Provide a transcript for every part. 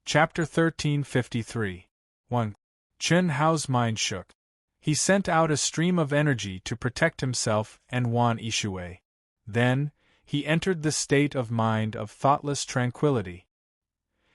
Chapter 1353. 1. Chen Hao's mind shook. He sent out a stream of energy to protect himself and Wan Ishui. Then, he entered the state of mind of thoughtless tranquility.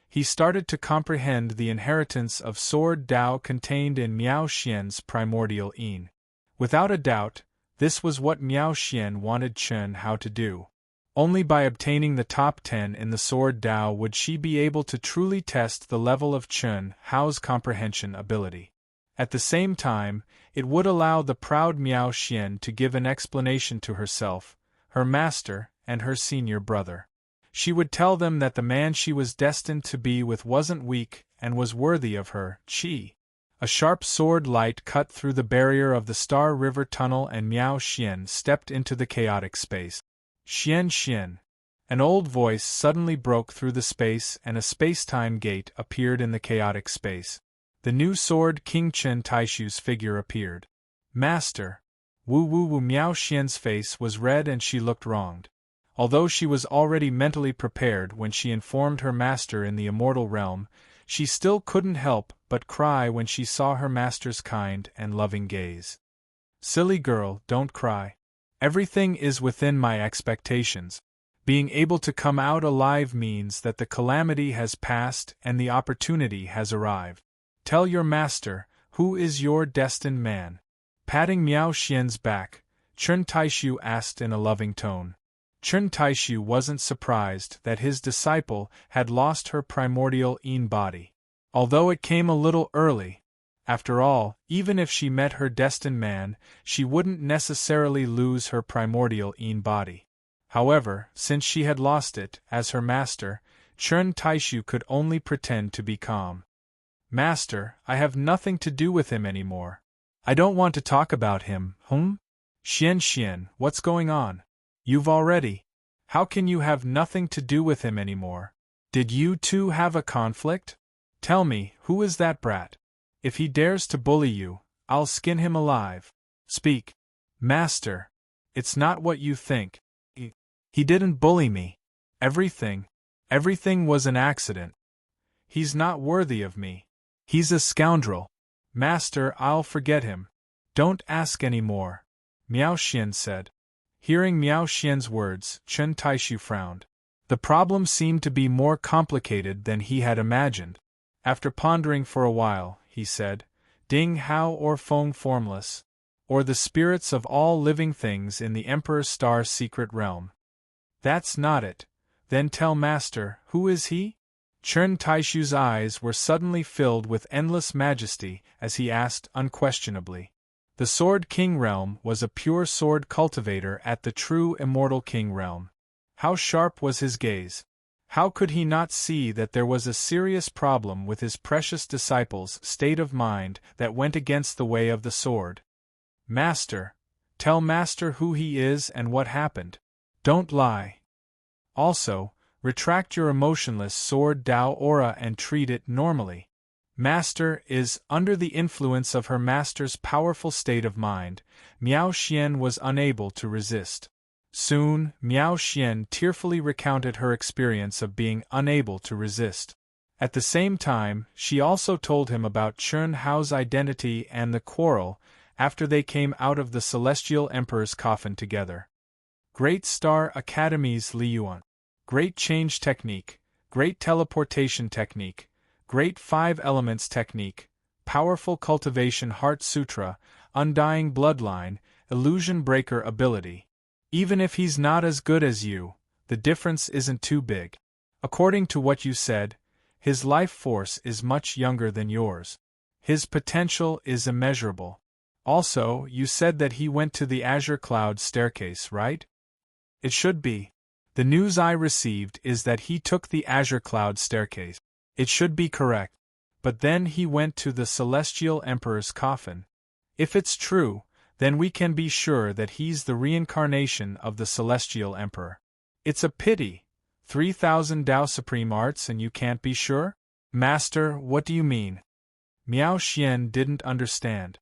He started to comprehend the inheritance of Sword Dao contained in Miao Xian's primordial yin. Without a doubt, this was what Miao Xian wanted Chen Hao to do. Only by obtaining the top 10 in the Sword Dao would she be able to truly test the level of Chen Hao's comprehension ability. At the same time, it would allow the proud Miao Xian to give an explanation to herself, her master, and her senior brother. She would tell them that the man she was destined to be with wasn't weak and was worthy of her qi. A sharp sword light cut through the barrier of the Star River Tunnel and Miao Xian stepped into the chaotic space. Xian Xian. An old voice suddenly broke through the space and a space-time gate appeared in the chaotic space. The new sword King Chen Taishu's figure appeared. Master. Wu Miao Xian's face was red and she looked wronged. Although she was already mentally prepared when she informed her master in the immortal realm, she still couldn't help but cry when she saw her master's kind and loving gaze. Silly girl, don't cry. Everything is within my expectations. Being able to come out alive means that the calamity has passed and the opportunity has arrived. Tell your master, who is your destined man? Patting Miao Xian's back, Chen Taishu asked in a loving tone. Chen Taishu wasn't surprised that his disciple had lost her primordial yin body. Although it came a little early. After all, even if she met her destined man, she wouldn't necessarily lose her primordial yin body. However, since she had lost it, as her master, Chen Taishu could only pretend to be calm. Master, I have nothing to do with him anymore. I don't want to talk about him, Xian, what's going on? You've already. How can you have nothing to do with him anymore? Did you two have a conflict? Tell me, who is that brat? If he dares to bully you, I'll skin him alive. Speak. Master. It's not what you think. He didn't bully me. Everything was an accident. He's not worthy of me. He's a scoundrel. Master, I'll forget him. Don't ask any more, Miao Xian said. Hearing Miao Xian's words, Chen Taishu frowned. The problem seemed to be more complicated than he had imagined. After pondering for a while, he said, Ding Hao or Feng Formless, or the spirits of all living things in the Emperor's Star's secret realm. That's not it. Then tell Master, who is he? Chen Taishu's eyes were suddenly filled with endless majesty as he asked unquestionably. The Sword King realm was a pure sword cultivator at the true immortal King realm. How sharp was his gaze! How could he not see that there was a serious problem with his precious disciple's state of mind that went against the way of the sword? Master, tell Master who he is and what happened. Don't lie. Also, retract your emotionless Sword Dao aura and treat it normally. Master is under the influence of her master's powerful state of mind. Miao Xian was unable to resist. Soon, Miao Xian tearfully recounted her experience of being unable to resist. At the same time, she also told him about Chen Hao's identity and the quarrel after they came out of the Celestial Emperor's coffin together. Great Star Academy's Liyuan. Great Change Technique. Great Teleportation Technique. Great 5 Elements Technique, Powerful Cultivation Heart Sutra, Undying Bloodline, Illusion Breaker Ability. Even if he's not as good as you, the difference isn't too big. According to what you said, his life force is much younger than yours. His potential is immeasurable. Also, you said that he went to the Azure Cloud staircase, right? It should be. The news I received is that he took the Azure Cloud staircase. It should be correct. But then he went to the Celestial Emperor's coffin. If it's true, then we can be sure that he's the reincarnation of the Celestial Emperor. It's a pity. 3,000 Dao Supreme Arts and you can't be sure? Master, what do you mean? Miao Xian didn't understand.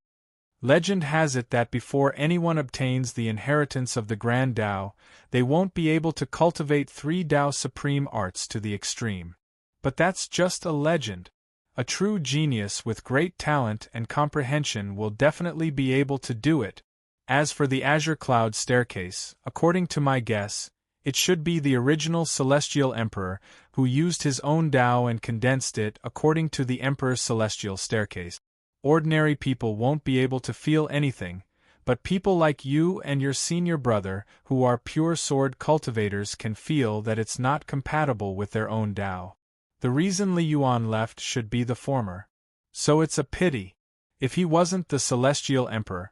Legend has it that before anyone obtains the inheritance of the Grand Dao, they won't be able to cultivate 3 Dao Supreme Arts to the extreme. But that's just a legend. A true genius with great talent and comprehension will definitely be able to do it. As for the azure cloud staircase, according to my guess, it should be the original celestial emperor who used his own Tao and condensed it according to the emperor's celestial staircase. Ordinary people won't be able to feel anything, but people like you and your senior brother, who are pure sword cultivators, can feel that it's not compatible with their own Tao. The reason Li Yuan left should be the former. So it's a pity. If he wasn't the celestial emperor,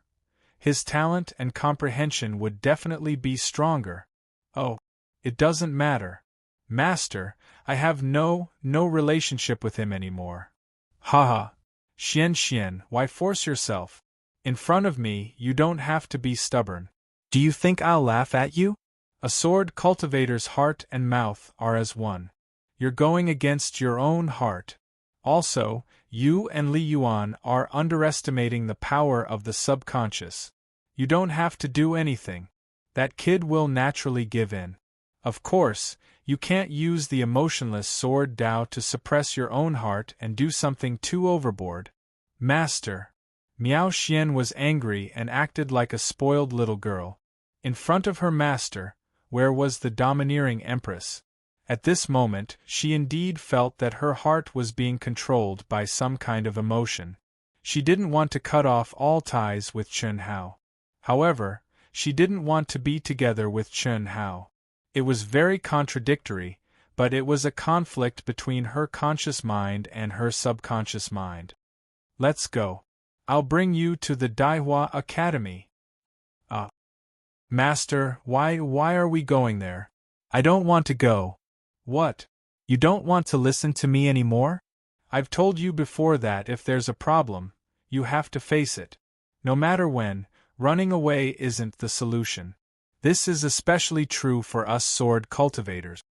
his talent and comprehension would definitely be stronger. Oh, it doesn't matter. Master, I have no relationship with him anymore. Haha. Xian, why force yourself? In front of me, you don't have to be stubborn. Do you think I'll laugh at you? A sword cultivator's heart and mouth are as one. You're going against your own heart. Also, you and Li Yuan are underestimating the power of the subconscious. You don't have to do anything. That kid will naturally give in. Of course, you can't use the emotionless sword Tao to suppress your own heart and do something too overboard. Master. Miao Xian was angry and acted like a spoiled little girl. In front of her master, where was the domineering empress? At this moment, she indeed felt that her heart was being controlled by some kind of emotion. She didn't want to cut off all ties with Chen Hao. However, she didn't want to be together with Chen Hao. It was very contradictory, but it was a conflict between her conscious mind and her subconscious mind. Let's go. I'll bring you to the Daihua Academy. Master, why are we going there? I don't want to go. What? You don't want to listen to me anymore? I've told you before that if there's a problem, you have to face it. No matter when, running away isn't the solution. This is especially true for us sword cultivators.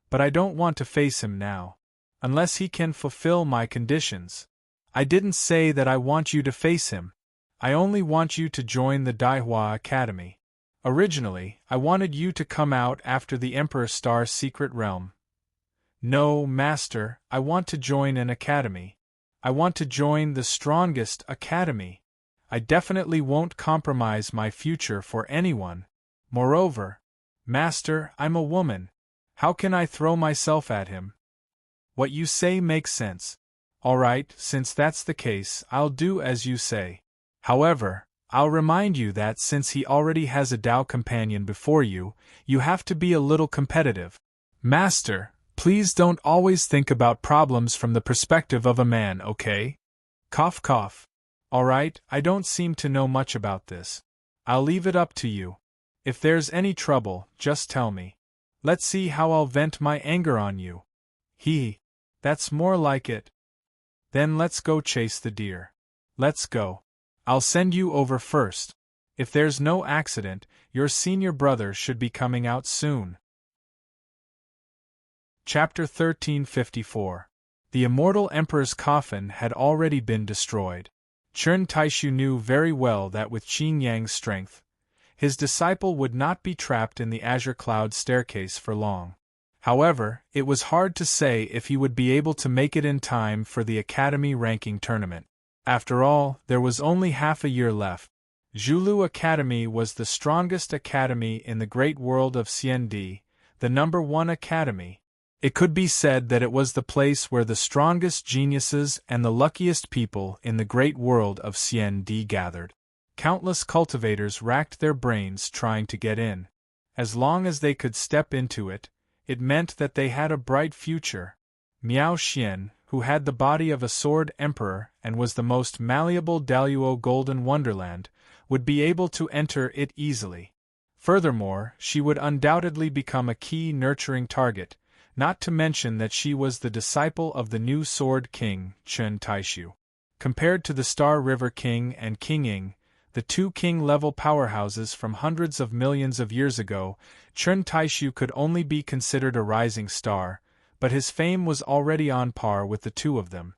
But I don't want to face him now. Unless he can fulfill my conditions. I didn't say that I want you to face him. I only want you to join the Daihua Academy. Originally, I wanted you to come out after the Emperor Star's secret realm. No, Master, I want to join an academy. I want to join the strongest academy. I definitely won't compromise my future for anyone. Moreover, Master, I'm a woman. How can I throw myself at him? What you say makes sense. All right, since that's the case, I'll do as you say. However, I'll remind you that since he already has a Tao companion before you, you have to be a little competitive. Master, please don't always think about problems from the perspective of a man, okay? Cough cough. All right, I don't seem to know much about this. I'll leave it up to you. If there's any trouble, just tell me. Let's see how I'll vent my anger on you. That's more like it. Then let's go chase the deer. Let's go. I'll send you over first. If there's no accident, your senior brother should be coming out soon. Chapter 1354. The immortal emperor's coffin had already been destroyed. Chen Taishu knew very well that with Qin Yang's strength, his disciple would not be trapped in the azure cloud staircase for long. However, it was hard to say if he would be able to make it in time for the academy ranking tournament. After all, there was only half a year left. Zhulu Academy was the strongest academy in the great world of CND, the #1 academy. It could be said that it was the place where the strongest geniuses and the luckiest people in the great world of CND gathered. Countless cultivators racked their brains trying to get in. As long as they could step into it, it meant that they had a bright future. Miao Xian, who had the body of a sword emperor and was the most malleable Daluo Golden Wonderland, would be able to enter it easily. Furthermore, she would undoubtedly become a key nurturing target, not to mention that she was the disciple of the new Sword King, Chen Taishu. Compared to the Star River King and King Ying, the two king-level powerhouses from hundreds of millions of years ago, Chen Taishu could only be considered a rising star, but his fame was already on par with the two of them.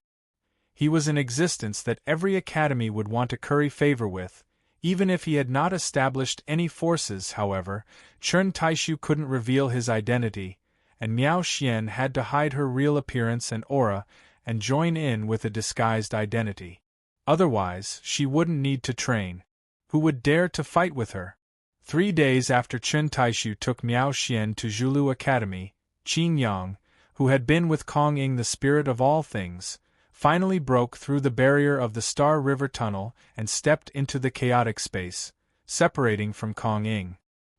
He was an existence that every academy would want to curry favor with. Even if he had not established any forces, however, Chen Taishu couldn't reveal his identity, and Miao Xian had to hide her real appearance and aura and join in with a disguised identity. Otherwise, she wouldn't need to train. Who would dare to fight with her? 3 days after Chen Taishu took Miao Xian to Zhulu Academy, Qin Yang, who had been with Kong Ying the spirit of all things, finally broke through the barrier of the Star River Tunnel and stepped into the chaotic space, separating from Kong Ying.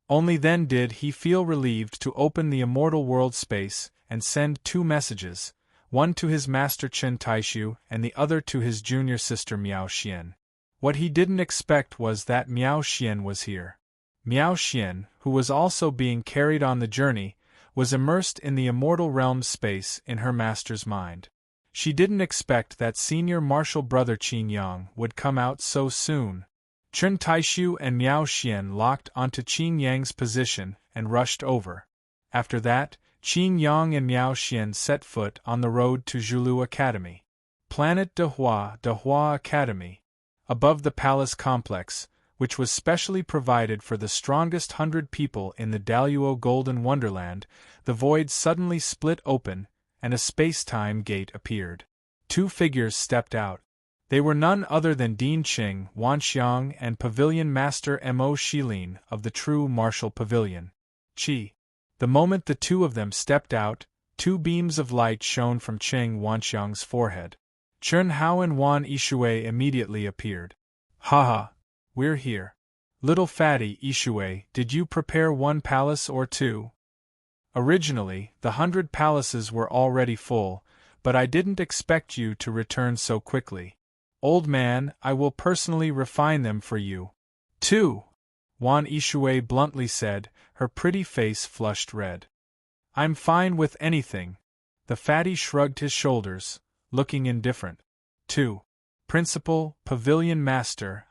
Only then did he feel relieved to open the immortal world space and send 2 messages, one to his master Chen Taishu and the other to his junior sister Miao Xian. What he didn't expect was that Miao Xian was here. Miao Xian, who was also being carried on the journey, was immersed in the immortal realm space in her master's mind. She didn't expect that senior martial brother Qin Yang would come out so soon. Chen Taishu and Miao Xian locked onto Qin Yang's position and rushed over. After that, Qin Yang and Miao Xian set foot on the road to Zhulu Academy. Planet de Hua Academy. Above the palace complex, which was specially provided for the strongest 100 people in the Daluo Golden Wonderland, the void suddenly split open, and a space-time gate appeared. 2 figures stepped out. They were none other than Dean Qing, Wan Xiang, and Pavilion Master Mo Shilin of the True Martial Pavilion. Qi. The moment the 2 of them stepped out, 2 beams of light shone from Qing Wanxiang's forehead. Chen Hao and Wan Yishui immediately appeared. Haha, we're here. Little fatty Yishui, did you prepare 1 palace or 2? Originally, the 100 palaces were already full, but I didn't expect you to return so quickly. Old man, I will personally refine them for you. 2. Wan Yishui bluntly said, her pretty face flushed red. I'm fine with anything. The fatty shrugged his shoulders, looking indifferent. 2. Principal, Pavilion Master,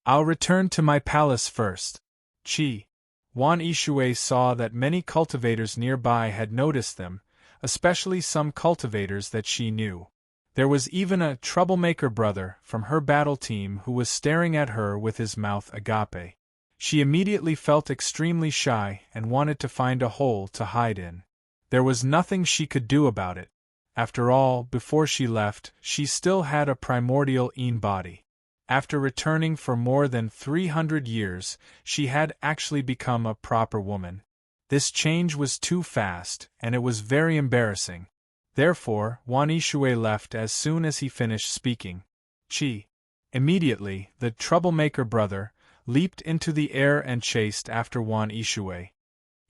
I'll return to my palace first. Qi. Wan Yishui saw that many cultivators nearby had noticed them, especially some cultivators that she knew. There was even a troublemaker brother from her battle team who was staring at her with his mouth agape. She immediately felt extremely shy and wanted to find a hole to hide in. There was nothing she could do about it. After all, before she left, she still had a primordial Yin body. After returning for more than 300 years, she had actually become a proper woman. This change was too fast, and it was very embarrassing. Therefore, Wan Yishui left as soon as he finished speaking. Qi. Immediately, the troublemaker brother leaped into the air and chased after Wan Yishui.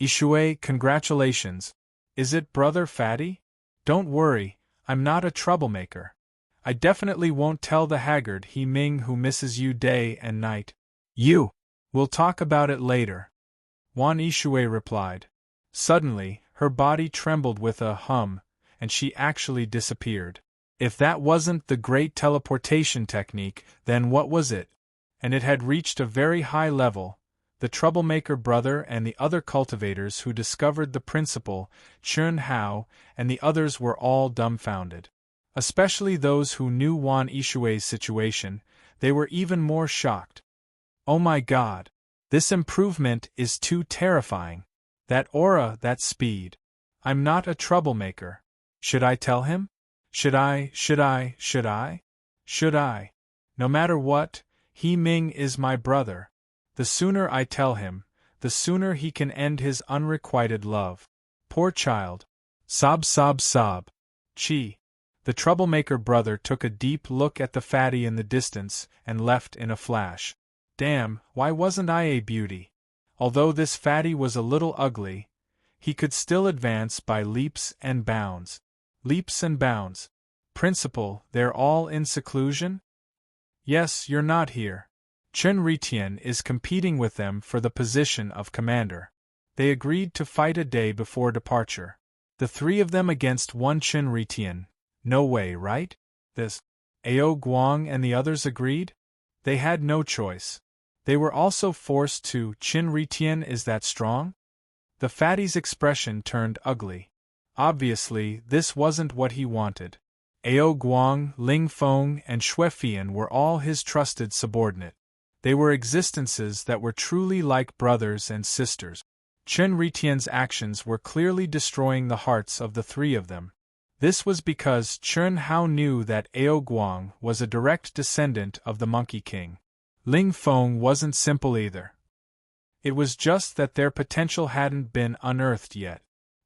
Yishui, congratulations. Is it Brother Fatty? Don't worry, I'm not a troublemaker. I definitely won't tell the haggard He Ming who misses you day and night. You! We'll talk about it later. Wan Yishui replied. Suddenly, her body trembled with a hum, and she actually disappeared. If that wasn't the great teleportation technique, then what was it? And it had reached a very high level. The troublemaker brother and the other cultivators who discovered the principal, Chen Hao, and the others were all dumbfounded. Especially those who knew Wan Yishui's situation, they were even more shocked. Oh my god! This improvement is too terrifying. That aura, that speed. I'm not a troublemaker. Should I tell him? Should I? No matter what, He Ming is my brother. The sooner I tell him, the sooner he can end his unrequited love. Poor child. Sob. Qi. The troublemaker brother took a deep look at the fatty in the distance and left in a flash. Damn, why wasn't I a beauty? Although this fatty was a little ugly, he could still advance by leaps and bounds. Leaps and bounds. Principal, they're all in seclusion? Yes, you're not here. Chen Ritian is competing with them for the position of commander. They agreed to fight a day before departure. The 3 of them against 1 Chen Ritian. No way, right? This. Ao Guang and the others agreed? They had no choice. They were also forced to. Chen Ritian is that strong? The fatty's expression turned ugly. Obviously, this wasn't what he wanted. Ao Guang, Ling Feng, and Xuefian were all his trusted subordinate. They were existences that were truly like brothers and sisters. Chen Ritian's actions were clearly destroying the hearts of the three of them. This was because Chen Hao knew that Ao Guang was a direct descendant of the Monkey King. Ling Feng wasn't simple either. It was just that their potential hadn't been unearthed yet.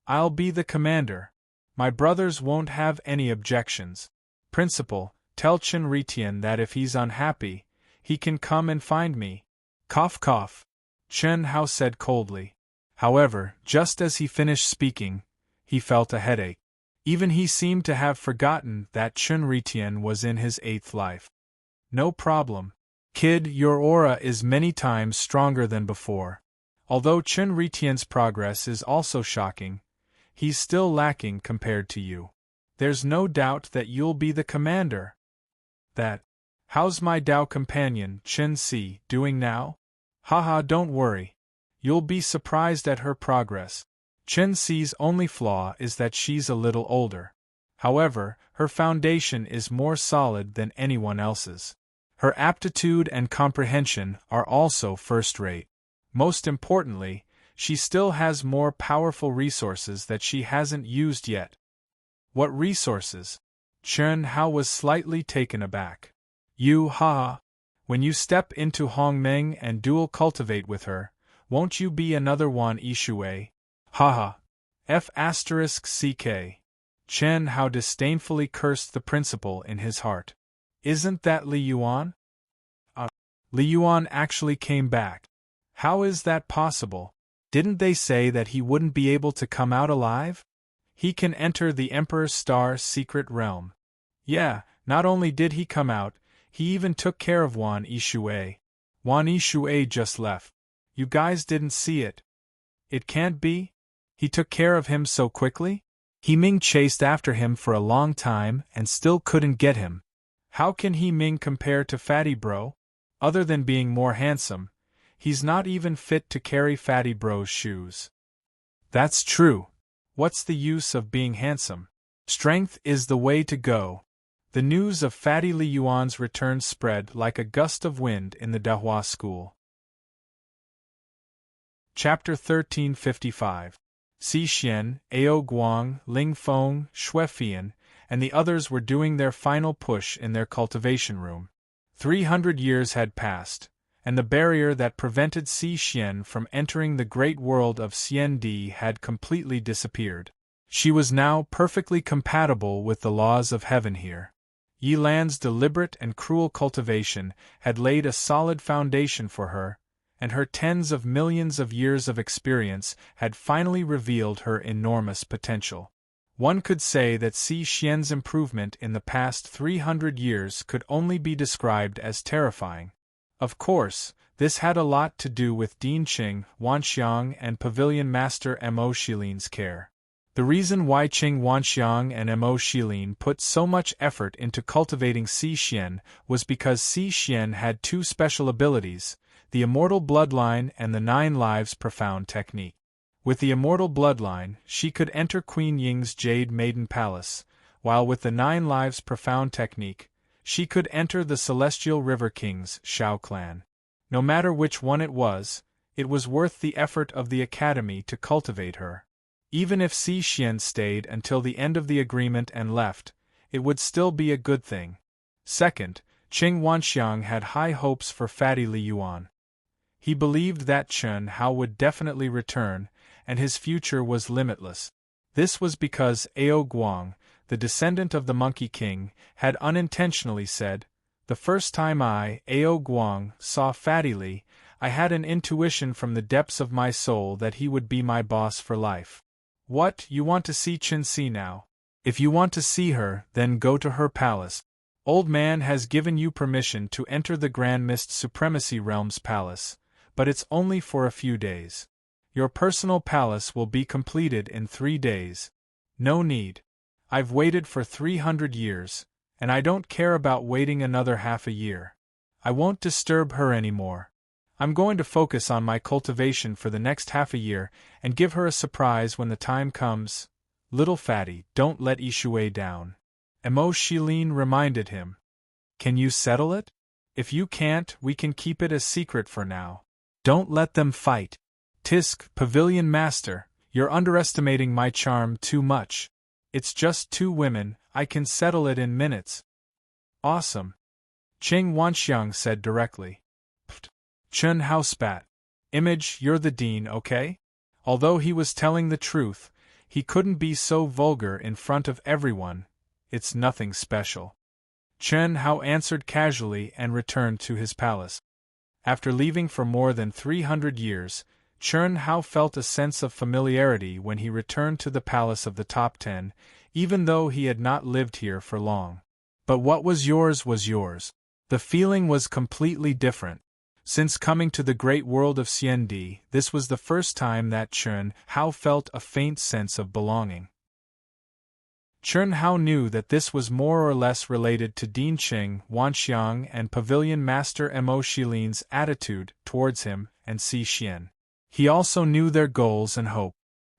I'll be the commander. My brothers won't have any objections. Principal, tell Chen Ritian that if he's unhappy, he can come and find me. Cough cough, Chen Hao said coldly. However, just as he finished speaking, he felt a headache. Even he seemed to have forgotten that Chen Ritian was in his 8th life. No problem. Kid, your aura is many times stronger than before. Although Chen Ritian's progress is also shocking, he's still lacking compared to you. There's no doubt that you'll be the commander. How's my Dao companion, Chen Si, doing now? Haha, don't worry. You'll be surprised at her progress. Chen Si's only flaw is that she's a little older. However, her foundation is more solid than anyone else's. Her aptitude and comprehension are also first-rate. Most importantly, she still has more powerful resources that she hasn't used yet. What resources? Chen Hao was slightly taken aback. When you step into Hongmeng and dual cultivate with her, won't you be another Wan Yishui? F***ck. Chen Hao disdainfully cursed the principal in his heart. Isn't that Li Yuan? Li Yuan actually came back. How is that possible? Didn't they say that he wouldn't be able to come out alive? He can enter the Emperor's Star's secret realm. Yeah, not only did he come out, he even took care of Wan Yishui. Wan Yishui just left. You guys didn't see it. It can't be? He took care of him so quickly? He Ming chased after him for a long time and still couldn't get him. How can He Ming compare to Fatty Bro? Other than being more handsome, he's not even fit to carry Fatty Bro's shoes. That's true. What's the use of being handsome? Strength is the way to go. The news of Fatty Li Yuan's return spread like a gust of wind in the Dahua school. Chapter 1355. Si Xian, Ao Guang, Ling Feng, Xue Fian, and the others were doing their final push in their cultivation room. 300 years had passed, and the barrier that prevented Si Xian from entering the great world of Xian Di had completely disappeared. She was now perfectly compatible with the laws of heaven here. Yi Lan's deliberate and cruel cultivation had laid a solid foundation for her, and her tens of millions of years of experience had finally revealed her enormous potential. One could say that Si Xian's improvement in the past 300 years could only be described as terrifying. Of course, this had a lot to do with Dean Qing, Wanxiang, and Pavilion Master Mo Xilin's care. The reason why Qing Wanxiang and Mo Xilin put so much effort into cultivating Si Xian was because Si Xian had two special abilities, the Immortal Bloodline and the 9 Lives Profound Technique. With the Immortal Bloodline, she could enter Queen Ying's Jade Maiden Palace, while with the 9 Lives Profound Technique, she could enter the Celestial River King's Shao clan. No matter which one it was worth the effort of the Academy to cultivate her. Even if Si Xian stayed until the end of the agreement and left, it would still be a good thing. Second, Qing Wanxiang had high hopes for Fatty Li Yuan. He believed that Chen Hao would definitely return, and his future was limitless. This was because Ao Guang, the descendant of the Monkey King, had unintentionally said, "The first time I, Ao Guang, saw Fatty Li, I had an intuition from the depths of my soul that he would be my boss for life." What, you want to see Chen Si now? If you want to see her, then go to her palace. Old man has given you permission to enter the Grand Mist Supremacy Realm's palace, but it's only for a few days. Your personal palace will be completed in 3 days. No need. I've waited for 300 years, and I don't care about waiting another half a year. I won't disturb her anymore. I'm going to focus on my cultivation for the next half a year and give her a surprise when the time comes. Little Fatty, don't let Yishui down. Mo Xilin reminded him. Can you settle it? If you can't, we can keep it a secret for now. Don't let them fight. Tisk, Pavilion Master, you're underestimating my charm too much. It's just 2 women, I can settle it in minutes. Awesome. Qing Wanxiang said directly. Pfft. Chen Hao spat. Image, you're the dean, okay? Although he was telling the truth, he couldn't be so vulgar in front of everyone. It's nothing special. Chen Hao answered casually and returned to his palace. After leaving for more than 300 years, Chen Hao felt a sense of familiarity when he returned to the palace of the top 10, even though he had not lived here for long. But what was yours was yours. The feeling was completely different. Since coming to the great world of Xiendi, this was the first time that Chen Hao felt a faint sense of belonging. Chen Hao knew that this was more or less related to Dean Qing Wanxiang and Pavilion Master Mo Shilin's attitude towards him and Si Xian. He also knew their goals and hope.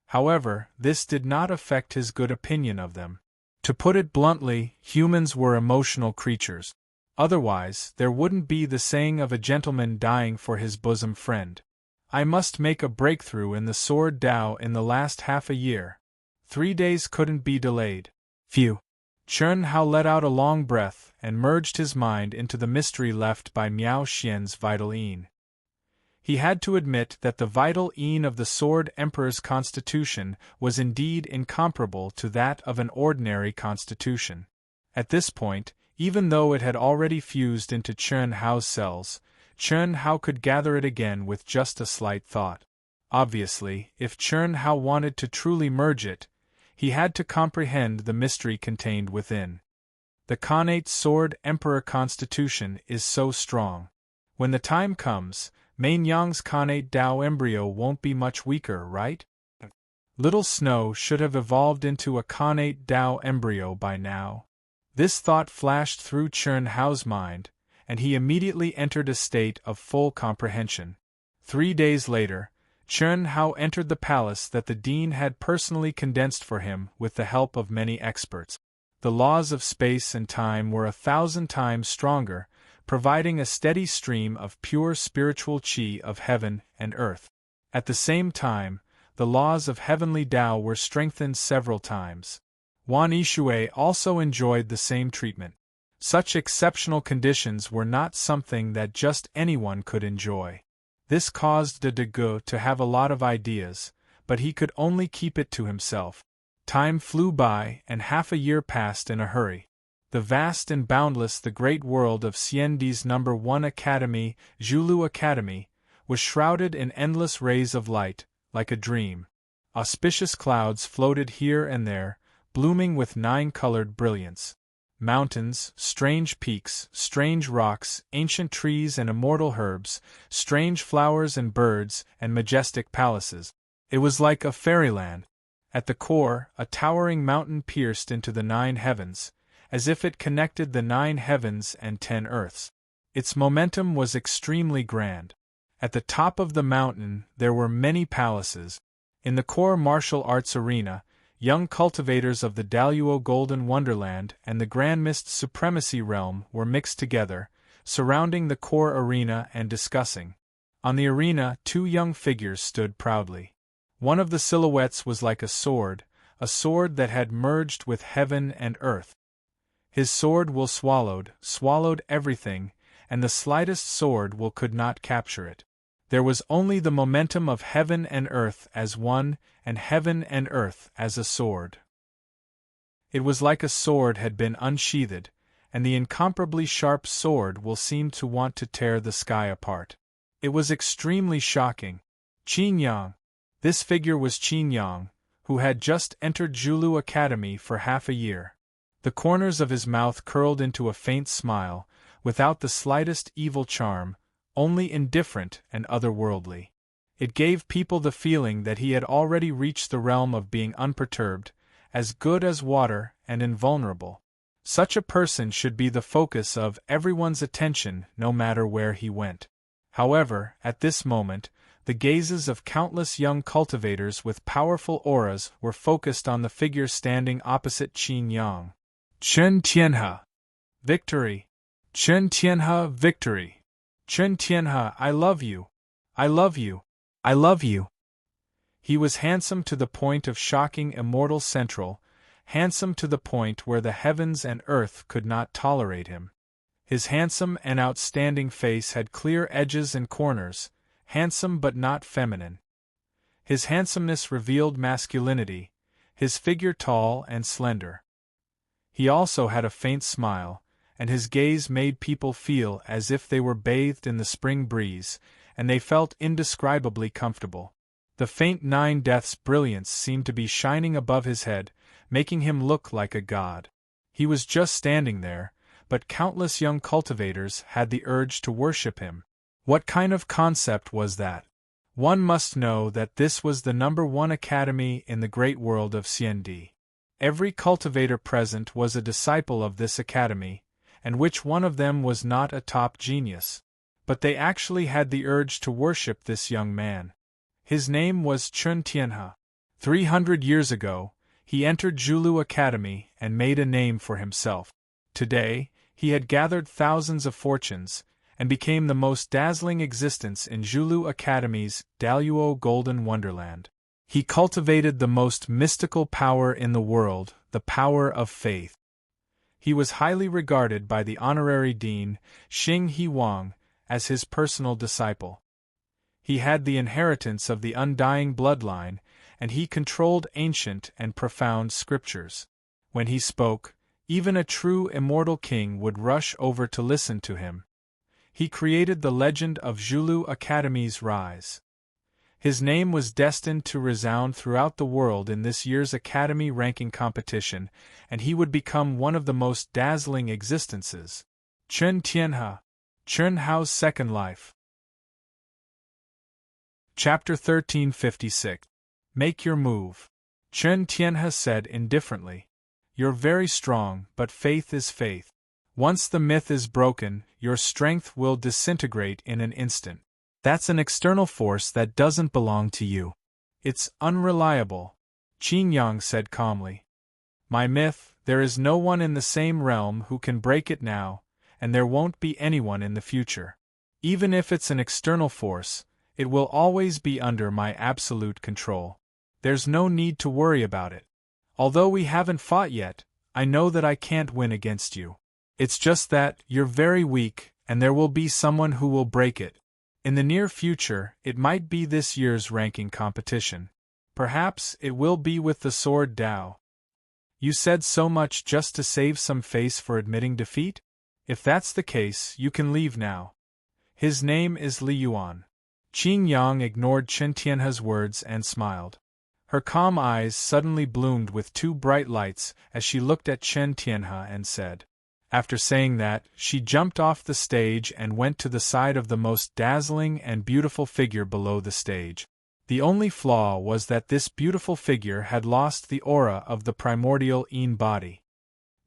However, this did not affect his good opinion of them. To put it bluntly, humans were emotional creatures. Otherwise, there wouldn't be the saying of a gentleman dying for his bosom friend. I must make a breakthrough in the sword Dao in the last half a year. 3 days couldn't be delayed. Phew. Chen Hao let out a long breath and merged his mind into the mystery left by Miao Xian's vital yin. He had to admit that the vital yin of the Sword Emperor's constitution was indeed incomparable to that of an ordinary constitution. At this point, even though it had already fused into Chen Hao's cells, Chen Hao could gather it again with just a slight thought. Obviously, if Chen Hao wanted to truly merge it, he had to comprehend the mystery contained within. The Khanate Sword Emperor constitution is so strong. When the time comes, Mainyang's Khanate Dao embryo won't be much weaker, right? Little Snow should have evolved into a Khanate Dao embryo by now. This thought flashed through Chen Hao's mind, and he immediately entered a state of full comprehension. 3 days later, Chen Hao entered the palace that the dean had personally condensed for him with the help of many experts. The laws of space and time were 1,000 times stronger, providing a steady stream of pure spiritual qi of heaven and earth. At the same time, the laws of heavenly Dao were strengthened several times. Wan Yishui also enjoyed the same treatment. Such exceptional conditions were not something that just anyone could enjoy. This caused de Gu to have a lot of ideas, but he could only keep it to himself. Time flew by, and half a year passed in a hurry. The vast and boundless the great world of Xiendi's number 1 academy, Zhulu Academy, was shrouded in endless rays of light, like a dream. Auspicious clouds floated here and there, blooming with 9-colored brilliance. Mountains, strange peaks, strange rocks, ancient trees and immortal herbs, strange flowers and birds, and majestic palaces. It was like a fairyland. At the core, a towering mountain pierced into the 9 heavens, as if it connected the 9 heavens and 10 earths. Its momentum was extremely grand. At the top of the mountain there were many palaces. In the core martial arts arena, young cultivators of the Daluo Golden Wonderland and the Grand Mist Supremacy Realm were mixed together, surrounding the core arena and discussing. On the arena 2 young figures stood proudly. One of the silhouettes was like a sword that had merged with heaven and earth. His sword will swallowed everything, and the slightest sword will could not capture it. There was only the momentum of heaven and earth as one, and heaven and earth as a sword. It was like a sword had been unsheathed, and the incomparably sharp sword will seemed to want to tear the sky apart. It was extremely shocking. Qin Yang. This figure was Qin Yang, who had just entered Zhulu Academy for half a year. The corners of his mouth curled into a faint smile, without the slightest evil charm, only indifferent and otherworldly. It gave people the feeling that he had already reached the realm of being unperturbed, as good as water and invulnerable. Such a person should be the focus of everyone's attention no matter where he went. However, at this moment, the gazes of countless young cultivators with powerful auras were focused on the figure standing opposite Qin Yang. Chen Tianhe. Victory. Chen Tianhe, victory. Chen Tianhe, I love you. I love you. I love you. He was handsome to the point of shocking immortal central, handsome to the point where the heavens and earth could not tolerate him. His handsome and outstanding face had clear edges and corners, handsome but not feminine. His handsomeness revealed masculinity, his figure tall and slender. He also had a faint smile, and his gaze made people feel as if they were bathed in the spring breeze, and they felt indescribably comfortable. The faint 9 deaths brilliance seemed to be shining above his head, making him look like a god. He was just standing there, but countless young cultivators had the urge to worship him. What kind of concept was that? One must know that this was the #1 academy in the great world of CND. Every cultivator present was a disciple of this academy, and which one of them was not a top genius? But they actually had the urge to worship this young man. His name was Chun Tianhe. 300 years ago, he entered Julu Academy and made a name for himself. Today, he had gathered thousands of fortunes, and became the most dazzling existence in Julu Academy's Daluo Golden Wonderland. He cultivated the most mystical power in the world, the power of faith. He was highly regarded by the honorary dean, Xing He Wang, as his personal disciple. He had the inheritance of the undying bloodline, and he controlled ancient and profound scriptures. When he spoke, even a true immortal king would rush over to listen to him. He created the legend of Julu Academy's rise. His name was destined to resound throughout the world in this year's Academy ranking competition, and he would become one of the most dazzling existences. Chun Tianhe, Chun Hao's Second Life. Chapter 1356. Make your move. Chun Tianhe said indifferently. You're very strong, but faith is faith. Once the myth is broken, your strength will disintegrate in an instant. That's an external force that doesn't belong to you. It's unreliable, Qin Yang said calmly. My myth, there is no one in the same realm who can break it now, and there won't be anyone in the future. Even if it's an external force, it will always be under my absolute control. There's no need to worry about it. Although we haven't fought yet, I know that I can't win against you. It's just that you're very weak, and there will be someone who will break it. In the near future, it might be this year's ranking competition. Perhaps it will be with the sword Dao. You said so much just to save some face for admitting defeat? If that's the case, you can leave now. His name is Li Yuan. Qin Yang ignored Chun Tianhe's words and smiled. Her calm eyes suddenly bloomed with 2 bright lights as she looked at Chun Tianhe and said. After saying that, she jumped off the stage and went to the side of the most dazzling and beautiful figure below the stage. The only flaw was that this beautiful figure had lost the aura of the primordial Yin body.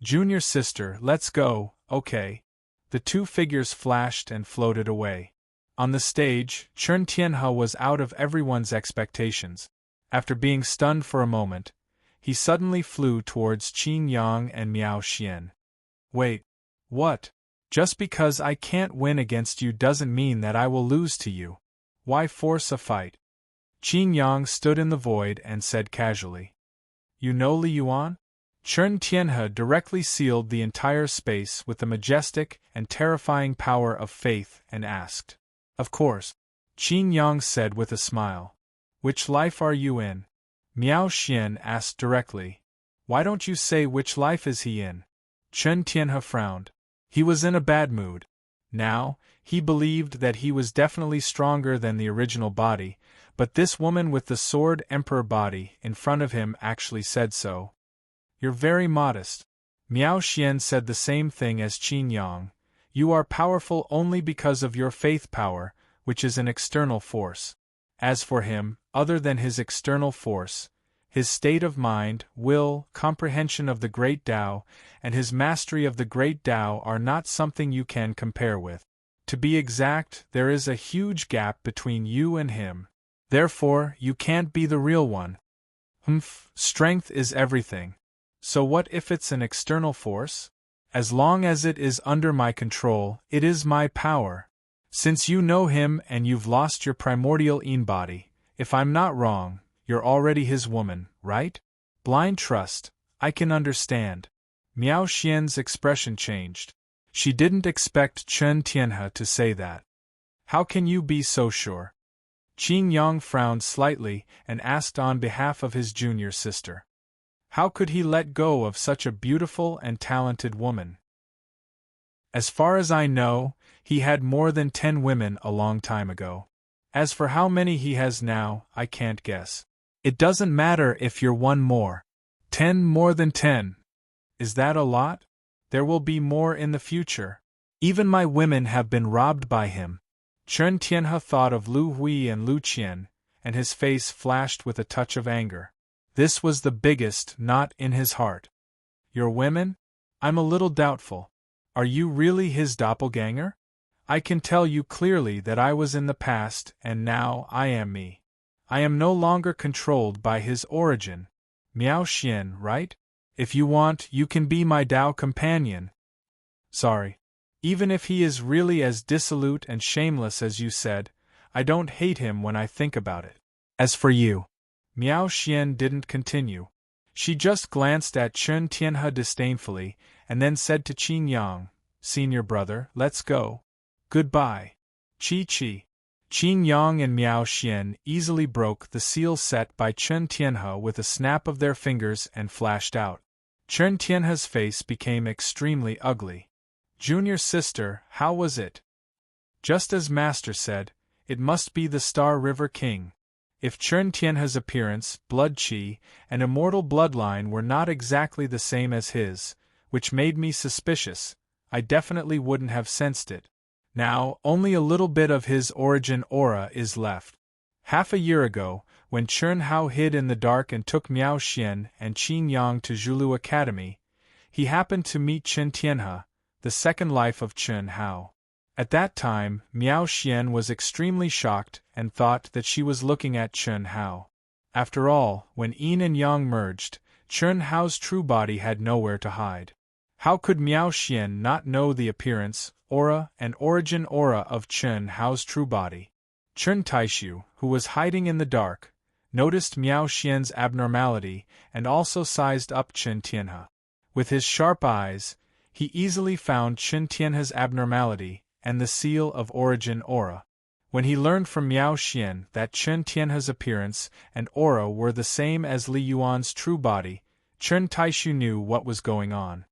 Junior sister, let's go, okay. The 2 figures flashed and floated away. On the stage, Chun Tianhe was out of everyone's expectations. After being stunned for a moment, he suddenly flew towards Qin Yang and Miao Xian. Wait, what? Just because I can't win against you doesn't mean that I will lose to you. Why force a fight? Qin Yang stood in the void and said casually. You know Li Yuan? Chun Tianhe directly sealed the entire space with the majestic and terrifying power of faith and asked. Of course, Qin Yang said with a smile. Which life are you in? Miao Xian asked directly. Why don't you say which life is he in? Chun Tianhe frowned. He was in a bad mood. Now, he believed that he was definitely stronger than the original body, but this woman with the sword emperor body in front of him actually said so. You're very modest. Miao Xian said the same thing as Qin Yang. You are powerful only because of your faith power, which is an external force. As for him, other than his external force, his state of mind, will, comprehension of the great Tao, and his mastery of the great Tao are not something you can compare with. To be exact, there is a huge gap between you and him. Therefore, you can't be the real one. Strength is everything. So what if it's an external force? As long as it is under my control, it is my power. Since you know him and you've lost your primordial Yin body, if I'm not wrong, You're already his woman, right? Blind trust, I can understand. Miao Xian's expression changed. She didn't expect Chen Tianhe to say that. How can you be so sure? Qin Yang frowned slightly and asked on behalf of his junior sister. How could he let go of such a beautiful and talented woman? As far as I know, he had more than 10 women a long time ago. As for how many he has now, I can't guess. It doesn't matter if you're one more. 10 more than 10. Is that a lot? There will be more in the future. Even my women have been robbed by him. Chen Tianhe thought of Lu Hui and Lu Qian, and his face flashed with a touch of anger. This was the biggest knot in his heart. Your women? I'm a little doubtful. Are you really his doppelganger? I can tell you clearly that I was in the past and now I am me. I am no longer controlled by his origin. Miao Xian, right? If you want, you can be my Dao companion. Sorry. Even if he is really as dissolute and shameless as you said, I don't hate him when I think about it. As for you, Miao Xian didn't continue. She just glanced at Chen Tianhe disdainfully, and then said to Qin Yang, Senior brother, let's go. Goodbye. Chi. Qin Yang and Miao Xian easily broke the seal set by Chen Tianhe with a snap of their fingers and flashed out. Chen Tianhe's face became extremely ugly. Junior sister, how was it? Just as Master said, it must be the Star River King. If Chen Tianhe's appearance, blood qi, and immortal bloodline were not exactly the same as his, which made me suspicious, I definitely wouldn't have sensed it. Now, only a little bit of his origin aura is left. Half a year ago, when Chen Hao hid in the dark and took Miao Xian and Qin Yang to Zhulu Academy, he happened to meet Chen Tianhe, the second life of Chen Hao. At that time, Miao Xian was extremely shocked and thought that she was looking at Chen Hao. After all, when yin and yang merged, Chen Hao's true body had nowhere to hide. How could Miao Xian not know the appearance, aura, and origin aura of Chen Hao's true body? Chen Taishu, who was hiding in the dark, noticed Miao Xian's abnormality and also sized up Chen Tianhe. With his sharp eyes, he easily found Chen Tianhe's abnormality and the seal of origin aura. When he learned from Miao Xian that Chen Tianhe's appearance and aura were the same as Li Yuan's true body, Chen Taishu knew what was going on.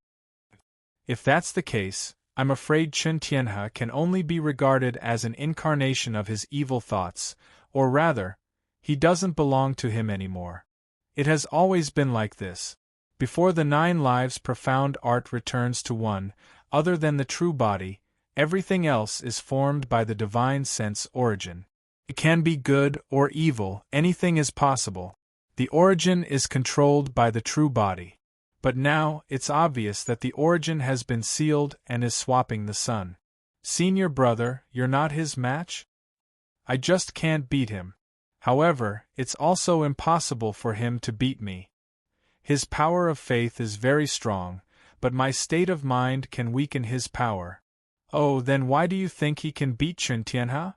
If that's the case, I'm afraid Chen Tianhe can only be regarded as an incarnation of his evil thoughts, or rather, he doesn't belong to him anymore. It has always been like this. Before the 9 lives profound art returns to one, other than the true body, everything else is formed by the divine sense origin. It can be good or evil, anything is possible. The origin is controlled by the true body. But now, it's obvious that the origin has been sealed and is swapping the sun. Senior brother, you're not his match? I just can't beat him. However, it's also impossible for him to beat me. His power of faith is very strong, but my state of mind can weaken his power. Oh, then why do you think he can beat Chen Tianhe?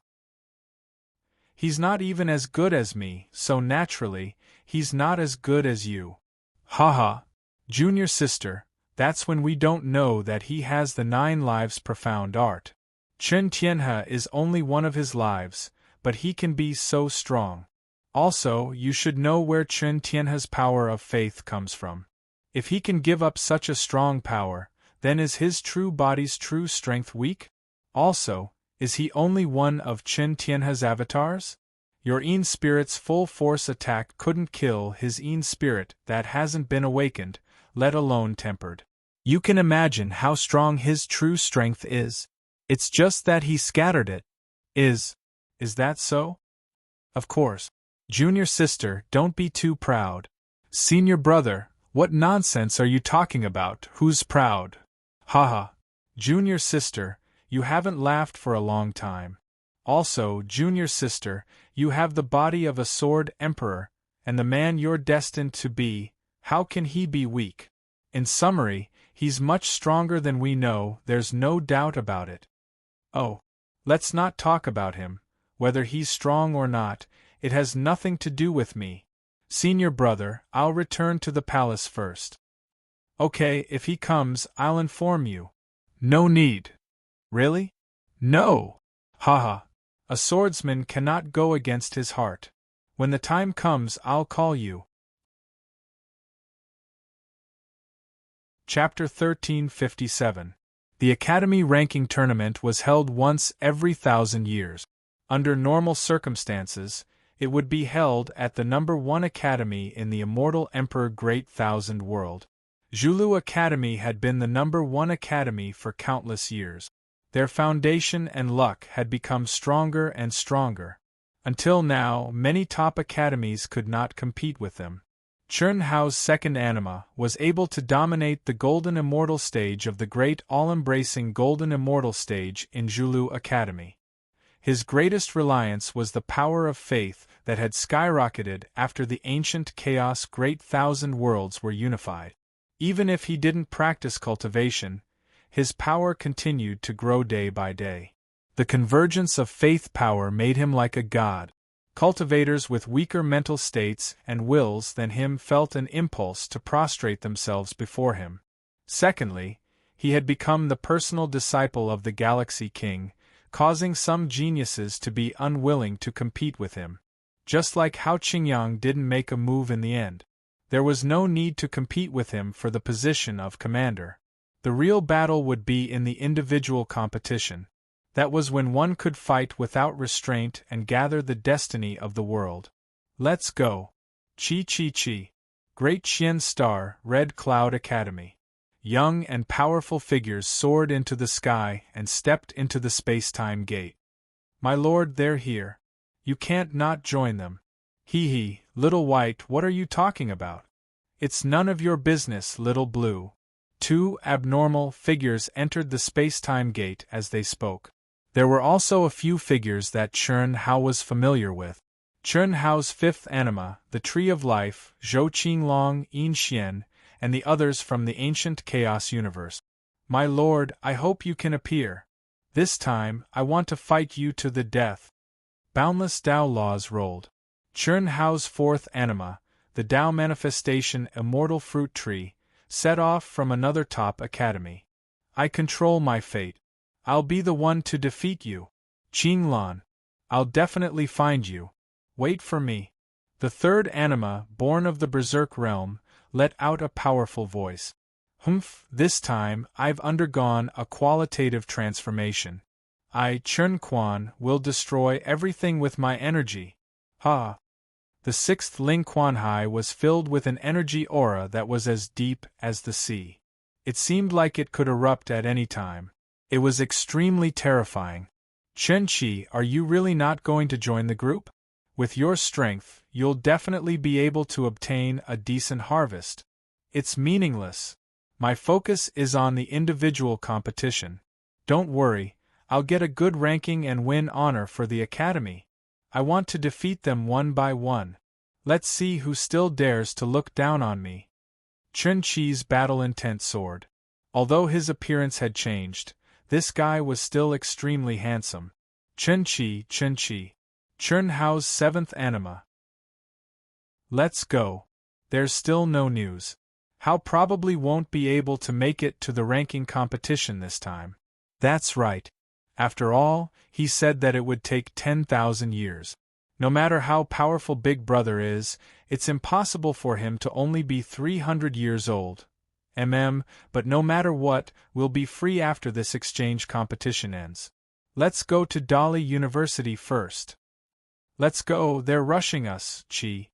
He's not even as good as me, so naturally, he's not as good as you. Haha. Junior sister, that's when we don't know that he has the 9 lives profound art. Chen Tianhe is only one of his lives, but he can be so strong. Also, you should know where Chen Tianhe's power of faith comes from. If he can give up such a strong power, then is his true body's true strength weak? Also, is he only one of Chen Tianhe's avatars? Your Yin spirit's full force attack couldn't kill his Yin spirit that hasn't been awakened, let alone tempered. You can imagine how strong his true strength is. It's just that he scattered it. Is that so? Of course. Junior sister, don't be too proud. Senior brother, what nonsense are you talking about? Who's proud? Haha. Junior sister, you haven't laughed for a long time. Also, junior sister, you have the body of a sword emperor, and the man you're destined to be, how can he be weak? In summary, he's much stronger than we know, there's no doubt about it. Oh. Let's not talk about him, whether he's strong or not, it has nothing to do with me. Senior brother, I'll return to the palace first. Okay, if he comes, I'll inform you. No need. Really? No! Haha. A swordsman cannot go against his heart. When the time comes, I'll call you. Chapter 1357. The Academy Ranking Tournament was held once every 1,000 years. Under normal circumstances, it would be held at the number 1 academy in the Immortal Emperor Great Thousand World. Zhulu Academy had been the number 1 academy for countless years. Their foundation and luck had become stronger and stronger. Until now, many top academies could not compete with them. Chun Hao's second anima was able to dominate the Golden Immortal stage of the great all-embracing Golden Immortal stage in Zhulu Academy. His greatest reliance was the power of faith that had skyrocketed after the ancient chaos Great Thousand Worlds were unified. Even if he didn't practice cultivation, his power continued to grow day by day. The convergence of faith power made him like a god. Cultivators with weaker mental states and wills than him felt an impulse to prostrate themselves before him. Secondly, he had become the personal disciple of the Galaxy King, causing some geniuses to be unwilling to compete with him. Just like how Qingyang didn't make a move in the end. There was no need to compete with him for the position of commander. The real battle would be in the individual competition. That was when one could fight without restraint and gather the destiny of the world. Let's go. Chi Chi Chi. Great Qian Star, Red Cloud Academy. Young and powerful figures soared into the sky and stepped into the space-time gate. My lord, they're here. You can't not join them. Hee hee, Little White, what are you talking about? It's none of your business, Little Blue. 2 abnormal figures entered the space-time gate as they spoke. There were also a few figures that Chun Hao was familiar with. Chun Hao's 5th anima, the Tree of Life, Zhou Qinglong, Yin Xian, and the others from the ancient Chaos Universe. My lord, I hope you can appear. This time, I want to fight you to the death. Boundless Tao laws rolled. Chun Hao's 4th anima, the Tao Manifestation Immortal Fruit Tree, set off from another top academy. I control my fate. I'll be the one to defeat you. Qinglan. I'll definitely find you. Wait for me. The 3rd anima, born of the Berserk realm, let out a powerful voice. Humph, this time, I've undergone a qualitative transformation. I, Chun Quan, will destroy everything with my energy. Ha! The 6th Ling Quanhai was filled with an energy aura that was as deep as the sea. It seemed like it could erupt at any time. It was extremely terrifying. Chen Qi, are you really not going to join the group? With your strength, you'll definitely be able to obtain a decent harvest. It's meaningless. My focus is on the individual competition. Don't worry, I'll get a good ranking and win honor for the academy. I want to defeat them one by one. Let's see who still dares to look down on me. Chen Qi's battle intent soared. Although his appearance had changed, this guy was still extremely handsome. Chen Qi, Chun Hao's 7th anima. Let's go. There's still no news. Hao probably won't be able to make it to the ranking competition this time. That's right. After all, he said that it would take 10,000 years. No matter how powerful Big Brother is, it's impossible for him to only be 300 years old. But no matter what, we'll be free after this exchange competition ends. Let's go to Dali University first. Let's go, they're rushing us, Qi.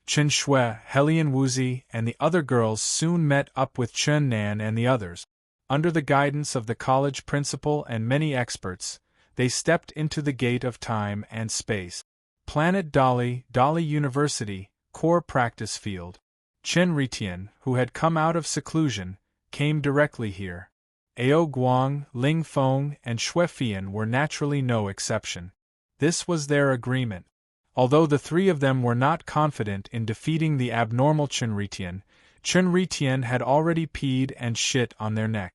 Chen Shui, Helian Wuzi, and the other girls soon met up with Chen Nan and the others. Under the guidance of the college principal and many experts, they stepped into the gate of time and space. Planet Dali, Dali University, core practice field. Chen Ritian, who had come out of seclusion, came directly here. Ao Guang, Ling Feng, and Shui Fian were naturally no exception. This was their agreement. Although the 3 of them were not confident in defeating the abnormal Chen Ritian had already peed and shit on their neck.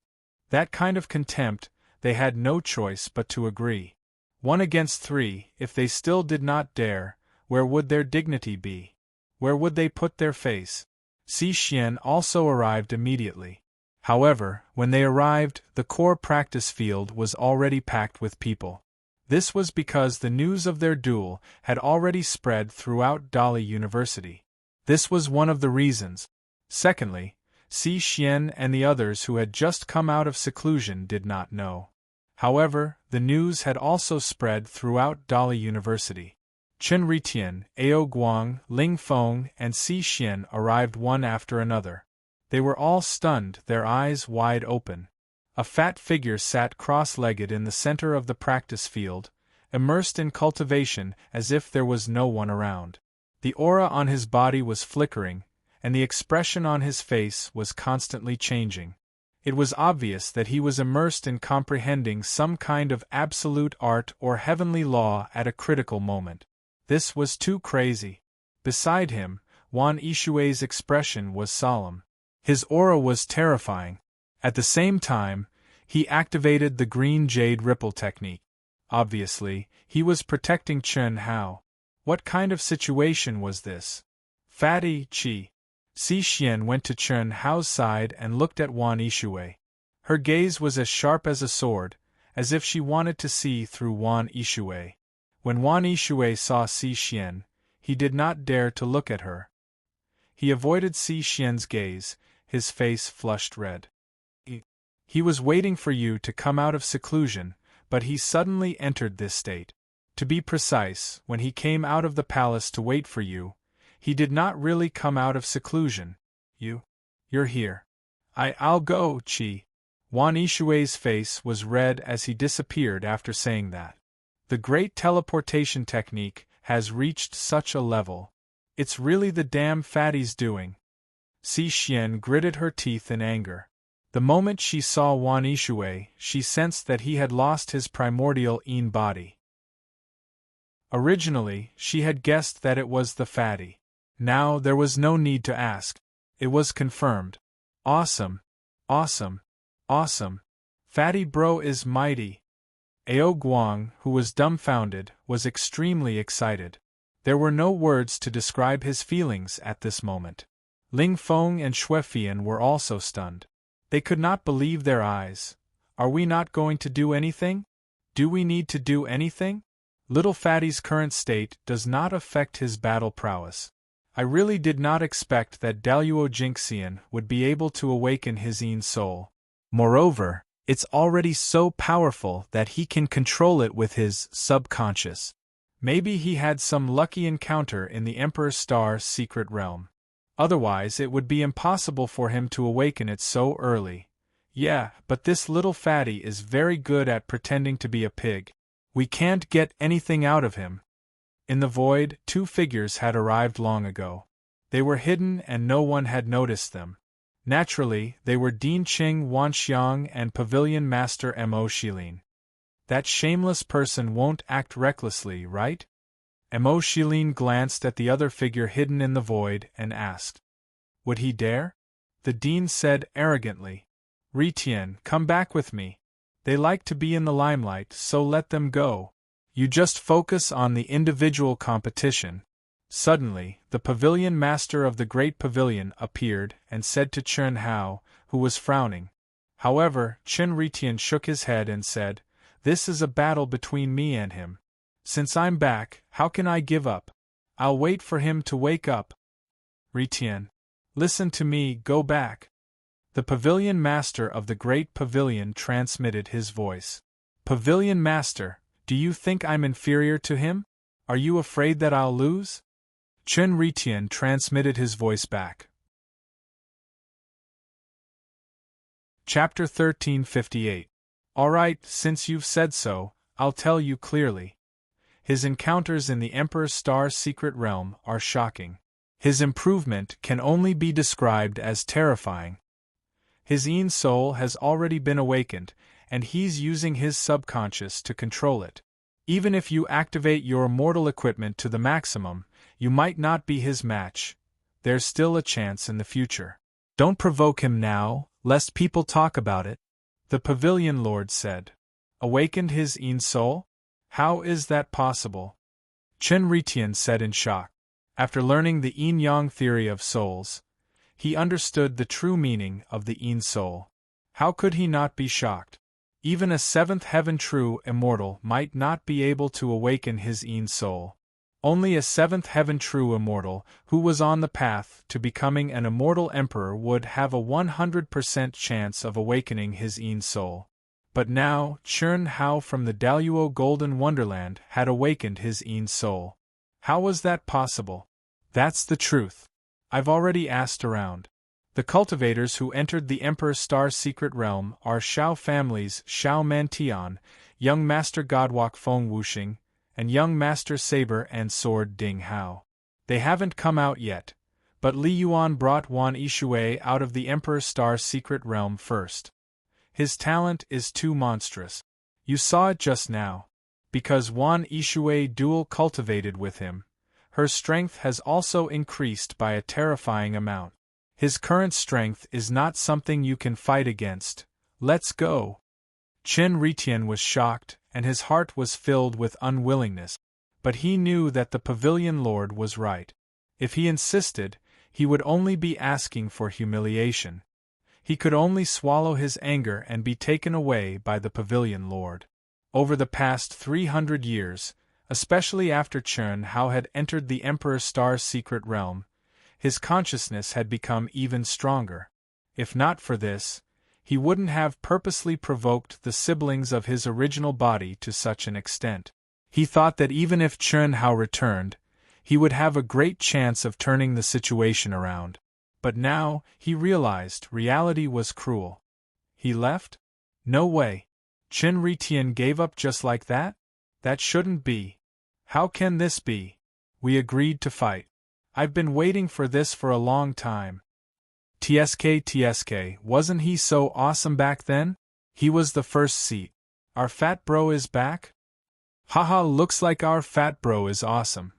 That kind of contempt, they had no choice but to agree. 1 against 3, if they still did not dare, where would their dignity be? Where would they put their face? Si Xian also arrived immediately. However, when they arrived, the core practice field was already packed with people. This was because the news of their duel had already spread throughout Dali University. This was one of the reasons. Secondly, Si Xian and the others who had just come out of seclusion did not know. However, the news had also spread throughout Dali University. Chen Ritian, Ao Guang, Ling Feng, and Si Xian arrived one after another. They were all stunned, their eyes wide open. A fat figure sat cross-legged in the center of the practice field, immersed in cultivation as if there was no one around. The aura on his body was flickering, and the expression on his face was constantly changing. It was obvious that he was immersed in comprehending some kind of absolute art or heavenly law at a critical moment. This was too crazy. Beside him, Wan Yishui's expression was solemn. His aura was terrifying. At the same time, he activated the green jade ripple technique. Obviously, he was protecting Chen Hao. What kind of situation was this? Fatty Chi. Si Xian went to Chen Hao's side and looked at Wan Yishui. Her gaze was as sharp as a sword, as if she wanted to see through Wan Yishui. When Wan Yishui saw Si Xian, he did not dare to look at her. He avoided Si Xian's gaze, his face flushed red. He was waiting for you to come out of seclusion, but he suddenly entered this state. To be precise, when he came out of the palace to wait for you, he did not really come out of seclusion. You're here. I'll go, Chi. Wan Yishui's face was red as he disappeared after saying that. The great teleportation technique has reached such a level. It's really the damn fatty's doing. Si Xian gritted her teeth in anger. The moment she saw Wan Yishui, she sensed that he had lost his primordial Yin body. Originally, she had guessed that it was the fatty. Now there was no need to ask. It was confirmed. Awesome. Awesome. Awesome. Fatty bro is mighty. Ao Guang, who was dumbfounded, was extremely excited. There were no words to describe his feelings at this moment. Ling Feng and Xuefian were also stunned. They could not believe their eyes. Are we not going to do anything? Do we need to do anything? Little Fatty's current state does not affect his battle prowess. I really did not expect that Daluo Jinxian would be able to awaken his Yin soul. Moreover, it's already so powerful that he can control it with his subconscious. Maybe he had some lucky encounter in the Emperor Star's secret realm. Otherwise it would be impossible for him to awaken it so early. Yeah, but this little fatty is very good at pretending to be a pig. We can't get anything out of him. In the void, two figures had arrived long ago. They were hidden and no one had noticed them. Naturally, they were Dean Qing Wanxiang and Pavilion Master Mo Shilin. That shameless person won't act recklessly, right? Mo Shilin glanced at the other figure hidden in the void and asked. Would he dare? The dean said arrogantly. Ritian, come back with me. They like to be in the limelight, so let them go. You just focus on the individual competition. Suddenly, the pavilion master of the great pavilion appeared and said to Chen Hao, who was frowning. However, Chen Ritian shook his head and said, This is a battle between me and him. Since I'm back, how can I give up? I'll wait for him to wake up. Ritian, listen to me, go back. The pavilion master of the great pavilion transmitted his voice. Pavilion master, do you think I'm inferior to him? Are you afraid that I'll lose? Chen Ritian transmitted his voice back. Chapter 1358. Alright, since you've said so, I'll tell you clearly. His encounters in the Emperor's Star's secret realm are shocking. His improvement can only be described as terrifying. His Yin soul has already been awakened, and he's using his subconscious to control it. Even if you activate your mortal equipment to the maximum, you might not be his match. There's still a chance in the future. Don't provoke him now, lest people talk about it. The pavilion lord said. Awakened his Yin soul? How is that possible? Chen Ritian said in shock. After learning the yin-yang theory of souls, he understood the true meaning of the yin soul. How could he not be shocked? Even a seventh heaven true immortal might not be able to awaken his yin soul. Only a seventh heaven true immortal, who was on the path to becoming an immortal emperor, would have a 100% chance of awakening his yin soul. But now, Chern Hao from the Daluo Golden Wonderland had awakened his yin soul. How was that possible? That's the truth. I've already asked around. The cultivators who entered the Emperor's Star Secret Realm are Shao families Shao Mantian, Young Master Godwalk Feng Wuxing, and Young Master Saber and Sword Ding Hao. They haven't come out yet, but Li Yuan brought Wan Yishui out of the Emperor's Star Secret Realm first. His talent is too monstrous. You saw it just now. Because Wan Yishui dual cultivated with him, her strength has also increased by a terrifying amount. His current strength is not something you can fight against. Let's go. Qin Ritian was shocked, and his heart was filled with unwillingness. But he knew that the Pavilion Lord was right. If he insisted, he would only be asking for humiliation. He could only swallow his anger and be taken away by the Pavilion Lord. Over the past 300 years, especially after Chern Hao had entered the Emperor's Star Secret Realm, his consciousness had become even stronger. If not for this, he wouldn't have purposely provoked the siblings of his original body to such an extent. He thought that even if Chern Hao returned, he would have a great chance of turning the situation around. But now, he realized reality was cruel. He left? No way. Qin Ritian gave up just like that? That shouldn't be. How can this be? We agreed to fight. I've been waiting for this for a long time. TSK, wasn't he so awesome back then? He was the first seat. Our fat bro is back? Haha, looks like our fat bro is awesome.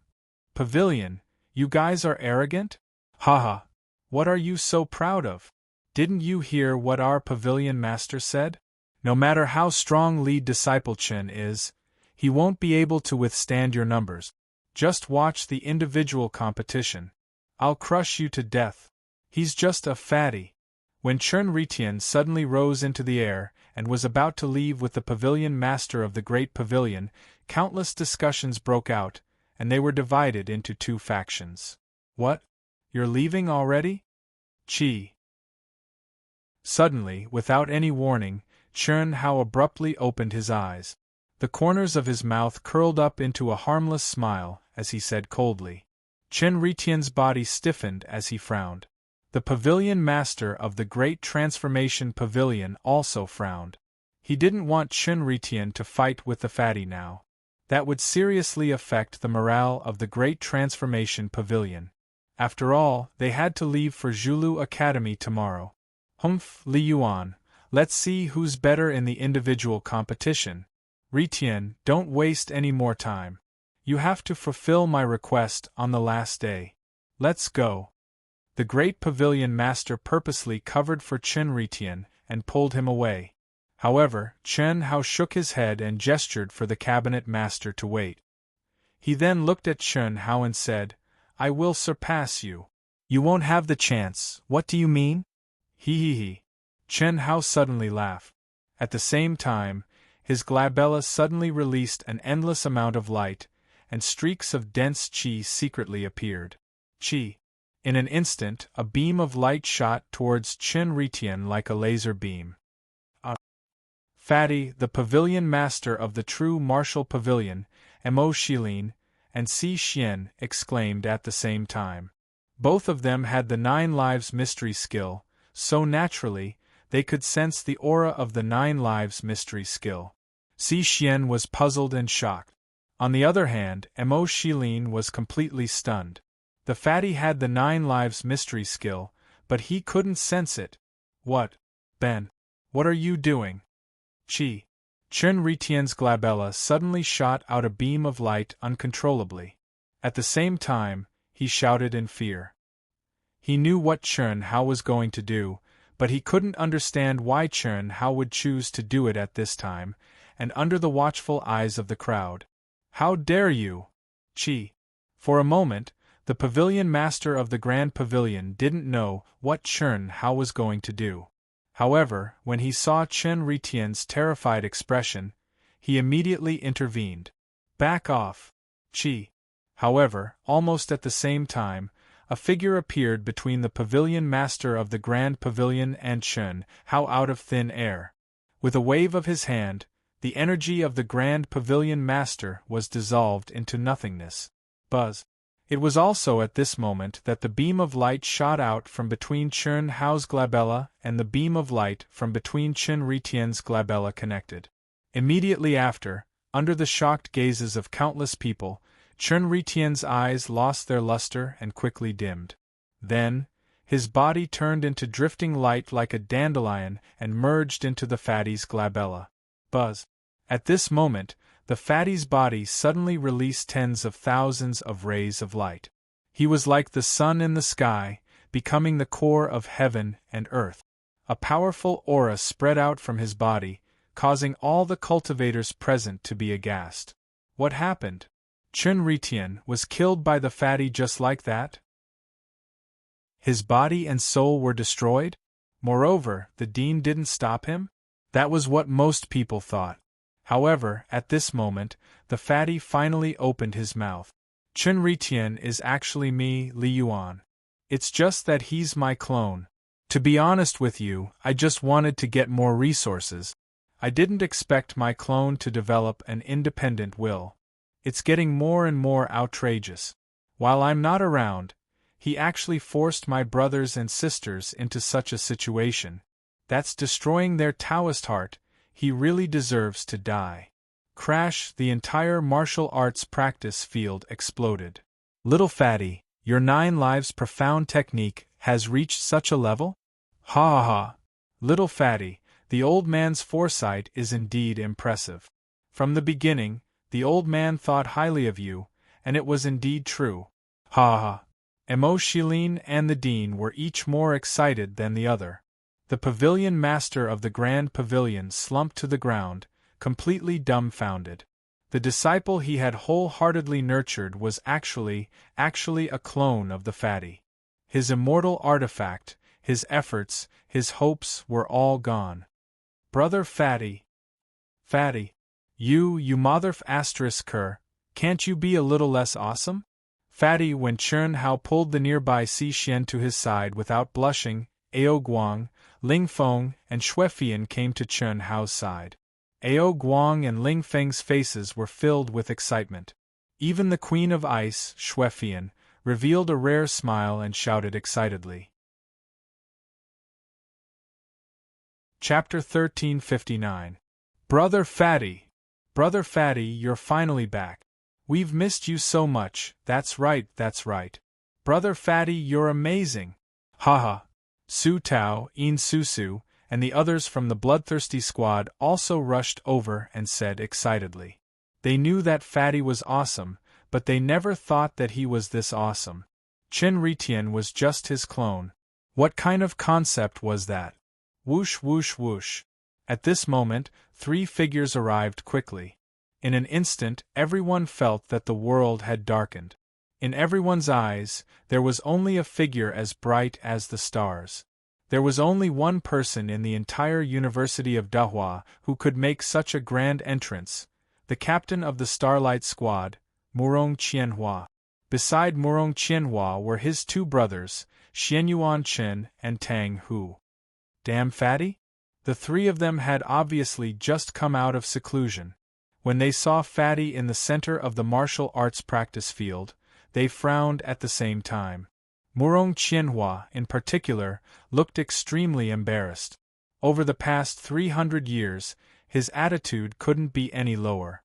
Pavilion, you guys are arrogant? Haha. What are you so proud of? Didn't you hear what our Pavilion Master said? No matter how strong lead disciple Qin is, he won't be able to withstand your numbers. Just watch the individual competition. I'll crush you to death. He's just a fatty. When Chern Ritian suddenly rose into the air and was about to leave with the Pavilion Master of the Great Pavilion, countless discussions broke out, and they were divided into two factions. What? You're leaving already? Chi. Suddenly, without any warning, Chern Hao abruptly opened his eyes. The corners of his mouth curled up into a harmless smile as he said coldly. Qin Ritian's body stiffened as he frowned. The Pavilion Master of the Great Transformation Pavilion also frowned. He didn't want Qin Ritian to fight with the fatty now. That would seriously affect the morale of the Great Transformation Pavilion. After all, they had to leave for Zhulu Academy tomorrow. Humph, Li Yuan, let's see who's better in the individual competition. Ritian, don't waste any more time. You have to fulfill my request on the last day. Let's go. The Great Pavilion Master purposely covered for Qin Ritian and pulled him away. However, Chern Hao shook his head and gestured for the Cabinet Master to wait. He then looked at Chern Hao and said, I will surpass you. You won't have the chance, what do you mean? He. Chern Hao suddenly laughed. At the same time, his glabella suddenly released an endless amount of light, and streaks of dense qi secretly appeared. Qi. In an instant, a beam of light shot towards Qin Ritian like a laser beam. Fatty, the Pavilion Master of the true martial pavilion, Mo Shilin, and Si Xian exclaimed at the same time. Both of them had the 9 Lives Mystery skill, so naturally, they could sense the aura of the 9 Lives Mystery skill. Si Xian was puzzled and shocked. On the other hand, Mo Shilin was completely stunned. The fatty had the 9 Lives Mystery skill, but he couldn't sense it. What? Ben. What are you doing? Qi. Qin Ritian's glabella suddenly shot out a beam of light uncontrollably. At the same time, he shouted in fear. He knew what Chern Hao was going to do, but he couldn't understand why Chern Hao would choose to do it at this time, and under the watchful eyes of the crowd. How dare you? Qi. For a moment, The pavilion master of the Grand Pavilion didn't know what Chen Hao was going to do. However, when he saw Chen Retien's terrified expression, he immediately intervened. Back off, Qi. However, almost at the same time, a figure appeared between the pavilion master of the Grand Pavilion and Chen Hao out of thin air. With a wave of his hand, the energy of the Grand Pavilion master was dissolved into nothingness. Buzz. It was also at this moment that the beam of light shot out from between Chen Hao's glabella and the beam of light from between Chen Retien's glabella connected. Immediately after, under the shocked gazes of countless people, Chen Retien's eyes lost their luster and quickly dimmed. Then, his body turned into drifting light like a dandelion and merged into the fatty's glabella. Buzz. At this moment, the fatty's body suddenly released tens of thousands of rays of light. He was like the sun in the sky, becoming the core of heaven and earth. A powerful aura spread out from his body, causing all the cultivators present to be aghast. What happened? Chen Retien was killed by the fatty just like that? His body and soul were destroyed? Moreover, the dean didn't stop him? That was what most people thought. However, at this moment, the fatty finally opened his mouth. Chen Retien is actually me, Li Yuan. It's just that he's my clone. To be honest with you, I just wanted to get more resources. I didn't expect my clone to develop an independent will. It's getting more and more outrageous. While I'm not around, he actually forced my brothers and sisters into such a situation. That's destroying their Taoist heart. He really deserves to die. Crash! The entire martial arts practice field exploded. Little fatty, your 9 lives profound technique has reached such a level? Ha ha ha! Little fatty, the old man's foresight is indeed impressive. From the beginning, the old man thought highly of you, and it was indeed true. Ha ha ha! Emo Shilin and the dean were each more excited than the other. The pavilion master of the Grand Pavilion slumped to the ground, completely dumbfounded. The disciple he had wholeheartedly nurtured was actually a clone of the fatty. His immortal artifact, his efforts, his hopes were all gone. Brother Fatty. Fatty. You mother ***, can't you be a little less awesome? Fatty. When Chen Hao pulled the nearby Xi Xian to his side without blushing, Ao Guang, Ling Feng, and Xuefian came to Chen Hao's side. Ao Guang and Ling Feng's faces were filled with excitement. Even the Queen of Ice, Xuefian, revealed a rare smile and shouted excitedly. Chapter 1359. Brother Fatty! Brother Fatty, you're finally back. We've missed you so much. That's right, that's right. Brother Fatty, you're amazing. Haha. Su Tao, In Susu, and the others from the bloodthirsty squad also rushed over and said excitedly. They knew that Fatty was awesome, but they never thought that he was this awesome. Chen Retien was just his clone. What kind of concept was that? Whoosh whoosh whoosh. At this moment, 3 figures arrived quickly. In an instant, everyone felt that the world had darkened. In everyone's eyes, there was only a figure as bright as the stars. There was only one person in the entire University of Dahua who could make such a grand entrance, the captain of the Starlight Squad, Murong Qianhua. Beside Murong Qianhua were his 2 brothers, Xianyuan Chen and Tang Hu. Damn Fatty? The 3 of them had obviously just come out of seclusion. When they saw Fatty in the center of the martial arts practice field, they frowned at the same time. Murong Qianhua, in particular, looked extremely embarrassed. Over the past 300 years, his attitude couldn't be any lower.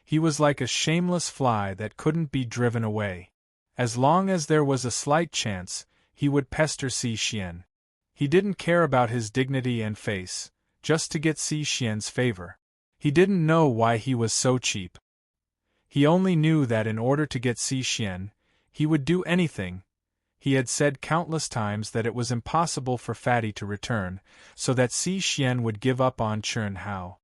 He was like a shameless fly that couldn't be driven away. As long as there was a slight chance, he would pester Xi Xian. He didn't care about his dignity and face, just to get Xi Xian's favor. He didn't know why he was so cheap. He only knew that in order to get Xi Xian, he would do anything. He had said countless times that it was impossible for Fatty to return, so that Xi Xian would give up on Chen Hao.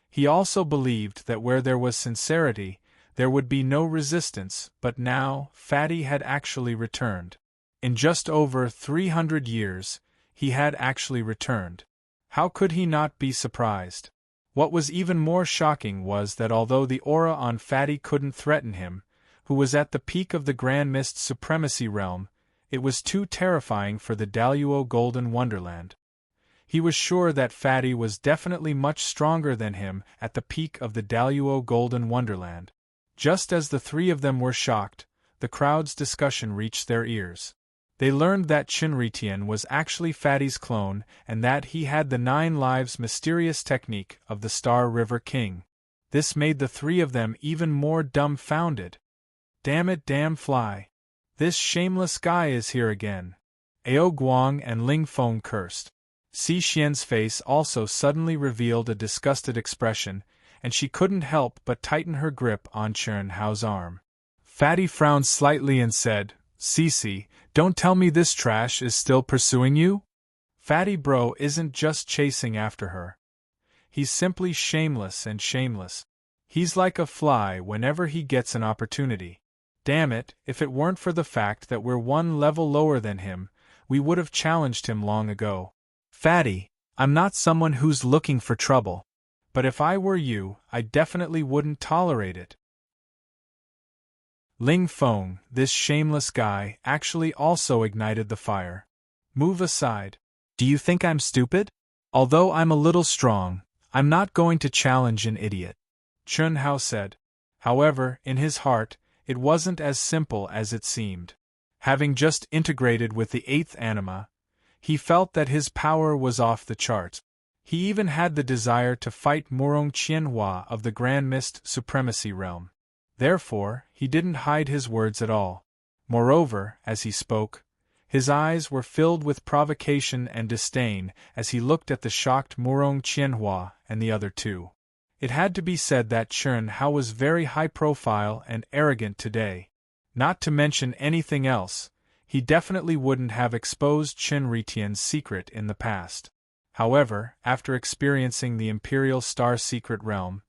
He also believed that where there was sincerity, there would be no resistance, but now, Fatty had actually returned. In just over 300 years, he had actually returned. How could he not be surprised? What was even more shocking was that although the aura on Fatty couldn't threaten him, who was at the peak of the Grand Mist Supremacy realm, it was too terrifying for the Daluo Golden Wonderland. He was sure that Fatty was definitely much stronger than him at the peak of the Daluo Golden Wonderland. Just as the three of them were shocked, the crowd's discussion reached their ears. They learned that Chinritian was actually Fatty's clone and that he had the 9 lives mysterious technique of the Star River King. This made the three of them even more dumbfounded. Damn it, damn fly. This shameless guy is here again. Ao Guang and Ling Feng cursed. Si Xian's face also suddenly revealed a disgusted expression, and she couldn't help but tighten her grip on Chen Hao's arm. Fatty frowned slightly and said, Cici, don't tell me this trash is still pursuing you? Fatty bro isn't just chasing after her. He's simply shameless and shameless. He's like a fly whenever he gets an opportunity. Damn it, if it weren't for the fact that we're one level lower than him, we would have challenged him long ago. Fatty, I'm not someone who's looking for trouble. But if I were you, I definitely wouldn't tolerate it. Ling Feng, this shameless guy, actually also ignited the fire. Move aside. Do you think I'm stupid? Although I'm a little strong, I'm not going to challenge an idiot. Chen Hao said. However, in his heart, it wasn't as simple as it seemed. Having just integrated with the 8th anima, he felt that his power was off the charts. He even had the desire to fight Murong Qianhua of the Grand Mist Supremacy realm. Therefore, he didn't hide his words at all. Moreover, as he spoke, his eyes were filled with provocation and disdain as he looked at the shocked Murong Qianhua and the other two. It had to be said that Chen Hao was very high-profile and arrogant today. Not to mention anything else, he definitely wouldn't have exposed Chinritian's secret in the past. However, after experiencing the Imperial Star Secret Realm,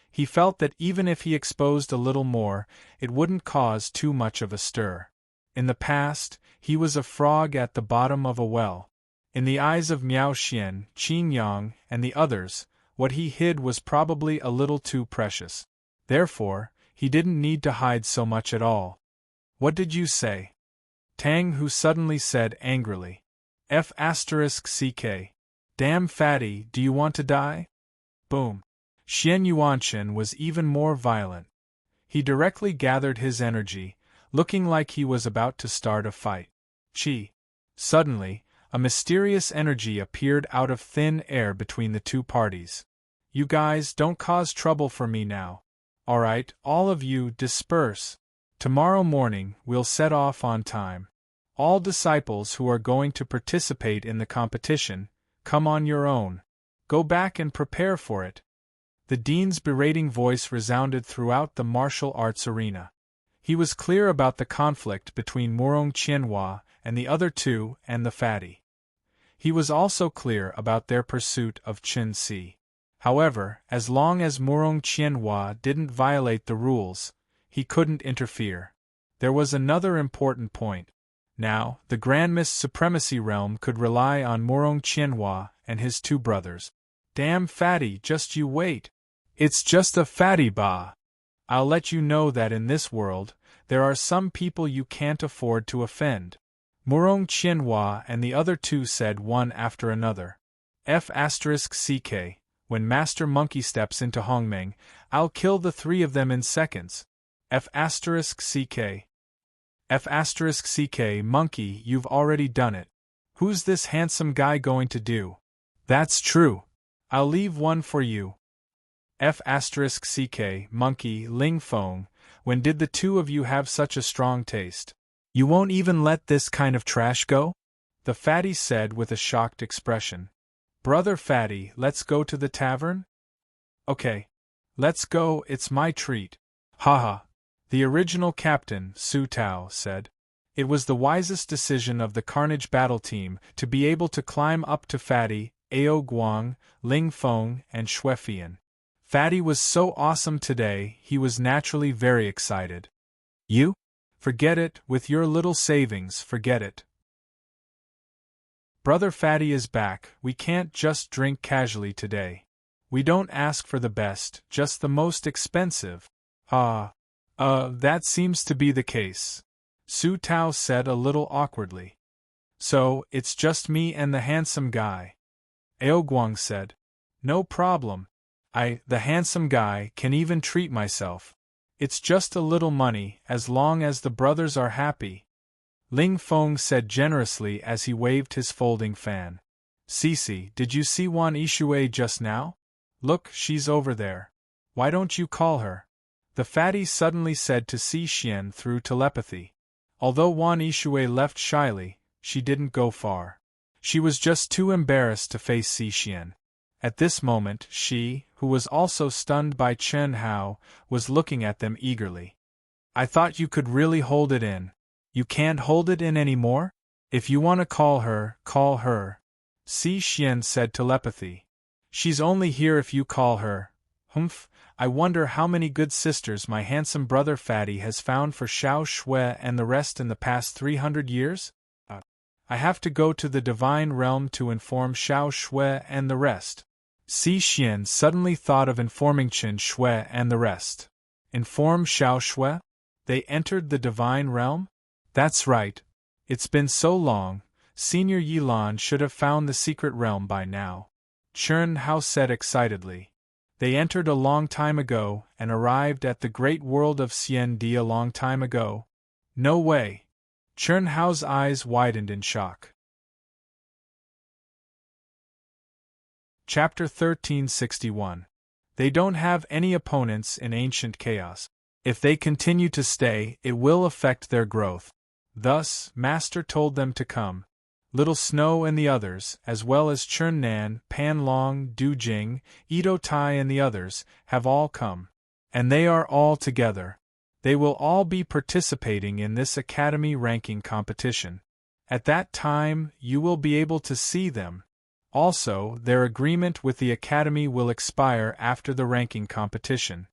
he felt that even if he exposed a little more, it wouldn't cause too much of a stir. In the past, he was a frog at the bottom of a well. In the eyes of Miao Xian, Qin Yang, and the others, what he hid was probably a little too precious. Therefore, he didn't need to hide so much at all. What did you say? Tang Hu suddenly said angrily. F***ck. Damn Fatty, do you want to die? Boom. Xian Yuanchen was even more violent. He directly gathered his energy, looking like he was about to start a fight. Chi. Suddenly, a mysterious energy appeared out of thin air between the two parties. You guys don't cause trouble for me now. Alright, all of you disperse. Tomorrow morning, we'll set off on time. All disciples who are going to participate in the competition, come on your own. Go back and prepare for it. The dean's berating voice resounded throughout the martial arts arena. He was clear about the conflict between Murong Qianhua and the other two and the Fatty. He was also clear about their pursuit of Qin Si. However, as long as Murong Qianhua didn't violate the rules, he couldn't interfere. There was another important point. Now, the Grand Mist Supremacy Realm could rely on Murong Qianhua and his two brothers. Damn Fatty, just you wait. It's just a Fatty ba. I'll let you know that in this world, there are some people you can't afford to offend. Murong Qianhua and the other two said one after another. F***ck. When Master Monkey steps into Hongmeng, I'll kill the three of them in seconds. F***ck. F***ck. Monkey, you've already done it. Who's this handsome guy going to do? That's true. I'll leave one for you. F***ck. Monkey, Ling Feng, when did the two of you have such a strong taste? You won't even let this kind of trash go? The Fatty said with a shocked expression. Brother Fatty, let's go to the tavern? Okay. Let's go, it's my treat. Haha. The original captain, Su Tao, said. It was the wisest decision of the Carnage battle team to be able to climb up to Fatty, Ao Guang, Ling Feng, and Xuefian. Fatty was so awesome today, he was naturally very excited. You? Forget it, with your little savings, forget it. Brother Fatty is back, we can't just drink casually today. We don't ask for the best, just the most expensive. That seems to be the case. Su Tao said a little awkwardly. So, it's just me and the handsome guy. Aoguang said. No problem. The handsome guy, can even treat myself. It's just a little money, as long as the brothers are happy. Ling Feng said generously as he waved his folding fan. Cece, did you see Wan Yishui just now? Look, she's over there. Why don't you call her? The fatty suddenly said to Si Xian through telepathy. Although Wan Yishui left shyly, she didn't go far. She was just too embarrassed to face Si Xian. At this moment she, who was also stunned by Chen Hao, was looking at them eagerly. I thought you could really hold it in. You can't hold it in anymore? If you want to call her, call her. Si Xian said telepathy. She's only here if you call her. Humph, I wonder how many good sisters my handsome brother Fatty has found for Xiao Shui and the rest in the past 300 years? I have to go to the divine realm to inform Xiao Shui and the rest. Si Xian suddenly thought of informing Qin Shui and the rest. Inform Xiao Shui? They entered the divine realm? That's right. It's been so long, Senior Yilan should have found the secret realm by now. Chen Hao said excitedly. They entered a long time ago and arrived at the great world of Xian Di a long time ago. No way. Chen Hao's eyes widened in shock. Chapter 1361. They don't have any opponents in ancient chaos. If they continue to stay, it will affect their growth. Thus, Master told them to come. Little Snow and the others, as well as Chun Nan, Pan Long, Du Jing, Ito Tai and the others, have all come. And they are all together. They will all be participating in this academy ranking competition. At that time, you will be able to see them. Also, their agreement with the academy will expire after the ranking competition.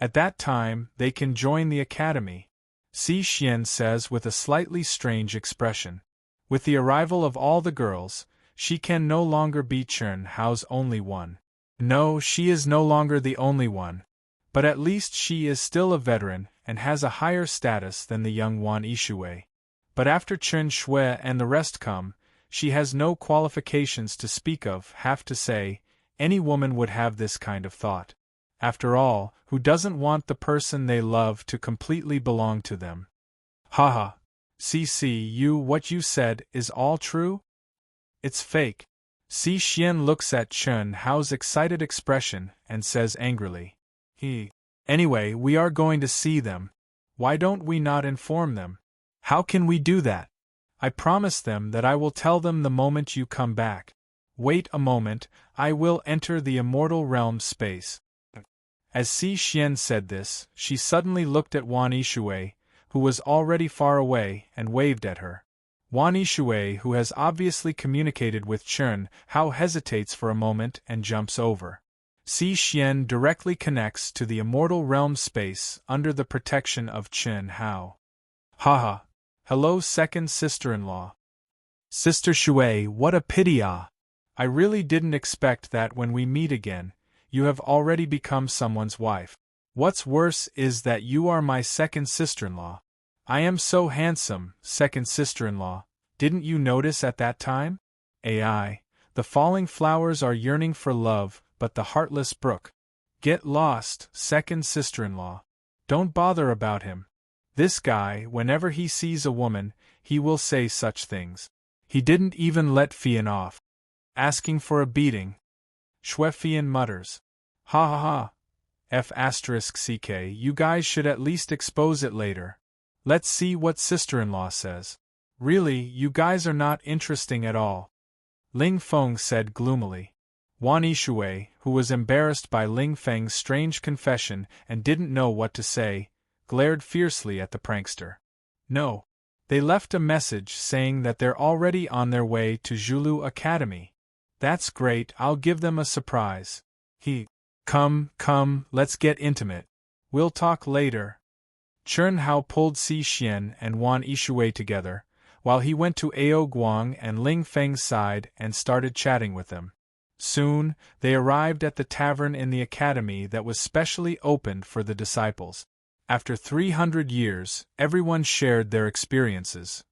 At that time, they can join the academy. Si Xian says with a slightly strange expression. With the arrival of all the girls, she can no longer be Chen Hao's only one. No, she is no longer the only one. But at least she is still a veteran and has a higher status than the young Wan Yishui. But after Chen Shui and the rest come, she has no qualifications to speak of. Have to say, any woman would have this kind of thought. After all, who doesn't want the person they love to completely belong to them? Haha. CC, what you said is all true? It's fake. Si Xian looks at Chen Hao's excited expression and says angrily. Anyway, we are going to see them. Why don't we not inform them? How can we do that? I promise them that I will tell them the moment you come back. Wait a moment, I will enter the immortal realm space. As Si Xian said this, she suddenly looked at Wan Yishui, who was already far away, and waved at her. Wan Yishui, who has obviously communicated with Chen Hao, hesitates for a moment and jumps over. Si Xian directly connects to the immortal realm space under the protection of Chen Hao. Haha. Hello, second sister-in-law. Sister Shui, what a pity ah! I really didn't expect that when we meet again, you have already become someone's wife. What's worse is that you are my second sister-in-law. I am so handsome, second sister-in-law, didn't you notice at that time? AI, the falling flowers are yearning for love, but the heartless brook. Get lost, second sister-in-law. Don't bother about him. This guy, whenever he sees a woman, he will say such things. He didn't even let Fian off. Asking for a beating. Shui Fian mutters. Ha ha ha. F***ck, you guys should at least expose it later. Let's see what sister-in-law says. Really, you guys are not interesting at all. Ling Feng said gloomily. Wan Yishui, who was embarrassed by Ling Feng's strange confession and didn't know what to say, glared fiercely at the prankster. No. They left a message saying that they're already on their way to Zhulu Academy. That's great, I'll give them a surprise. Come, let's get intimate. We'll talk later. Chen Hao pulled Si Xian and Wan Yishui together, while he went to Ao Guang and Ling Feng's side and started chatting with them. Soon, they arrived at the tavern in the academy that was specially opened for the disciples. After 300 years, everyone shared their experiences.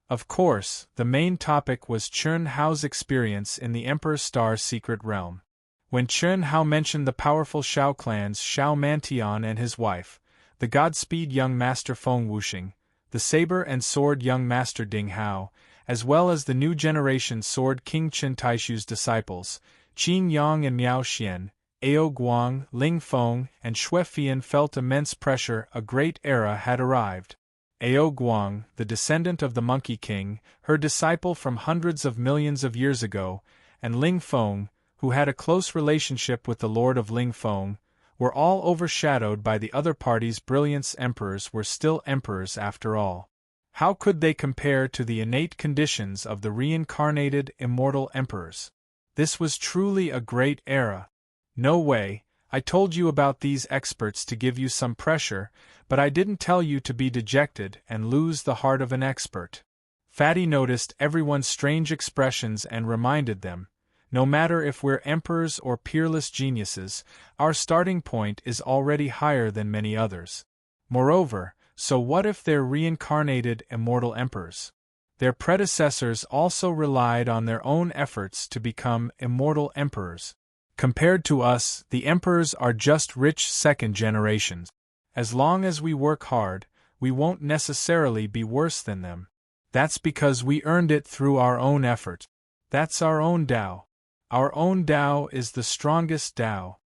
Of course, the main topic was Chen Hao's experience in the Emperor's Star's secret realm. When Chen Hao mentioned the powerful Shao clans Shao Mantian and his wife, the Godspeed young master Feng Wuxing, the saber and sword young master Ding Hao, as well as the new generation sword King Qin Taishu's disciples, Qin Yang and Miao Xian, Ao Guang, Ling Feng, and Xue Fian felt immense pressure. A great era had arrived. Ao Guang, the descendant of the Monkey King, her disciple from hundreds of millions of years ago, and Ling Feng, who had a close relationship with the Lord of Ling Feng, were all overshadowed by the other party's brilliance. Emperors were still emperors after all. How could they compare to the innate conditions of the reincarnated, immortal emperors? This was truly a great era. No way, I told you about these experts to give you some pressure, but I didn't tell you to be dejected and lose the heart of an expert. Fatty noticed everyone's strange expressions and reminded them, no matter if we're emperors or peerless geniuses, our starting point is already higher than many others. Moreover, so what if they're reincarnated immortal emperors? Their predecessors also relied on their own efforts to become immortal emperors. Compared to us, the emperors are just rich second generations. As long as we work hard, we won't necessarily be worse than them. That's because we earned it through our own effort. That's our own Tao. Our own Tao is the strongest Tao.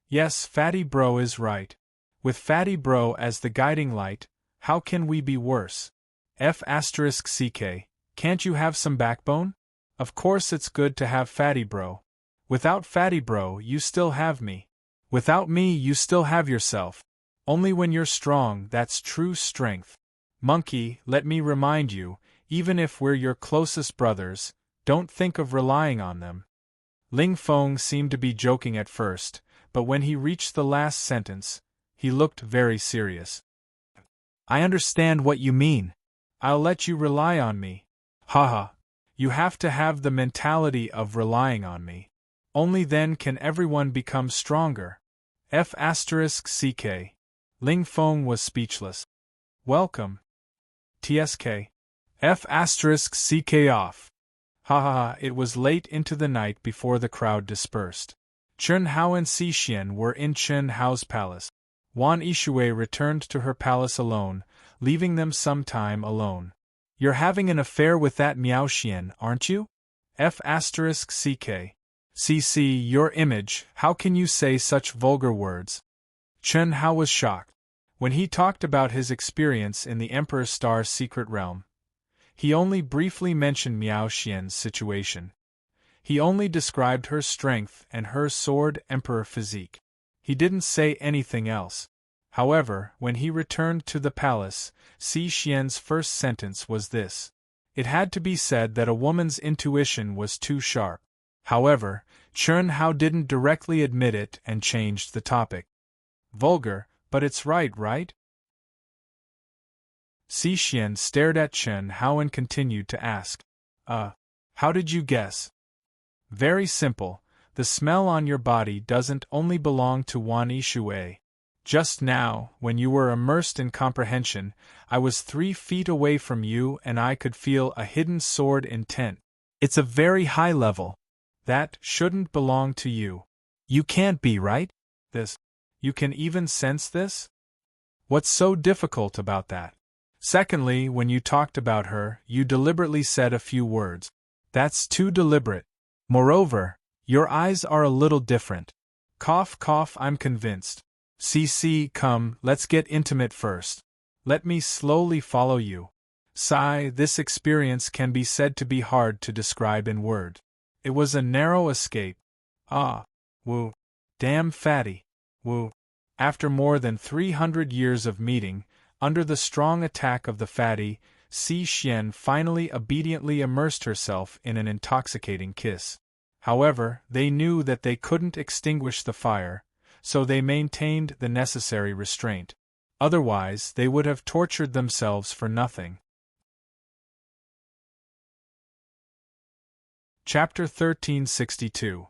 Yes, Fatty Bro is right. With Fatty Bro as the guiding light, how can we be worse? F***ck, can't you have some backbone? Of course it's good to have Fatty Bro. Without Fatty Bro, you still have me. Without me, you still have yourself. Only when you're strong, that's true strength. Monkey, let me remind you, even if we're your closest brothers, don't think of relying on them. Ling Feng seemed to be joking at first, but when he reached the last sentence, he looked very serious. I understand what you mean. I'll let you rely on me. Haha. You have to have the mentality of relying on me. Only then can everyone become stronger. F***ck. Ling Feng was speechless. Welcome. TSK. F***ck off. Ha, it was late into the night before the crowd dispersed. Chen Hao and Si Xian were in Chen Hao's palace. Wan Yishui returned to her palace alone, leaving them some time alone. You're having an affair with that Miao Xian, aren't you? F***ck. CC, your image, how can you say such vulgar words? Chen Hao was shocked. When he talked about his experience in the Emperor's Star's secret realm, he only briefly mentioned Miao Xian's situation. He only described her strength and her sword emperor physique. He didn't say anything else. However, when he returned to the palace, Si Xian's first sentence was this. It had to be said that a woman's intuition was too sharp. However, Chen Hao didn't directly admit it and changed the topic. Vulgar, but it's right? Si Xian stared at Chen Hao and continued to ask. How did you guess? Very simple, the smell on your body doesn't only belong to Wan Yishui. Just now, when you were immersed in comprehension, I was 3 feet away from you and I could feel a hidden sword intent. It's a very high level. That shouldn't belong to you. You can't be right? This. You can even sense this? What's so difficult about that? Secondly, when you talked about her, you deliberately said a few words. That's too deliberate. Moreover, your eyes are a little different. Cough, I'm convinced. CC, come, let's get intimate first. Let me slowly follow you. Sigh, this experience can be said to be hard to describe in word. It was a narrow escape. Woo. Damn Fatty. Woo. After more than 300 years of meeting, under the strong attack of the Fatty, Si Xian finally obediently immersed herself in an intoxicating kiss. However, they knew that they couldn't extinguish the fire, so they maintained the necessary restraint. Otherwise, they would have tortured themselves for nothing. Chapter 1362.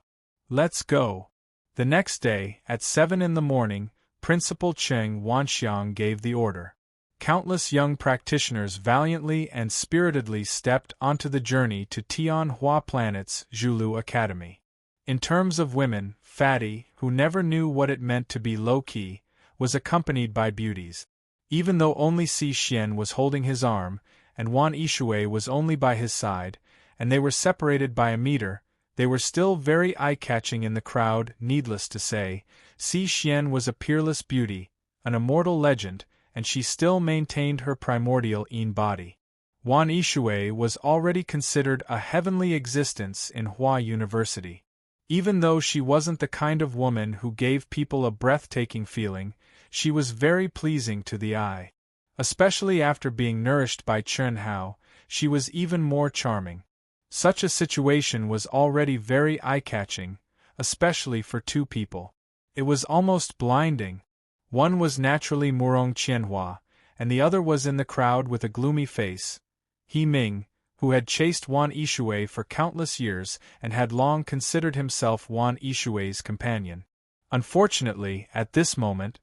Let's go. The next day, at 7 in the morning, Principal Cheng Wanxiang gave the order. Countless young practitioners valiantly and spiritedly stepped onto the journey to Tianhua Planet's Zhulu Academy. In terms of women, Fatty, who never knew what it meant to be low-key, was accompanied by beauties. Even though only Si Xian was holding his arm, and Wan Yishui was only by his side, and they were separated by a meter, they were still very eye-catching in the crowd. Needless to say, Si Xian was a peerless beauty, an immortal legend, and she still maintained her primordial Yin body. Wan Yishui was already considered a heavenly existence in Hua University. Even though she wasn't the kind of woman who gave people a breathtaking feeling, she was very pleasing to the eye. Especially after being nourished by Chen Hao, she was even more charming. Such a situation was already very eye-catching, especially for two people. It was almost blinding. One was naturally Murong Qianhua, and the other was in the crowd with a gloomy face. He Ming, who had chased Wan Yishui for countless years and had long considered himself Wan Yishui's companion. Unfortunately, at this moment,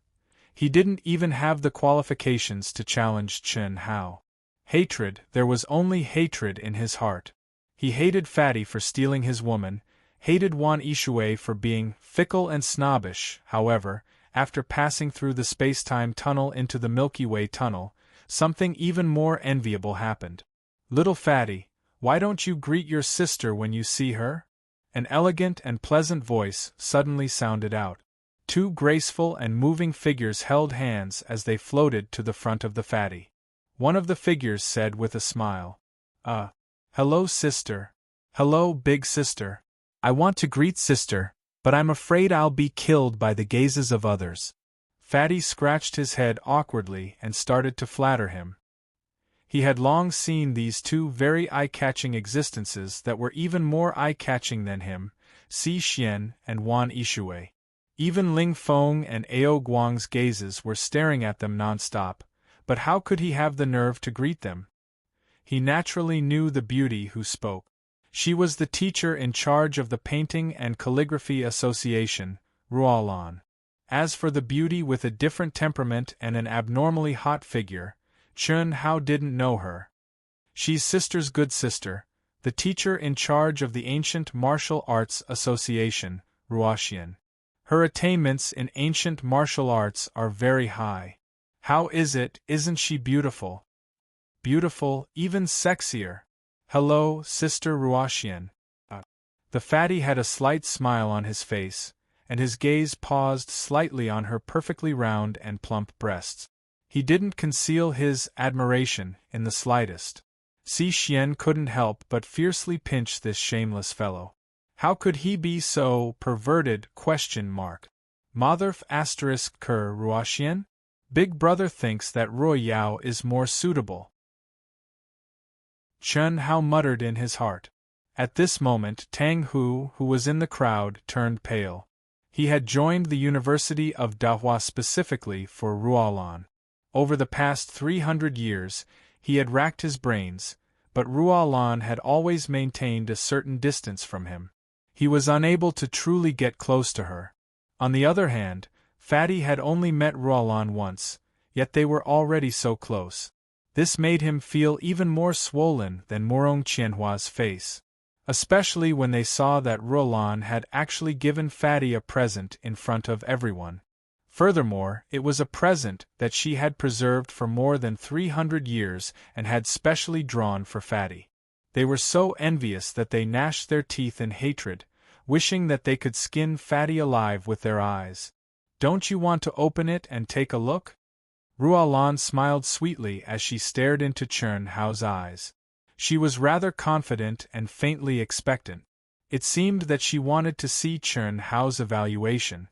he didn't even have the qualifications to challenge Chen Hao. Hatred, there was only hatred in his heart. He hated Fatty for stealing his woman, hated Wan Yishui for being fickle and snobbish. However, after passing through the space-time tunnel into the Milky Way tunnel, something even more enviable happened. "Little Fatty, why don't you greet your sister when you see her?" An elegant and pleasant voice suddenly sounded out. Two graceful and moving figures held hands as they floated to the front of the Fatty. One of the figures said with a smile, "Hello, sister. Hello, big sister. I want to greet sister, but I'm afraid I'll be killed by the gazes of others." Fatty scratched his head awkwardly and started to flatter him. He had long seen these two very eye-catching existences that were even more eye-catching than him, Si Xian and Wan Yishui. Even Ling Feng and Ao Guang's gazes were staring at them non-stop, but how could he have the nerve to greet them? He naturally knew the beauty who spoke. She was the teacher in charge of the Painting and Calligraphy Association, Ruolan. As for the beauty with a different temperament and an abnormally hot figure, Chen Hao didn't know her. She's sister's good sister, the teacher in charge of the Ancient Martial Arts Association, Ruoxian. Her attainments in ancient martial arts are very high. How is it, isn't she beautiful? Beautiful, even sexier. Hello, Sister Ruoxian. The Fatty had a slight smile on his face, and his gaze paused slightly on her perfectly round and plump breasts. He didn't conceal his admiration in the slightest. Si Xian couldn't help but fiercely pinch this shameless fellow. How could he be so perverted? Motherf * Ker Ruoxian? Big brother thinks that Ruo Yao is more suitable. Chen Hao muttered in his heart. At this moment Tang Hu, who was in the crowd, turned pale. He had joined the University of Dahua specifically for Ruolan. Over the past 300 years, he had racked his brains, but Ruolan had always maintained a certain distance from him. He was unable to truly get close to her. On the other hand, Fatty had only met Ruolan once, yet they were already so close. This made him feel even more swollen than Murong Qianhua's face. Especially when they saw that Ruolan had actually given Fatty a present in front of everyone. Furthermore, it was a present that she had preserved for more than 300 years and had specially drawn for Fatty. They were so envious that they gnashed their teeth in hatred, wishing that they could skin Fatty alive with their eyes. "Don't you want to open it and take a look?" Ruolan smiled sweetly as she stared into Chen Hao's eyes. She was rather confident and faintly expectant. It seemed that she wanted to see Chen Hao's evaluation.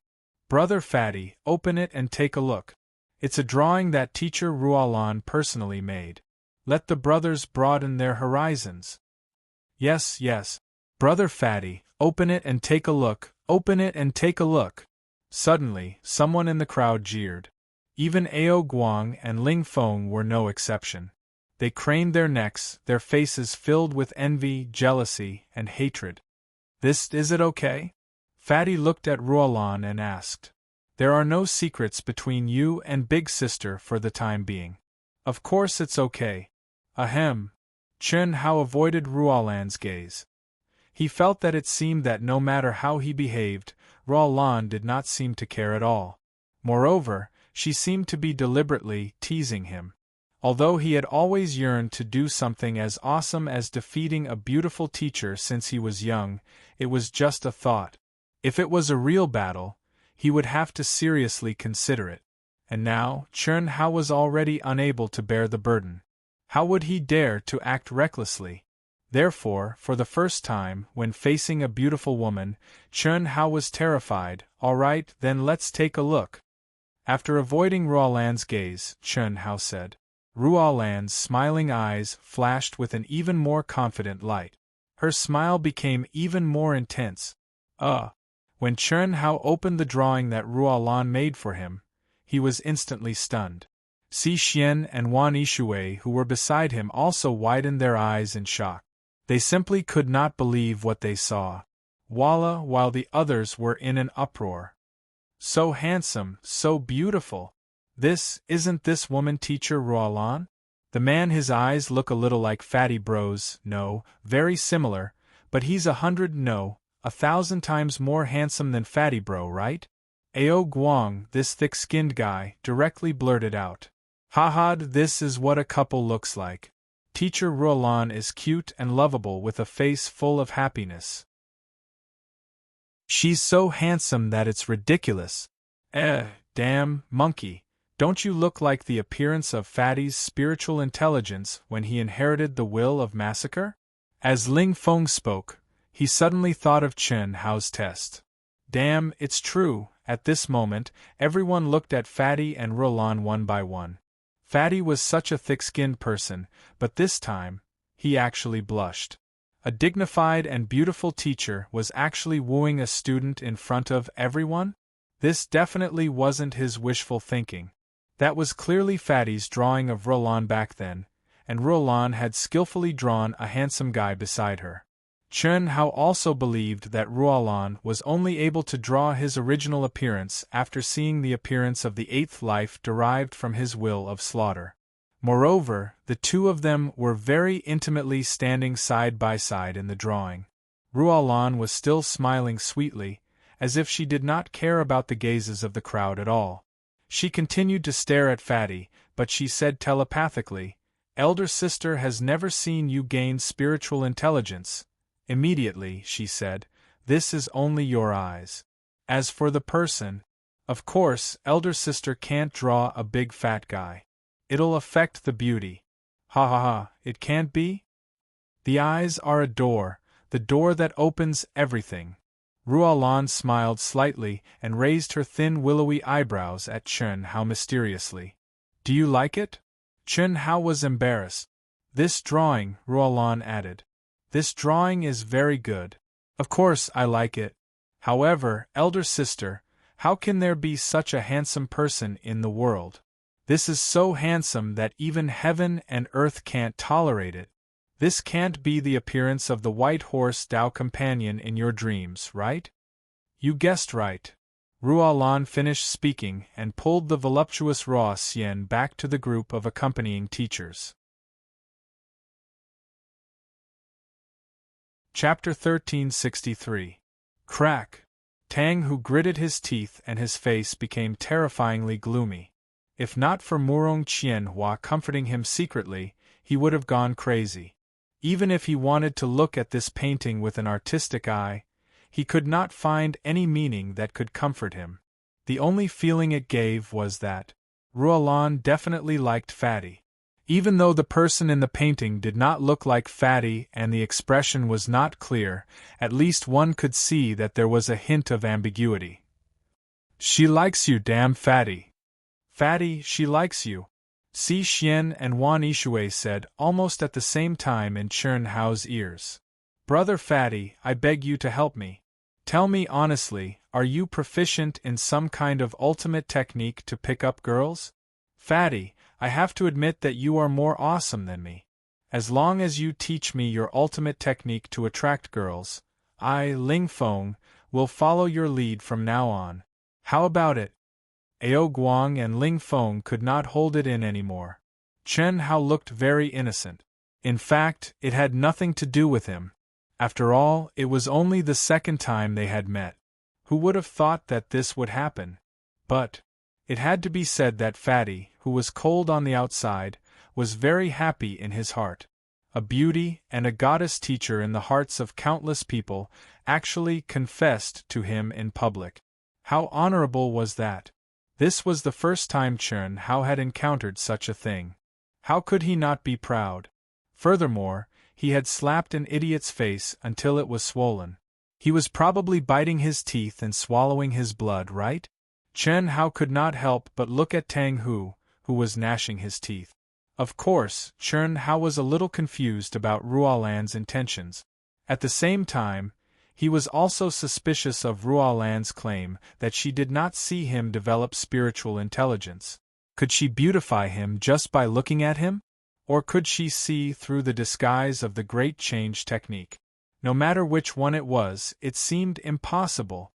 "Brother Fatty, open it and take a look. It's a drawing that teacher Ruolan personally made. Let the brothers broaden their horizons." Yes, brother Fatty, Open it and take a look, open it and take a look. Suddenly, someone in the crowd jeered. Even Ao Guang and Ling Feng were no exception. They craned their necks, their faces filled with envy, jealousy, and hatred. Is it okay? Fatty looked at Ruolan and asked. There are no secrets between you and Big Sister for the time being. Of course it's okay. Ahem. Chen Hao avoided Ruolan's gaze. He felt that it seemed that no matter how he behaved, Ruolan did not seem to care at all. Moreover, she seemed to be deliberately teasing him. Although he had always yearned to do something as awesome as defeating a beautiful teacher since he was young, it was just a thought. If it was a real battle, he would have to seriously consider it. And now, Chen Hao was already unable to bear the burden. How would he dare to act recklessly? Therefore, for the first time, when facing a beautiful woman, Chen Hao was terrified. All right, then let's take a look. After avoiding Ruolan's gaze, Chen Hao said. Ruolan's smiling eyes flashed with an even more confident light. Her smile became even more intense. When Chen Hao opened the drawing that Ruolan made for him, he was instantly stunned. Si Xian and Wan Yishui, who were beside him, also widened their eyes in shock. They simply could not believe what they saw. While the others were in an uproar. So handsome, so beautiful. Isn't this woman teacher Ruolan? The man, his eyes look a little like Fatty Bro's, no, very similar, but he's 1,000 times more handsome than Fatty Bro, right? Ao Guang, this thick-skinned guy, directly blurted out. Haha, this is what a couple looks like. Teacher Ruolan is cute and lovable with a face full of happiness. She's so handsome that it's ridiculous. Damn, monkey. Don't you look like the appearance of Fatty's spiritual intelligence when he inherited the will of massacre? As Ling Feng spoke, he suddenly thought of Chen Hao's test. Damn, it's true. At this moment, everyone looked at Fatty and Ruolan one by one. Fatty was such a thick-skinned person, but this time, he actually blushed. A dignified and beautiful teacher was actually wooing a student in front of everyone? This definitely wasn't his wishful thinking. That was clearly Fatty's drawing of Ruolan back then, and Ruolan had skillfully drawn a handsome guy beside her. Chen Hao also believed that Ruolan was only able to draw his original appearance after seeing the appearance of the eighth life derived from his will of slaughter. Moreover, the two of them were very intimately standing side by side in the drawing. Ruolan was still smiling sweetly, as if she did not care about the gazes of the crowd at all. She continued to stare at Fatty, but she said telepathically, "Elder sister has never seen you gain spiritual intelligence." Immediately, she said, "This is only your eyes. As for the person, of course, elder sister can't draw a big fat guy. It'll affect the beauty. Ha ha ha, it can't be? The eyes are a door, the door that opens everything." Ruolan smiled slightly and raised her thin willowy eyebrows at Chen Hao mysteriously. "Do you like it?" Chen Hao was embarrassed. "This drawing," Ruolan added. "This drawing is very good. Of course I like it. However, elder sister, how can there be such a handsome person in the world? This is so handsome that even heaven and earth can't tolerate it. This can't be the appearance of the white horse Tao companion in your dreams, right?" "You guessed right." Ruolan finished speaking and pulled the voluptuous Ruo Xian back to the group of accompanying teachers. Chapter 1363. Crack. Tang, who gritted his teeth and his face became terrifyingly gloomy. If not for Murong Qianhua comforting him secretly, he would have gone crazy. Even if he wanted to look at this painting with an artistic eye, he could not find any meaning that could comfort him. The only feeling it gave was that Ruolan definitely liked Fatty. Even though the person in the painting did not look like Fatty and the expression was not clear, at least one could see that there was a hint of ambiguity. "She likes you, damn Fatty." "Fatty, she likes you," Si Xian and Wan Yishui said almost at the same time in Chen Hao's ears. Brother Fatty, I beg you to help me. Tell me honestly, are you proficient in some kind of ultimate technique to pick up girls? Fatty, I have to admit that you are more awesome than me. As long as you teach me your ultimate technique to attract girls, I, Ling Feng, will follow your lead from now on. How about it? Ao Guang and Ling Feng could not hold it in anymore. Chen Hao looked very innocent. In fact, it had nothing to do with him. After all, it was only the second time they had met. Who would have thought that this would happen? But it had to be said that Fatty, who was cold on the outside, was very happy in his heart. A beauty and a goddess teacher in the hearts of countless people actually confessed to him in public. How honorable was that? This was the first time Chen Hao had encountered such a thing. How could he not be proud? Furthermore, he had slapped an idiot's face until it was swollen. He was probably biting his teeth and swallowing his blood, right? Chen Hao could not help but look at Tang Hu, who was gnashing his teeth. Of course, Chen Hao was a little confused about Ruolan's intentions. At the same time, he was also suspicious of Ruolan's claim that she did not see him develop spiritual intelligence. Could she beautify him just by looking at him? Or could she see through the disguise of the Great Change technique? No matter which one it was, it seemed impossible.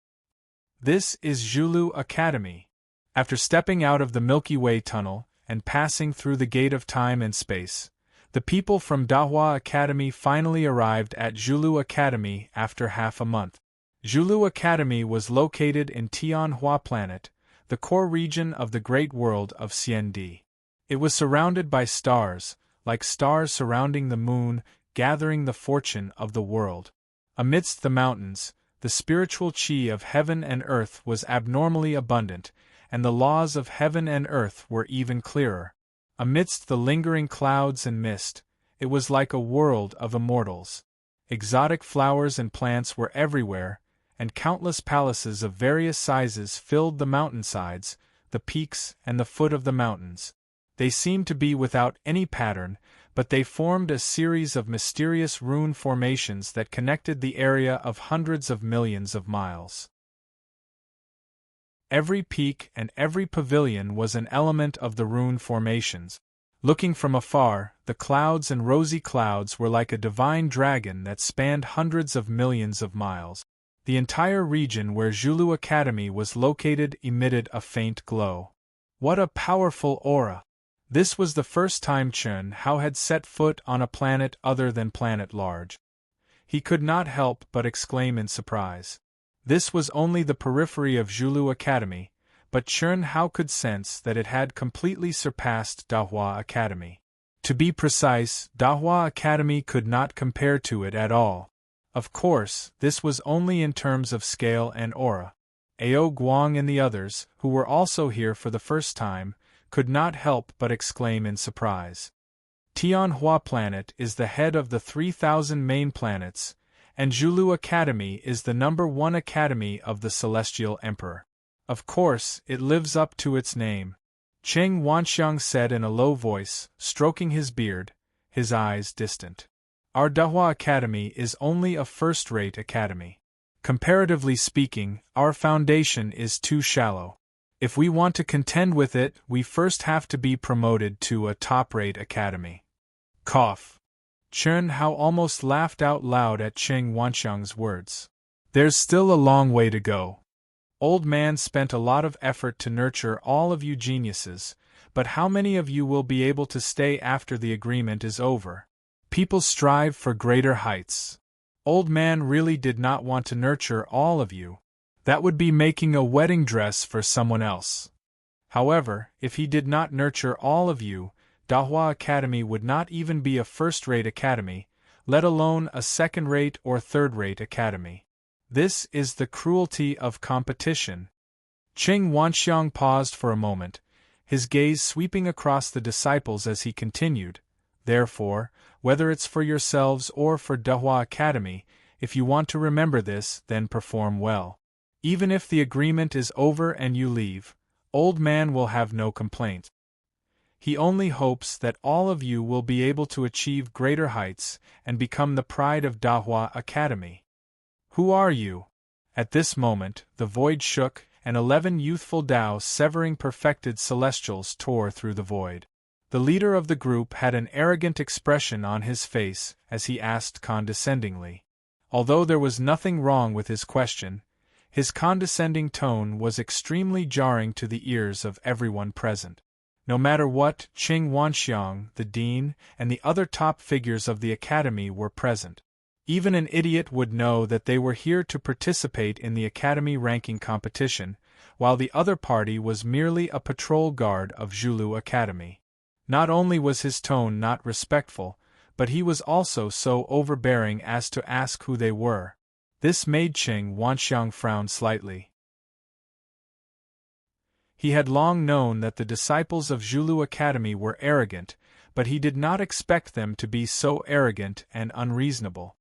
This is Zhulu Academy. After stepping out of the Milky Way tunnel and passing through the gate of time and space, the people from Dahua Academy finally arrived at Zhulu Academy after half a month. Zhulu Academy was located in Tianhua Planet, the core region of the great world of Xiandi. It was surrounded by stars, like stars surrounding the moon, gathering the fortune of the world. Amidst the mountains, the spiritual chi of heaven and earth was abnormally abundant, and the laws of heaven and earth were even clearer. Amidst the lingering clouds and mist, it was like a world of immortals. Exotic flowers and plants were everywhere, and countless palaces of various sizes filled the mountainsides, the peaks, and the foot of the mountains. They seemed to be without any pattern, but they formed a series of mysterious rune formations that connected the area of hundreds of millions of miles. Every peak and every pavilion was an element of the rune formations. Looking from afar, the clouds and rosy clouds were like a divine dragon that spanned hundreds of millions of miles. The entire region where Zhulu Academy was located emitted a faint glow. What a powerful aura! This was the first time Chen Hao had set foot on a planet other than planet large. He could not help but exclaim in surprise. This was only the periphery of Zhulu Academy, but Chen Hao could sense that it had completely surpassed Dahua Academy. To be precise, Dahua Academy could not compare to it at all. Of course, this was only in terms of scale and aura. Ao Guang and the others, who were also here for the first time, could not help but exclaim in surprise. Tianhua Planet is the head of the 3,000 main planets, and Zhulu Academy is the #1 academy of the Celestial Emperor. Of course, it lives up to its name. Cheng Wanxiang said in a low voice, stroking his beard, his eyes distant. Our Dahua Academy is only a first-rate academy. Comparatively speaking, our foundation is too shallow. If we want to contend with it, we first have to be promoted to a top-rate academy. Cough. Chen Hao almost laughed out loud at Cheng Wanxiang's words. There's still a long way to go. Old Man spent a lot of effort to nurture all of you geniuses, but how many of you will be able to stay after the agreement is over? People strive for greater heights. Old Man really did not want to nurture all of you. That would be making a wedding dress for someone else. However, if he did not nurture all of you, Dahua Academy would not even be a first-rate academy, let alone a second-rate or third-rate academy. This is the cruelty of competition. Cheng Wanxiang paused for a moment, his gaze sweeping across the disciples as he continued. Therefore, whether it's for yourselves or for Dahua Academy, if you want to remember this, then perform well. Even if the agreement is over and you leave, Old Man will have no complaint. He only hopes that all of you will be able to achieve greater heights and become the pride of Dahua Academy. Who are you? At this moment, the void shook, and 11 youthful Tao severing perfected celestials tore through the void. The leader of the group had an arrogant expression on his face as he asked condescendingly. Although there was nothing wrong with his question, his condescending tone was extremely jarring to the ears of everyone present. No matter what, Qing Wanxiang, the dean, and the other top figures of the academy were present. Even an idiot would know that they were here to participate in the academy ranking competition, while the other party was merely a patrol guard of Zhulu Academy. Not only was his tone not respectful, but he was also so overbearing as to ask who they were. This made Qing Wanxiang frown slightly. He had long known that the disciples of Zhulu Academy were arrogant, but he did not expect them to be so arrogant and unreasonable.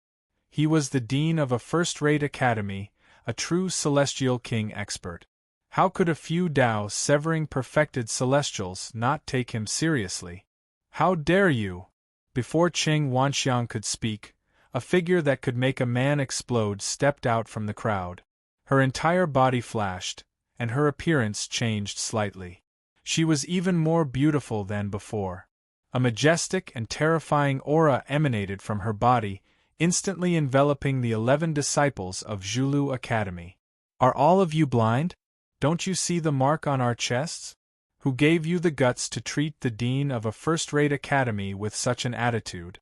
He was the dean of a first-rate academy, a true celestial king expert. How could a few Tao severing perfected celestials not take him seriously? How dare you? Before Qing Wanxiang could speak, a figure that could make a man explode stepped out from the crowd. Her entire body flashed, and her appearance changed slightly. She was even more beautiful than before. A majestic and terrifying aura emanated from her body, instantly enveloping the 11 disciples of Zhulu Academy. Are all of you blind? Don't you see the mark on our chests? Who gave you the guts to treat the dean of a first-rate academy with such an attitude?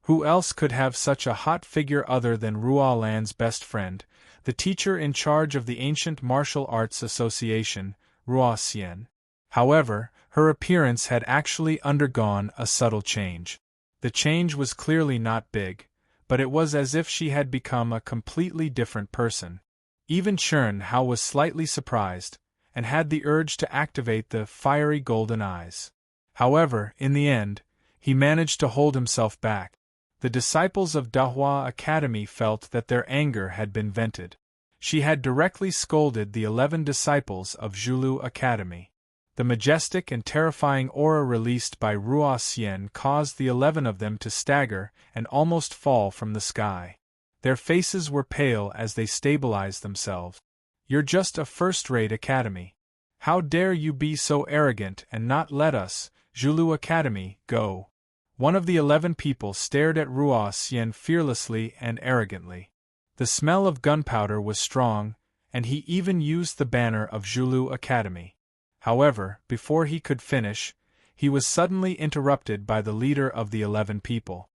Who else could have such a hot figure other than Ruo Lan's best friend, the teacher in charge of the Ancient Martial Arts Association, Ruo Xian? However, her appearance had actually undergone a subtle change. The change was clearly not big, but it was as if she had become a completely different person. Even Chern Hao was slightly surprised, and had the urge to activate the fiery golden eyes. However, in the end, he managed to hold himself back. The disciples of Dahua Academy felt that their anger had been vented. She had directly scolded the 11 disciples of Zhulu Academy. The majestic and terrifying aura released by Ruo Xian caused the 11 of them to stagger and almost fall from the sky. Their faces were pale as they stabilized themselves. You're just a first-rate academy. How dare you be so arrogant and not let us, Zhulu Academy, go? One of the 11 people stared at Ruo Xian fearlessly and arrogantly. The smell of gunpowder was strong, and he even used the banner of Zhulu Academy. However, before he could finish, he was suddenly interrupted by the leader of the 11 people.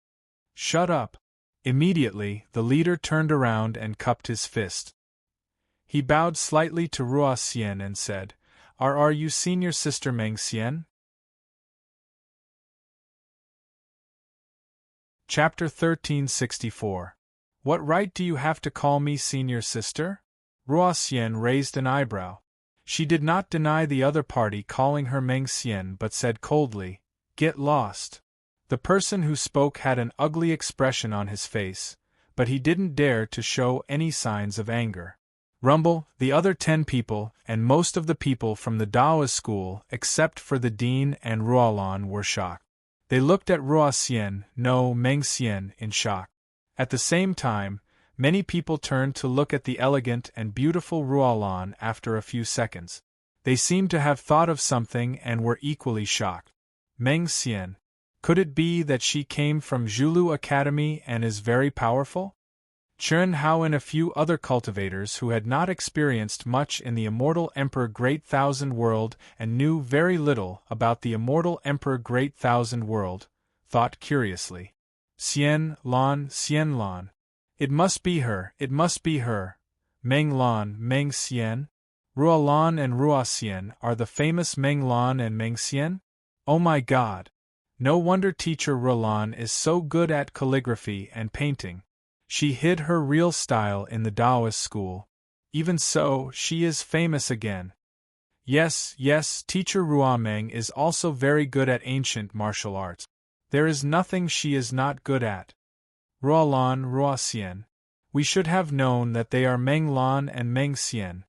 Shut up! Immediately, the leader turned around and cupped his fist. He bowed slightly to Ruo Xian and said, Are you senior sister Meng Xian? Chapter 1364. What right do you have to call me senior sister? Ruo Xian raised an eyebrow. She did not deny the other party calling her Meng Xian but said coldly, Get lost. The person who spoke had an ugly expression on his face, but he didn't dare to show any signs of anger. Rumble, the other 10 people, and most of the people from the Daoist school, except for the dean and Ruolan, were shocked. They looked at Ruo Xian, no Meng Xian, in shock. At the same time, many people turned to look at the elegant and beautiful Ruolan after a few seconds. They seemed to have thought of something and were equally shocked. Meng Xian. Could it be that she came from Zhulu Academy and is very powerful? Chern Hao and a few other cultivators who had not experienced much in the Immortal Emperor Great Thousand World and knew very little about the Immortal Emperor Great Thousand World, thought curiously. Xian Lan. It must be her, it must be her. Meng Xian? Ruo Lan and Ruo Xian are the famous Meng Lan and Meng Xian? Oh my god! No wonder teacher Ruolan is so good at calligraphy and painting. She hid her real style in the Taoist school. Even so, she is famous again. Yes, teacher Ruomeng is also very good at ancient martial arts. There is nothing she is not good at. Ruolan, Ruo Xian. We should have known that they are Meng Lan and Meng Xian.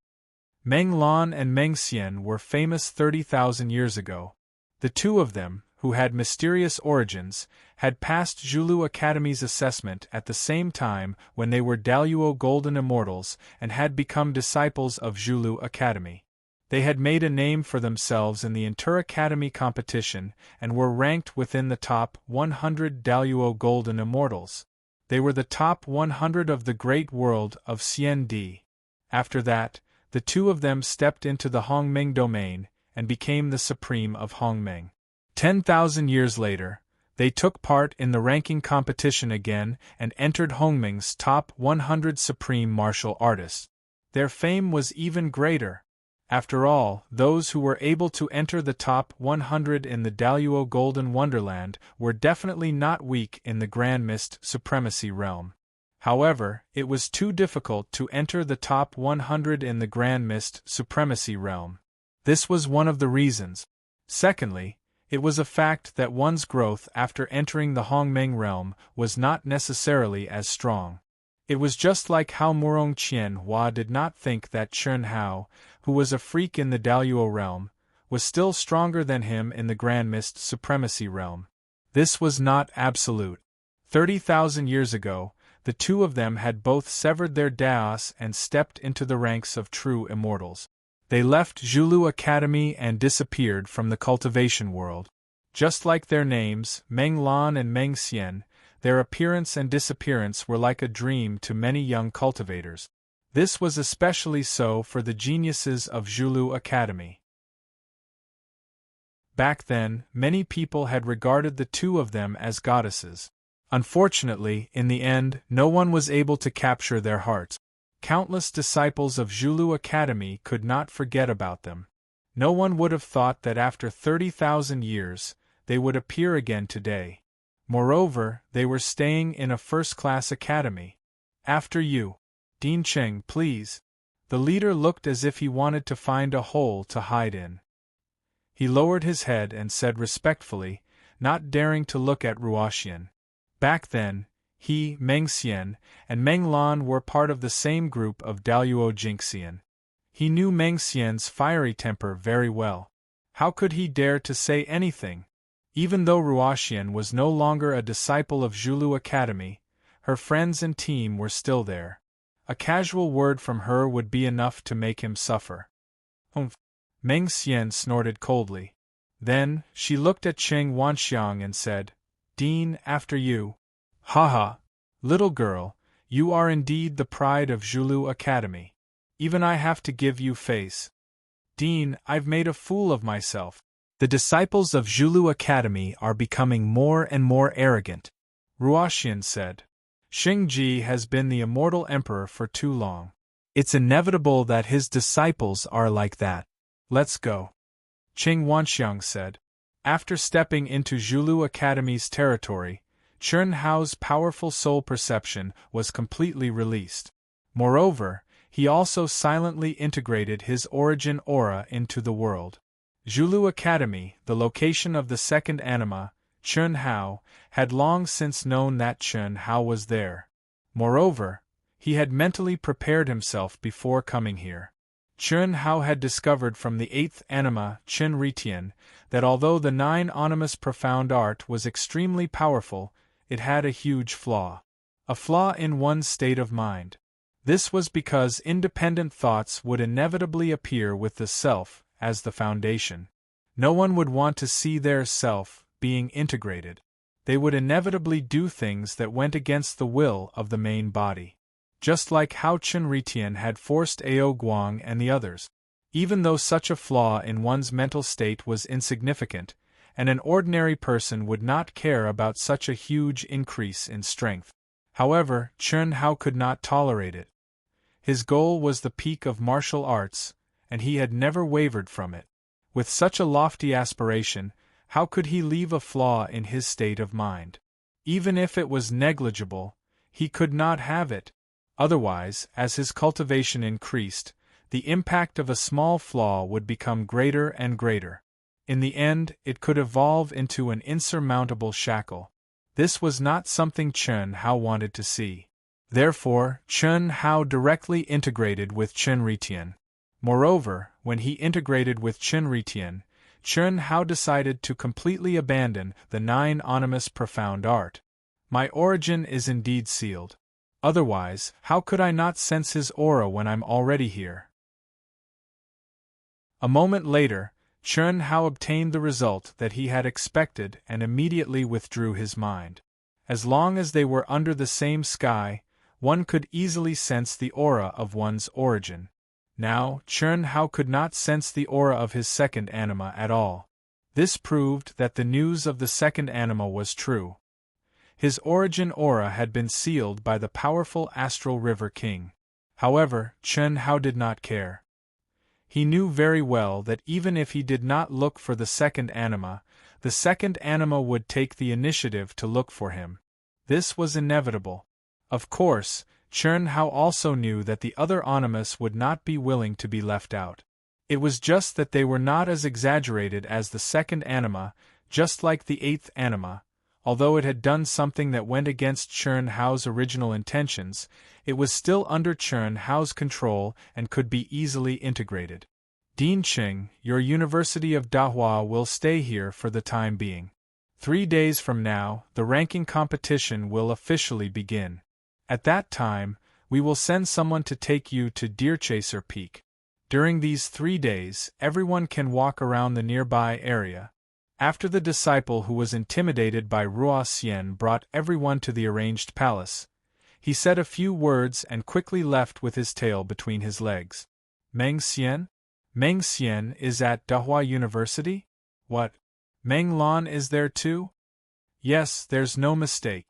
Meng Lan and Meng Xian were famous 30,000 years ago. The two of them, who had mysterious origins, had passed Zhulu Academy's assessment at the same time when they were Daluo Golden Immortals and had become disciples of Zhulu Academy. They had made a name for themselves in the Inter-Academy competition and were ranked within the top 100 Daluo Golden Immortals. They were the top 100 of the great world of Xian. After that, the two of them stepped into the Hongmeng domain and became the supreme of Hongmeng. 10,000 years later, they took part in the ranking competition again and entered Hongmeng's top 100 supreme martial artists. Their fame was even greater. After all, those who were able to enter the top 100 in the Daluo Golden Wonderland were definitely not weak in the Grand Mist Supremacy realm. However, it was too difficult to enter the top 100 in the Grand Mist Supremacy realm. This was one of the reasons. Secondly, it was a fact that one's growth after entering the Hongmeng realm was not necessarily as strong. It was just like how Murong Qianhua did not think that Chen Hao, who was a freak in the Daluo realm, was still stronger than him in the Grand Mist Supremacy realm. This was not absolute. 30,000 years ago, the two of them had both severed their daos and stepped into the ranks of true immortals. They left Zhulu Academy and disappeared from the cultivation world. Just like their names, Meng Lan and Meng Xian, their appearance and disappearance were like a dream to many young cultivators. This was especially so for the geniuses of Zhulu Academy. Back then, many people had regarded the two of them as goddesses. Unfortunately, in the end, no one was able to capture their hearts. Countless disciples of Zhulu Academy could not forget about them. No one would have thought that after 30,000 years, they would appear again today. Moreover, they were staying in a first-class academy. After you. Dean Cheng, please. The leader looked as if he wanted to find a hole to hide in. He lowered his head and said respectfully, not daring to look at Ruoxian. Back then, he, Meng Xian, and Meng Lan were part of the same group of Daluo Jinxian. He knew Meng Xian's fiery temper very well. How could he dare to say anything? Even though Ruoxian was no longer a disciple of Zhulu Academy, her friends and team were still there. A casual word from her would be enough to make him suffer. Humph! Meng Xian snorted coldly. Then, she looked at Cheng Wanxiang and said, Dean, after you. Haha! Little girl, you are indeed the pride of Zhulu Academy. Even I have to give you face. Dean, I've made a fool of myself. The disciples of Zhulu Academy are becoming more and more arrogant, Ruoxian said. Xingji has been the immortal emperor for too long. It's inevitable that his disciples are like that. Let's go. Cheng Wanxiang said. After stepping into Zhulu Academy's territory, Chen Hao's powerful soul perception was completely released. Moreover, he also silently integrated his origin aura into the world. Zhulu Academy, the location of the second anima, Chen Hao, had long since known that Chen Hao was there. Moreover, he had mentally prepared himself before coming here. Chen Hao had discovered from the eighth anima, Chen Ritian, that although the 9 animus profound art was extremely powerful, it had a huge flaw. A flaw in one's state of mind. This was because independent thoughts would inevitably appear with the self as the foundation. No one would want to see their self being integrated. They would inevitably do things that went against the will of the main body. Just like how Chen Ritian had forced Ao Guang and the others. Even though such a flaw in one's mental state was insignificant, and an ordinary person would not care about such a huge increase in strength. However, Chen Hao could not tolerate it. His goal was the peak of martial arts, and he had never wavered from it. With such a lofty aspiration, how could he leave a flaw in his state of mind? Even if it was negligible, he could not have it. Otherwise, as his cultivation increased, the impact of a small flaw would become greater and greater. In the end, it could evolve into an insurmountable shackle. This was not something Chen Hao wanted to see. Therefore, Chen Hao directly integrated with Chen Ritian. Moreover, when he integrated with Chen Ritian, Chun Hao decided to completely abandon the 9 ominous profound art. My origin is indeed sealed. Otherwise, how could I not sense his aura when I'm already here? A moment later, Chun Hao obtained the result that he had expected and immediately withdrew his mind. As long as they were under the same sky, one could easily sense the aura of one's origin. Now, Chun Hao could not sense the aura of his second anima at all. This proved that the news of the second anima was true. His origin aura had been sealed by the powerful astral river king. However, Chun Hao did not care. He knew very well that even if he did not look for the second anima would take the initiative to look for him. This was inevitable. Of course, Chun Hao also knew that the other animus would not be willing to be left out. It was just that they were not as exaggerated as the second anima, just like the 8th anima. Although it had done something that went against Chun Hao's original intentions, it was still under Chun Hao's control and could be easily integrated. Dean Qing, your University of Dahua will stay here for the time being. 3 days from now, the ranking competition will officially begin. At that time, we will send someone to take you to Deerchaser Peak. During these 3 days, everyone can walk around the nearby area. After the disciple who was intimidated by Ruo Xian brought everyone to the arranged palace, he said a few words and quickly left with his tail between his legs. Meng Xian? Meng Xian is at Dahua University? What? Meng Lan is there too? Yes, there's no mistake.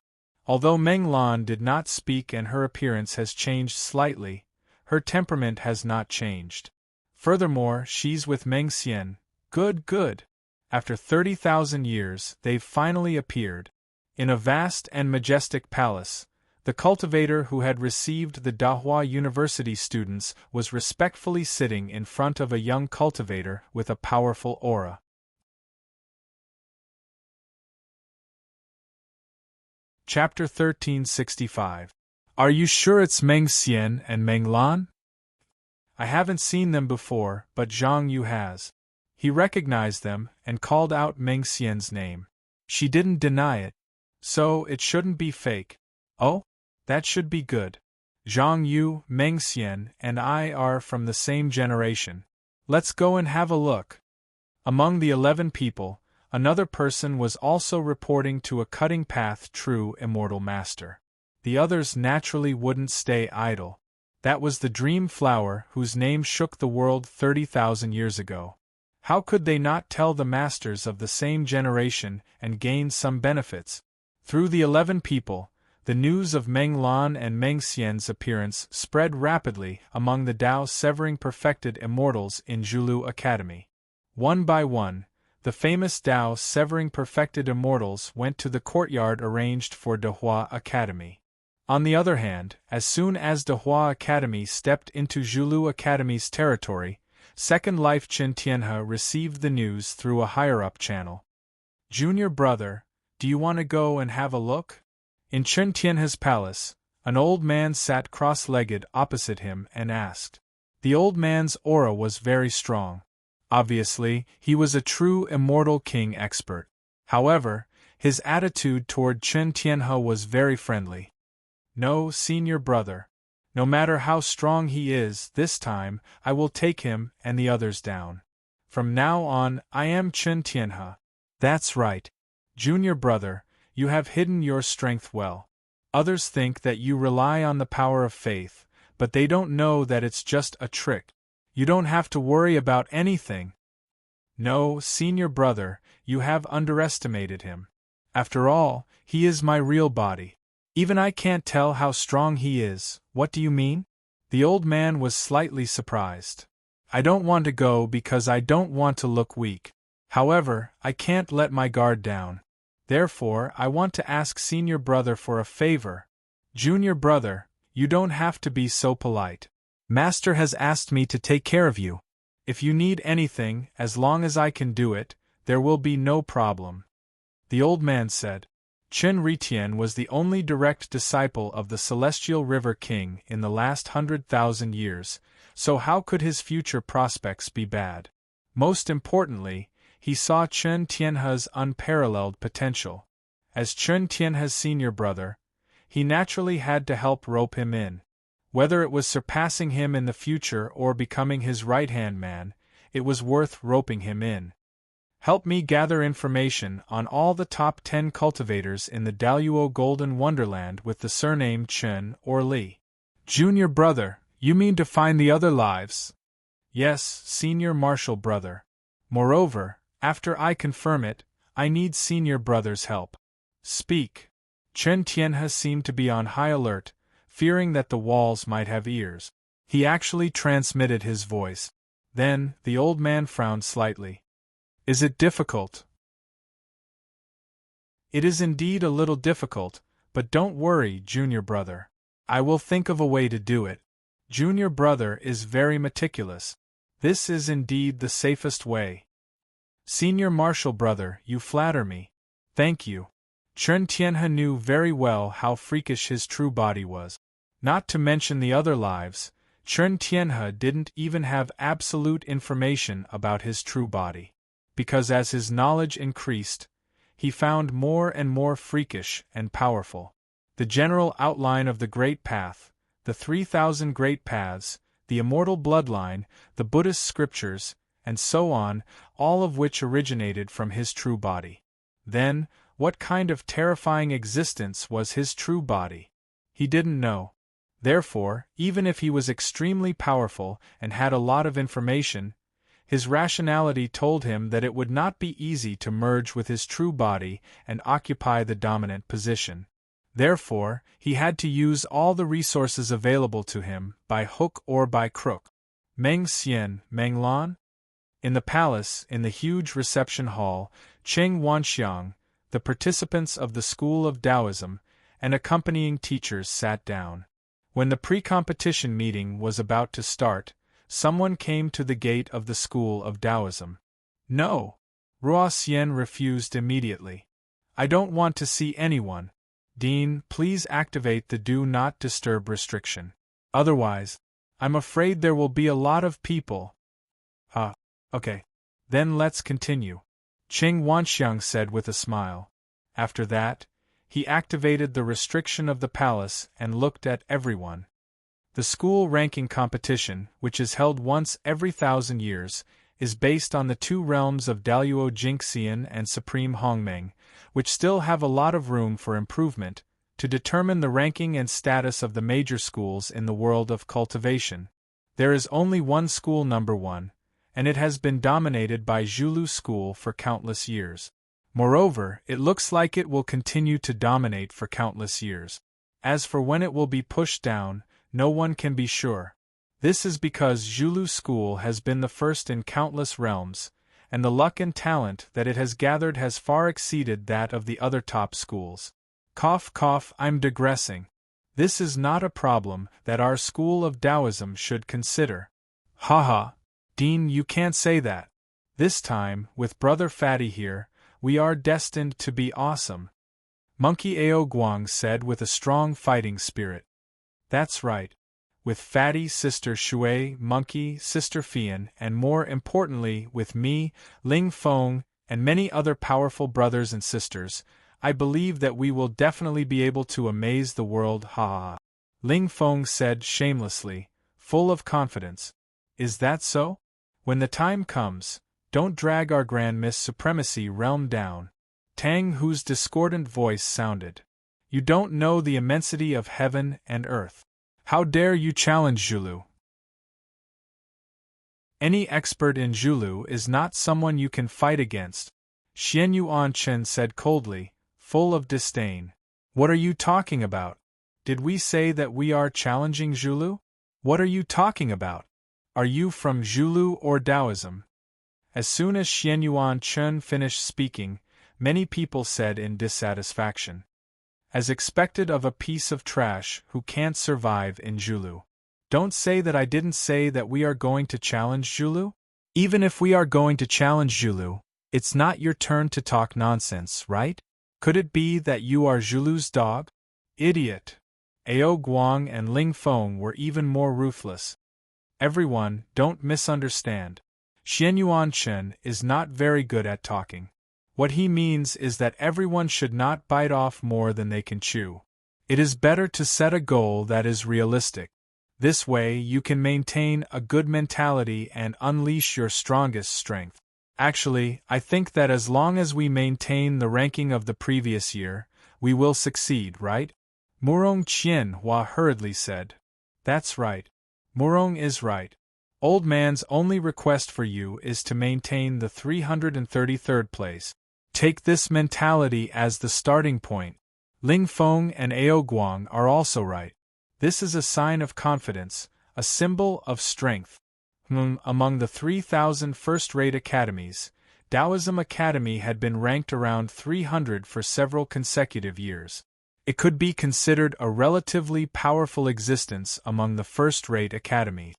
Although Meng Lan did not speak and her appearance has changed slightly, her temperament has not changed. Furthermore, she's with Meng Xian. Good, good. After 30,000 years, they've finally appeared. In a vast and majestic palace, the cultivator who had received the Dahua University students was respectfully sitting in front of a young cultivator with a powerful aura. Chapter 1365. Are you sure it's Meng Xian and Meng Lan? I haven't seen them before, but Zhang Yu has. He recognized them and called out Meng Xian's name. She didn't deny it. So it shouldn't be fake. Oh? That should be good. Zhang Yu, Meng Xian, and I are from the same generation. Let's go and have a look. Among the 11 people, another person was also reporting to a cutting path true immortal master. The others naturally wouldn't stay idle. That was the dream flower whose name shook the world 30,000 years ago. How could they not tell the masters of the same generation and gain some benefits? Through the 11 people, the news of Meng Lan and Meng Xian's appearance spread rapidly among the Dao Severing Perfected Immortals in Zhulu Academy. One by one, the famous Dao Severing Perfected Immortals went to the courtyard arranged for Dahua Academy. On the other hand, as soon as Dahua Academy stepped into Zhulu Academy's territory, Second Life Chen Tianhe received the news through a higher-up channel. Junior brother, do you want to go and have a look? In Chen Tianhe's palace, an old man sat cross-legged opposite him and asked. The old man's aura was very strong. Obviously, he was a true immortal king expert. However, his attitude toward Chen Tianhe was very friendly. No, senior brother. No matter how strong he is, this time, I will take him and the others down. From now on, I am Chen Tianhe. That's right. Junior brother, you have hidden your strength well. Others think that you rely on the power of faith, but they don't know that it's just a trick. You don't have to worry about anything. No, senior brother, you have underestimated him. After all, he is my real body. Even I can't tell how strong he is. What do you mean? The old man was slightly surprised. I don't want to go because I don't want to look weak. However, I can't let my guard down. Therefore, I want to ask senior brother for a favor. Junior brother, you don't have to be so polite. Master has asked me to take care of you. If you need anything, as long as I can do it, there will be no problem. The old man said. Chen Ritian was the only direct disciple of the Celestial River King in the last 100,000 years, so how could his future prospects be bad? Most importantly, he saw Chen Tianhe's unparalleled potential. As Chen Tianhe's senior brother, he naturally had to help rope him in. Whether it was surpassing him in the future or becoming his right-hand man, it was worth roping him in. Help me gather information on all the top 10 cultivators in the Daluo Golden Wonderland with the surname Chen or Li. Junior brother, you mean to find the other lives? Yes, senior martial brother. Moreover, after I confirm it, I need senior brother's help. Speak. Chen Tianhe seemed to be on high alert, fearing that the walls might have ears. He actually transmitted his voice. Then, the old man frowned slightly. Is it difficult? It is indeed a little difficult, but don't worry, junior brother. I will think of a way to do it. Junior brother is very meticulous. This is indeed the safest way. Senior martial brother, you flatter me. Thank you. Chen Tianhe knew very well how freakish his true body was. Not to mention the other lives, Chen Tianhe didn't even have absolute information about his true body. Because as his knowledge increased, he found more and more freakish and powerful. The general outline of the Great Path, the 3,000 Great Paths, the immortal bloodline, the Buddhist scriptures, and so on, all of which originated from his true body. Then, what kind of terrifying existence was his true body? He didn't know. Therefore, even if he was extremely powerful and had a lot of information, his rationality told him that it would not be easy to merge with his true body and occupy the dominant position. Therefore, he had to use all the resources available to him, by hook or by crook. Meng Xian, Meng Lan? In the palace, in the huge reception hall, Cheng Wanxiang, the participants of the School of Taoism, and accompanying teachers sat down. When the pre-competition meeting was about to start, someone came to the gate of the School of Taoism. No! Ruo Xian refused immediately. I don't want to see anyone. Dean, please activate the Do Not Disturb restriction. Otherwise, I'm afraid there will be a lot of people. Okay. Then let's continue. Cheng Wanxiang said with a smile. After that, he activated the restriction of the palace and looked at everyone. The school ranking competition, which is held once every 1,000 years, is based on the two realms of Daluo Jingxian and Supreme Hongmeng, which still have a lot of room for improvement, to determine the ranking and status of the major schools in the world of cultivation. There is only one school number 1, and it has been dominated by Zhulu School for countless years. Moreover, it looks like it will continue to dominate for countless years. As for when it will be pushed down, no one can be sure. This is because Zhulu School has been the first in countless realms, and the luck and talent that it has gathered has far exceeded that of the other top schools. Cough cough, I'm digressing. This is not a problem that our School of Taoism should consider. Haha, Dean, you can't say that. This time, with Brother Fatty here, we are destined to be awesome. Monkey Ao Guang said with a strong fighting spirit. That's right. With Fatty, Sister Shui, Monkey, Sister Fian, and more importantly, with me, Ling Feng, and many other powerful brothers and sisters, I believe that we will definitely be able to amaze the world. Ha! Ling Feng said shamelessly, full of confidence. Is that so? When the time comes, don't drag our Grand Miss Supremacy realm down. Tang Hu's discordant voice sounded. You don't know the immensity of heaven and earth. How dare you challenge Zhulu? Any expert in Zhulu is not someone you can fight against, Xian Yuan Chen said coldly, full of disdain. What are you talking about? Did we say that we are challenging Zhulu? What are you talking about? Are you from Zhulu or Taoism? As soon as Xian Yuan Chen finished speaking, many people said in dissatisfaction. As expected of a piece of trash who can't survive in Zhulu. Don't say that I didn't say that we are going to challenge Zhulu? Even if we are going to challenge Zhulu, it's not your turn to talk nonsense, right? Could it be that you are Zhulu's dog? Idiot! Ao Guang and Ling Feng were even more ruthless. Everyone, don't misunderstand. Xianyuan Chen is not very good at talking. What he means is that everyone should not bite off more than they can chew. It is better to set a goal that is realistic. This way you can maintain a good mentality and unleash your strongest strength. Actually, I think that as long as we maintain the ranking of the previous year, we will succeed, right? Murong Qianhua hurriedly said. That's right. Murong is right. Old man's only request for you is to maintain the 333rd place. Take this mentality as the starting point. Ling Feng and Ao Guang are also right. This is a sign of confidence, a symbol of strength. Among the 3,000 first-rate academies, Taoism Academy had been ranked around 300 for several consecutive years. It could be considered a relatively powerful existence among the first-rate academies.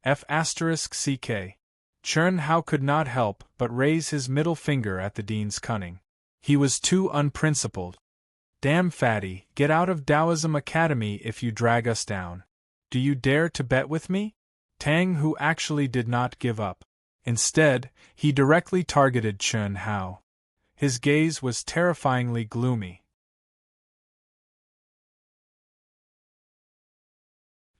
F***ck. Chern Hao could not help but raise his middle finger at the dean's cunning. He was too unprincipled. Damn fatty, get out of Taoism Academy if you drag us down. Do you dare to bet with me? Tang, who actually did not give up. Instead, he directly targeted Chern Hao. His gaze was terrifyingly gloomy.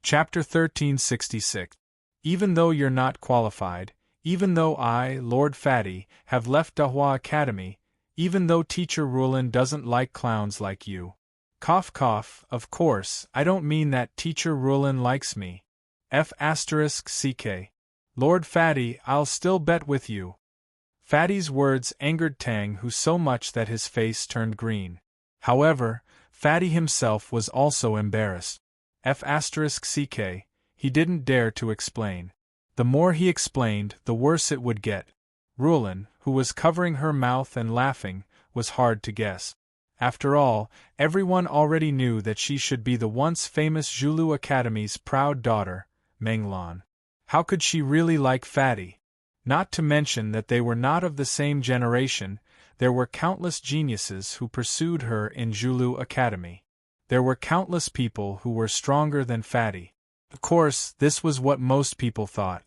Chapter 1366. Even though you're not qualified, even though I, Lord Fatty, have left Dahua Academy, even though Teacher Rulin doesn't like clowns like you. Cough cough, of course, I don't mean that Teacher Rulin likes me. F***ck. Lord Fatty, I'll still bet with you. Fatty's words angered Tang who so much that his face turned green. However, Fatty himself was also embarrassed. F***ck. He didn't dare to explain. The more he explained, the worse it would get. Rulin, who was covering her mouth and laughing, was hard to guess. After all, everyone already knew that she should be the once famous Zhulu Academy's proud daughter, Menglan. How could she really like Fatty? Not to mention that they were not of the same generation, there were countless geniuses who pursued her in Zhulu Academy. There were countless people who were stronger than Fatty. Of course, this was what most people thought.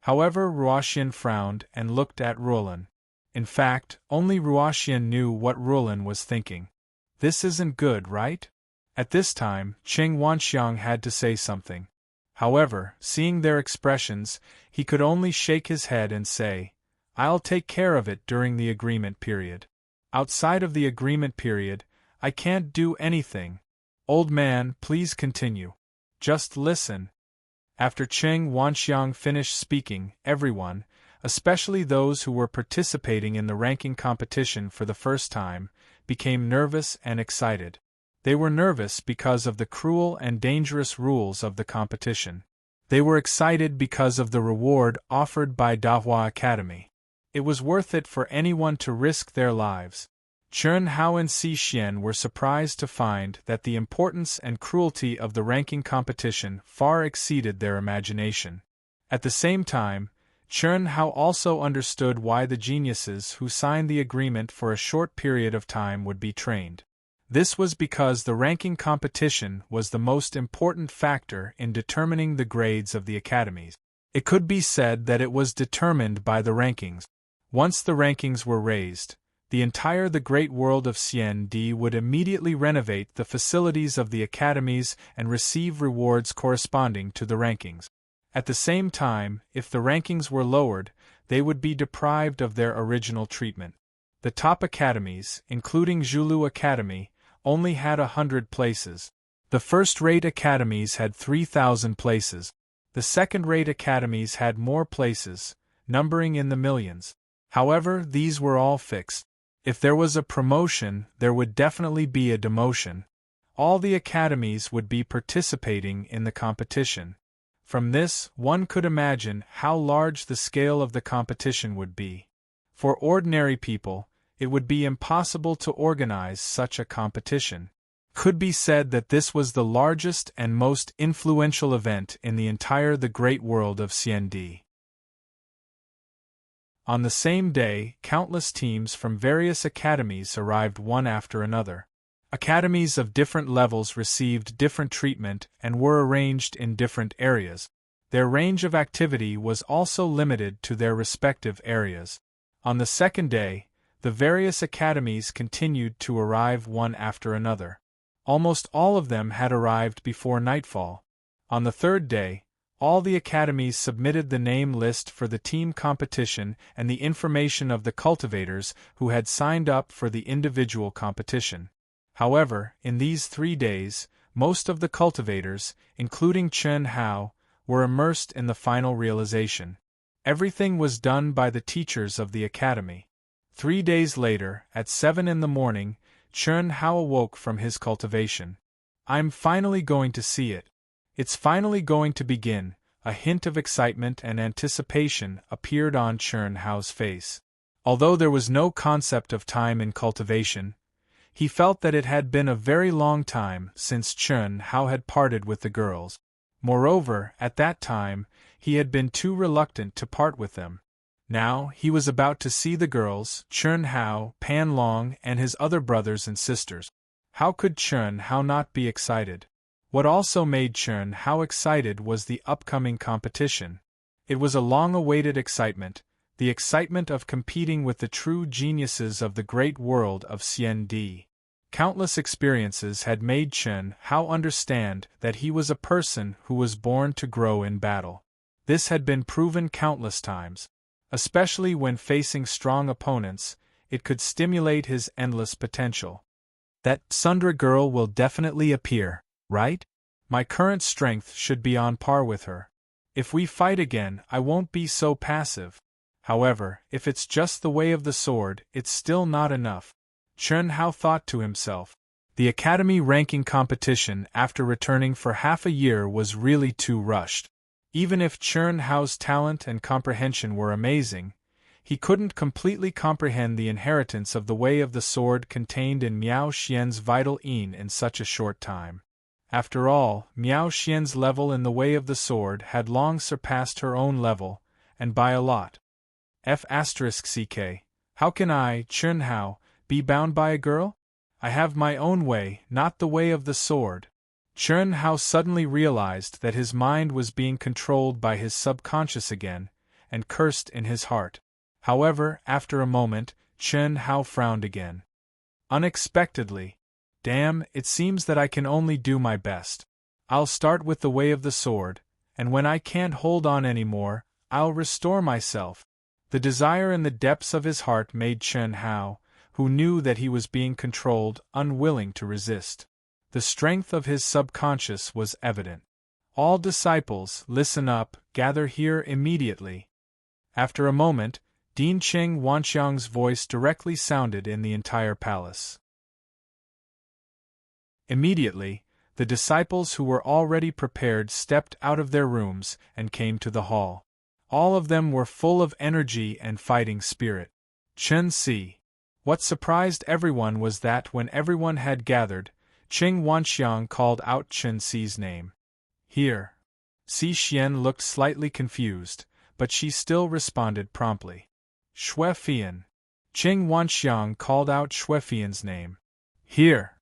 However, Ruoxian frowned and looked at Rulin. In fact, only Ruoxian knew what Rulin was thinking. This isn't good, right? At this time, Qing Wanxiang had to say something. However, seeing their expressions, he could only shake his head and say, I'll take care of it during the agreement period. Outside of the agreement period, I can't do anything. Old man, please continue. Just listen. After Qing Wanxiang finished speaking, everyone, especially those who were participating in the ranking competition for the first time, became nervous and excited. They were nervous because of the cruel and dangerous rules of the competition. They were excited because of the reward offered by Dahua Academy. It was worth it for anyone to risk their lives. Chern Hao and Si Xian were surprised to find that the importance and cruelty of the ranking competition far exceeded their imagination. At the same time, Chern Hao also understood why the geniuses who signed the agreement for a short period of time would be trained. This was because the ranking competition was the most important factor in determining the grades of the academies. It could be said that it was determined by the rankings. Once the rankings were raised, the great world of CND would immediately renovate the facilities of the academies and receive rewards corresponding to the rankings. At the same time, if the rankings were lowered, they would be deprived of their original treatment. The top academies, including Zhulu Academy, only had 100 places. The first-rate academies had 3,000 places. The second-rate academies had more places, numbering in the millions. However, these were all fixed. If there was a promotion, there would definitely be a demotion. All the academies would be participating in the competition. From this, one could imagine how large the scale of the competition would be. For ordinary people, it would be impossible to organize such a competition. Could be said that this was the largest and most influential event in the great world of CND. On the same day, countless teams from various academies arrived one after another. Academies of different levels received different treatment and were arranged in different areas. Their range of activity was also limited to their respective areas. On the second day, the various academies continued to arrive one after another. Almost all of them had arrived before nightfall. On the third day, all the academies submitted the name list for the team competition and the information of the cultivators who had signed up for the individual competition. However, in these 3 days, most of the cultivators, including Chen Hao, were immersed in the final realization. Everything was done by the teachers of the academy. 3 days later, at 7 in the morning, Chen Hao awoke from his cultivation. "I'm finally going to see it. It's finally going to begin." A hint of excitement and anticipation appeared on Chen Hao's face. Although there was no concept of time in cultivation, he felt that it had been a very long time since Chen Hao had parted with the girls. Moreover, at that time, he had been too reluctant to part with them. Now, he was about to see the girls, Chen Hao, Pan Long, and his other brothers and sisters. How could Chen Hao not be excited? What also made Chen Hao excited was the upcoming competition. It was a long-awaited excitement, the excitement of competing with the true geniuses of the great world of CND. Countless experiences had made Chen Hao understand that he was a person who was born to grow in battle. This had been proven countless times. Especially when facing strong opponents, it could stimulate his endless potential. That Sundra girl will definitely appear, right? My current strength should be on par with her. If we fight again, I won't be so passive. However, if it's just the way of the sword, it's still not enough. Chen Hao thought to himself. The academy ranking competition after returning for half a year was really too rushed. Even if Chen Hao's talent and comprehension were amazing, he couldn't completely comprehend the inheritance of the way of the sword contained in Miao Xian's vital yin in such a short time. After all, Miao Xian's level in the way of the sword had long surpassed her own level, and by a lot. F***ck. How can I, Chen Hao, be bound by a girl? I have my own way, not the way of the sword. Chen Hao suddenly realized that his mind was being controlled by his subconscious again, and cursed in his heart. However, after a moment, Chen Hao frowned again. Unexpectedly. Damn, it seems that I can only do my best. I'll start with the way of the sword, and when I can't hold on anymore, I'll restore myself. The desire in the depths of his heart made Chen Hao, who knew that he was being controlled, unwilling to resist. The strength of his subconscious was evident. All disciples, listen up, gather here immediately. After a moment, Dean Cheng Wanxiang's voice directly sounded in the entire palace. Immediately, the disciples who were already prepared stepped out of their rooms and came to the hall. All of them were full of energy and fighting spirit. Chen Si. What surprised everyone was that when everyone had gathered, Cheng Wanxiang called out Chen Si's name. Here. Si Xian looked slightly confused, but she still responded promptly. Xue Fian. Cheng Wanxiang called out Xue Fian's name. Here.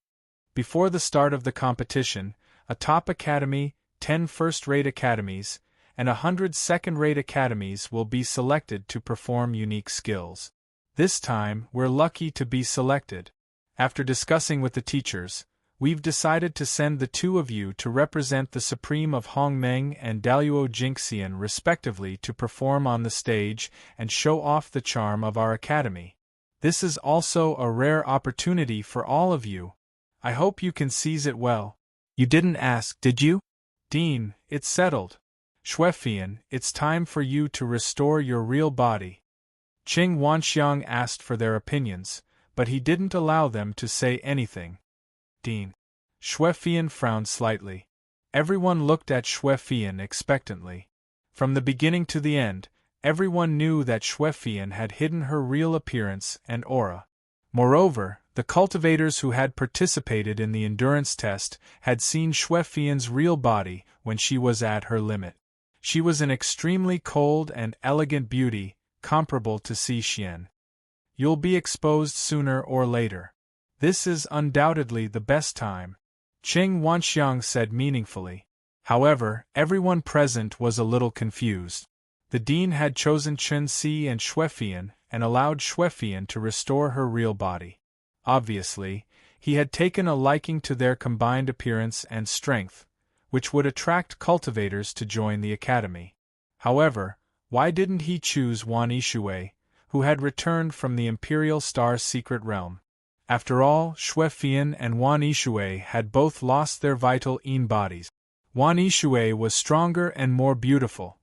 Before the start of the competition, a top academy, 10 first-rate academies, and 100 second-rate academies will be selected to perform unique skills. This time, we're lucky to be selected. After discussing with the teachers, we've decided to send the 2 of you to represent the Supreme of Hongmeng and Daluo Jingxian respectively to perform on the stage and show off the charm of our academy. This is also a rare opportunity for all of you. I hope you can seize it well. You didn't ask, did you? Dean, it's settled. Xue Fian, it's time for you to restore your real body. Cheng Wanxiang asked for their opinions, but he didn't allow them to say anything. Dean. Xue Fian frowned slightly. Everyone looked at Xue Fian expectantly. From the beginning to the end, everyone knew that Xue Fian had hidden her real appearance and aura. Moreover, the cultivators who had participated in the endurance test had seen Xue Fian's real body when she was at her limit. She was an extremely cold and elegant beauty, comparable to Si Xian. You'll be exposed sooner or later. This is undoubtedly the best time, Cheng Wanxiang said meaningfully. However, everyone present was a little confused. The dean had chosen Chen Si and Xuefian and allowed Xuefian to restore her real body. Obviously, he had taken a liking to their combined appearance and strength, which would attract cultivators to join the academy. However, why didn't he choose Wan Yishui, who had returned from the Imperial Star's secret realm? After all, Xuefian and Wan Yishui had both lost their vital yin bodies. Wan Yishui was stronger and more beautiful.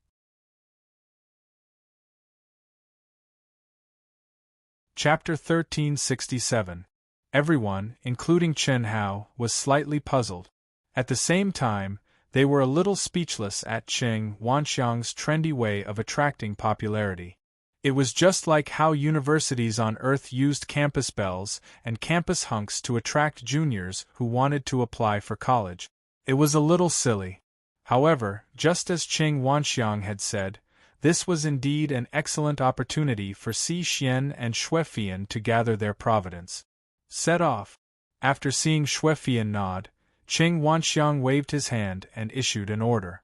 Chapter 1367. Everyone, including Chen Hao, was slightly puzzled. At the same time, they were a little speechless at Qing Wanxiang's trendy way of attracting popularity. It was just like how universities on Earth used campus bells and campus hunks to attract juniors who wanted to apply for college. It was a little silly. However, just as Qing Wanxiang had said, this was indeed an excellent opportunity for Si Xian and Xuefian to gather their providence. Set off. After seeing Xuefian nod, Qing Wanxiang waved his hand and issued an order.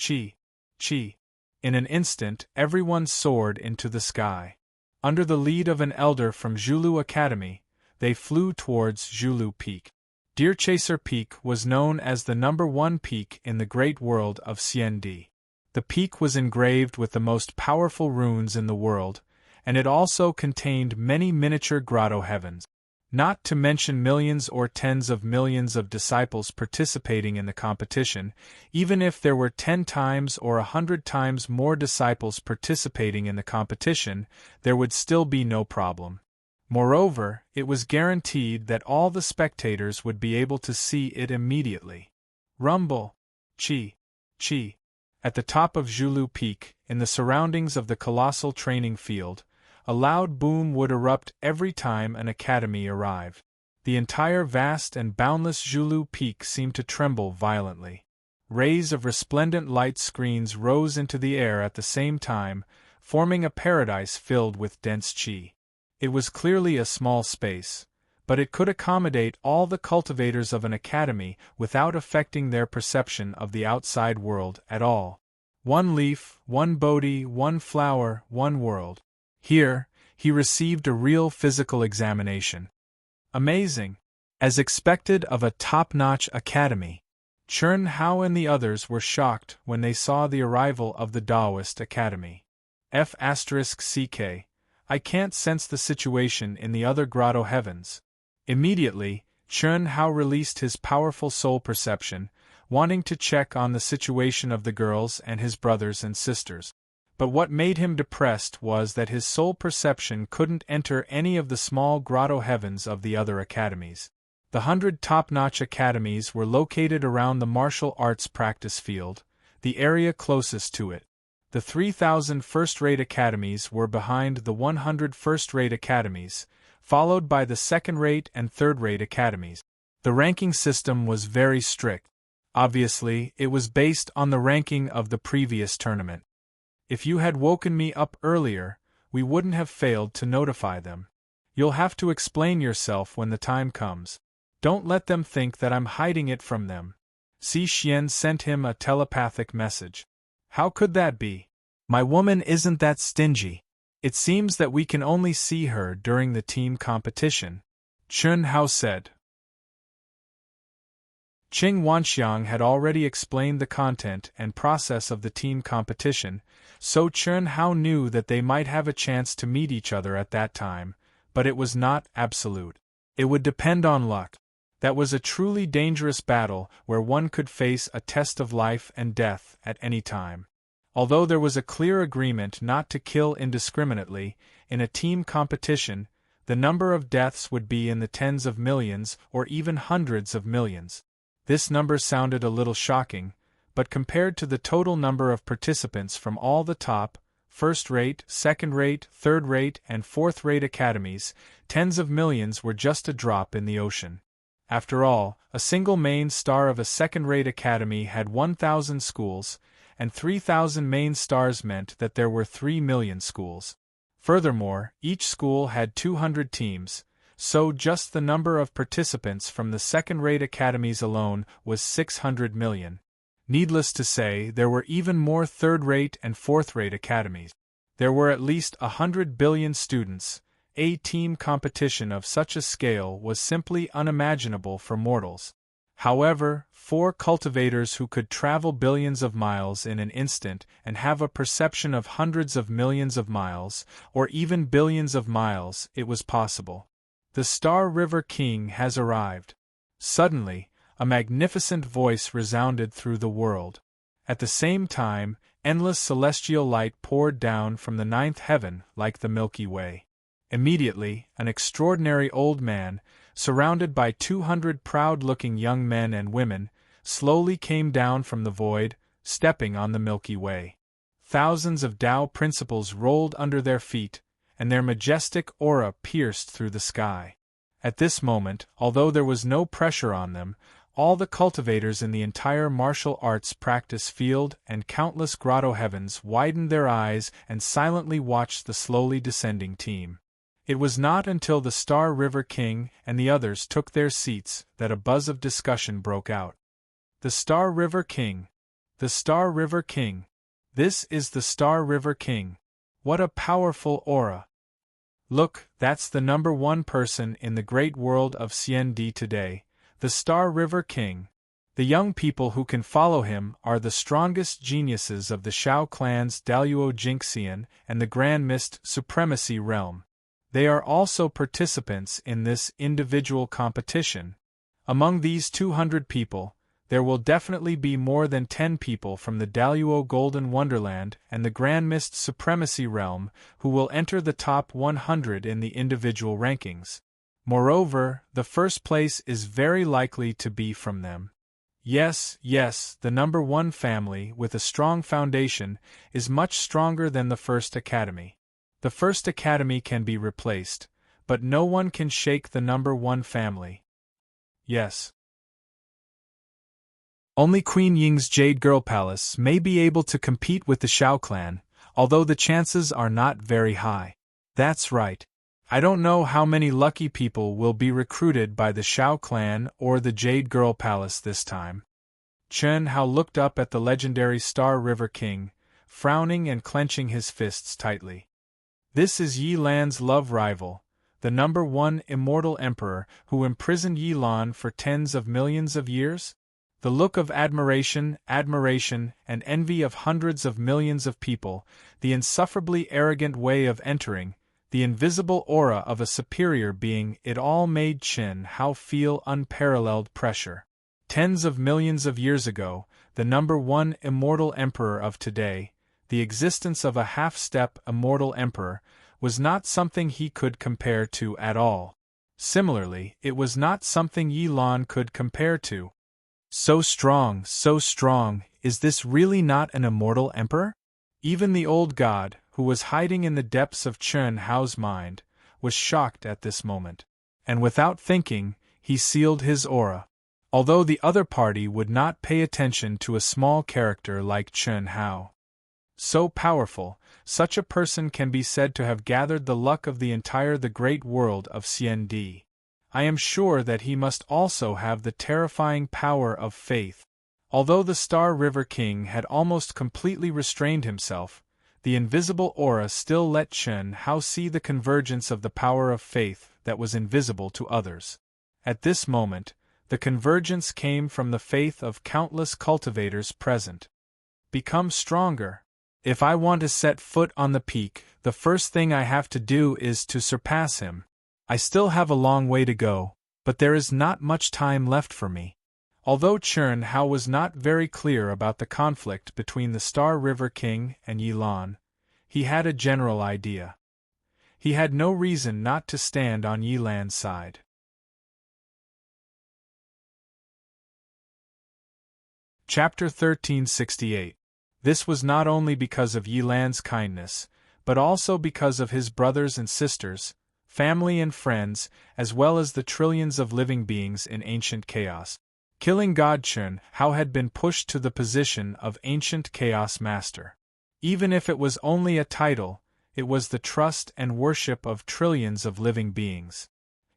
Chi. Chi. In an instant, everyone soared into the sky. Under the lead of an elder from Zhulu Academy, they flew towards Zhulu Peak. Deer Chaser Peak was known as the #1 peak in the great world of Xiandi. The peak was engraved with the most powerful runes in the world, and it also contained many miniature grotto heavens. Not to mention millions or tens of millions of disciples participating in the competition. Even if there were 10 times or 100 times more disciples participating in the competition, there would still be no problem. Moreover, it was guaranteed that all the spectators would be able to see it immediately. Rumble. Chi. Chi. At the top of Zhulu Peak, in the surroundings of the colossal training field, a loud boom would erupt every time an academy arrived. The entire vast and boundless Zhulu Peak seemed to tremble violently. Rays of resplendent light screens rose into the air at the same time, forming a paradise filled with dense qi. It was clearly a small space, but it could accommodate all the cultivators of an academy without affecting their perception of the outside world at all. One leaf, one Bodhi, one flower, one world. Here, he received a real physical examination. Amazing! As expected of a top-notch academy, Chen Hao and the others were shocked when they saw the arrival of the Taoist Academy. F***CK, I can't sense the situation in the other grotto heavens. Immediately, Chen Hao released his powerful soul perception, wanting to check on the situation of the girls and his brothers and sisters. But what made him depressed was that his soul perception couldn't enter any of the small grotto heavens of the other academies. The 100 top-notch academies were located around the martial arts practice field, the area closest to it. The 3,000 first-rate academies were behind the 100 first-rate academies, followed by the second-rate and third-rate academies. The ranking system was very strict. Obviously, it was based on the ranking of the previous tournament. If you had woken me up earlier, we wouldn't have failed to notify them. You'll have to explain yourself when the time comes. Don't let them think that I'm hiding it from them. Si Xian sent him a telepathic message. How could that be? My woman isn't that stingy. It seems that we can only see her during the team competition, Chen Hao said. Qing Wanxiang had already explained the content and process of the team competition, so Chen Hao knew that they might have a chance to meet each other at that time, but it was not absolute. It would depend on luck. That was a truly dangerous battle where one could face a test of life and death at any time. Although there was a clear agreement not to kill indiscriminately, in a team competition, the number of deaths would be in the tens of millions or even hundreds of millions. This number sounded a little shocking, but compared to the total number of participants from all the top, first-rate, second-rate, third-rate, and fourth-rate academies, tens of millions were just a drop in the ocean. After all, a single main star of a second-rate academy had 1,000 schools, and 3,000 main stars meant that there were 3 million schools. Furthermore, each school had 200 teams, so just the number of participants from the second-rate academies alone was 600 million. Needless to say, there were even more third-rate and fourth-rate academies. There were at least 100 billion students. A team competition of such a scale was simply unimaginable for mortals. However, 4 cultivators who could travel billions of miles in an instant and have a perception of hundreds of millions of miles, or even billions of miles, it was possible. The Star River King has arrived. Suddenly, a magnificent voice resounded through the world. At the same time, endless celestial light poured down from the 9th heaven like the Milky Way. Immediately, an extraordinary old man, surrounded by 200 proud-looking young men and women, slowly came down from the void, stepping on the Milky Way. Thousands of Tao principles rolled under their feet, and their majestic aura pierced through the sky. At this moment, although there was no pressure on them, all the cultivators in the entire martial arts practice field and countless grotto heavens widened their eyes and silently watched the slowly descending team. It was not until the Star River King and the others took their seats that a buzz of discussion broke out. The Star River King. The Star River King. This is the Star River King. What a powerful aura. Look, that's the number 1 person in the great world of CND today, the Star River King. The young people who can follow him are the strongest geniuses of the Shao clan's Daluo Jinxian and the Grand Mist Supremacy Realm. They are also participants in this individual competition. Among these 200 people, there will definitely be more than 10 people from the Daluo Golden Wonderland and the Grand Mist Supremacy Realm who will enter the top 100 in the individual rankings. Moreover, the first place is very likely to be from them. Yes, the number 1 family with a strong foundation is much stronger than the first academy. The first academy can be replaced, but no one can shake the number 1 family. Yes. Only Queen Ying's Jade Girl Palace may be able to compete with the Shao clan, although the chances are not very high. That's right. I don't know how many lucky people will be recruited by the Shao clan or the Jade Girl Palace this time. Chen Hao looked up at the legendary Star River King, frowning and clenching his fists tightly. This is Yi Lan's love rival, the number 1 immortal emperor who imprisoned Yi Lan for tens of millions of years? The look of admiration, and envy of hundreds of millions of people, the insufferably arrogant way of entering, the invisible aura of a superior being, it all made Chen Hao feel unparalleled pressure. Tens of millions of years ago, the number 1 immortal emperor of today, the existence of a half-step immortal emperor, was not something he could compare to at all. Similarly, it was not something Yi Lan could compare to. So strong, is this really not an immortal emperor? Even the old god, who was hiding in the depths of Chen Hao's mind, was shocked at this moment. And without thinking, he sealed his aura. Although the other party would not pay attention to a small character like Chen Hao. So powerful, such a person can be said to have gathered the luck of the great world of CND. I am sure that he must also have the terrifying power of faith. Although the Star River King had almost completely restrained himself, the invisible aura still let Chen Hao see the convergence of the power of faith that was invisible to others. At this moment, the convergence came from the faith of countless cultivators present. Become stronger. If I want to set foot on the peak, the first thing I have to do is to surpass him. I still have a long way to go, but there is not much time left for me. Although Chen Hao was not very clear about the conflict between the Star River King and Yi Lan, he had a general idea. He had no reason not to stand on Yi Lan's side. Chapter 1368. This was not only because of Yi Lan's kindness, but also because of his brothers and sisters, family and friends, as well as the trillions of living beings in ancient chaos. Killing God Chen Hao had been pushed to the position of ancient chaos master. Even if it was only a title, it was the trust and worship of trillions of living beings.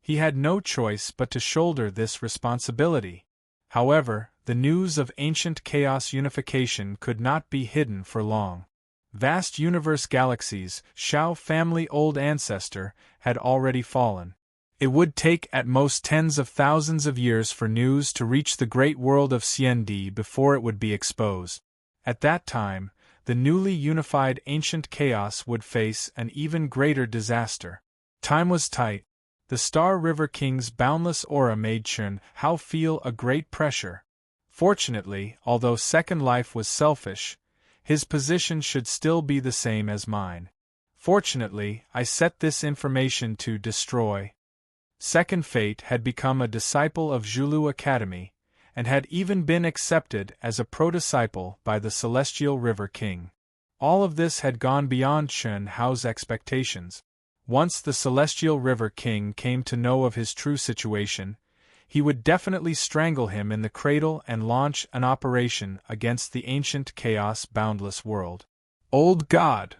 He had no choice but to shoulder this responsibility. However, the news of ancient chaos unification could not be hidden for long. Vast universe galaxies, Shao family old ancestor, had already fallen. It would take at most tens of thousands of years for news to reach the great world of CND before it would be exposed. At that time, the newly unified ancient chaos would face an even greater disaster. Time was tight. The Star River King's boundless aura made Chen Hao feel a great pressure. Fortunately, although Second Life was selfish, his position should still be the same as mine. Fortunately, I set this information to destroy. Second Fate had become a disciple of Zhulu Academy, and had even been accepted as a pro-disciple by the Celestial River King. All of this had gone beyond Chen Hao's expectations. Once the Celestial River King came to know of his true situation, he would definitely strangle him in the cradle and launch an operation against the ancient chaos boundless world. Old God!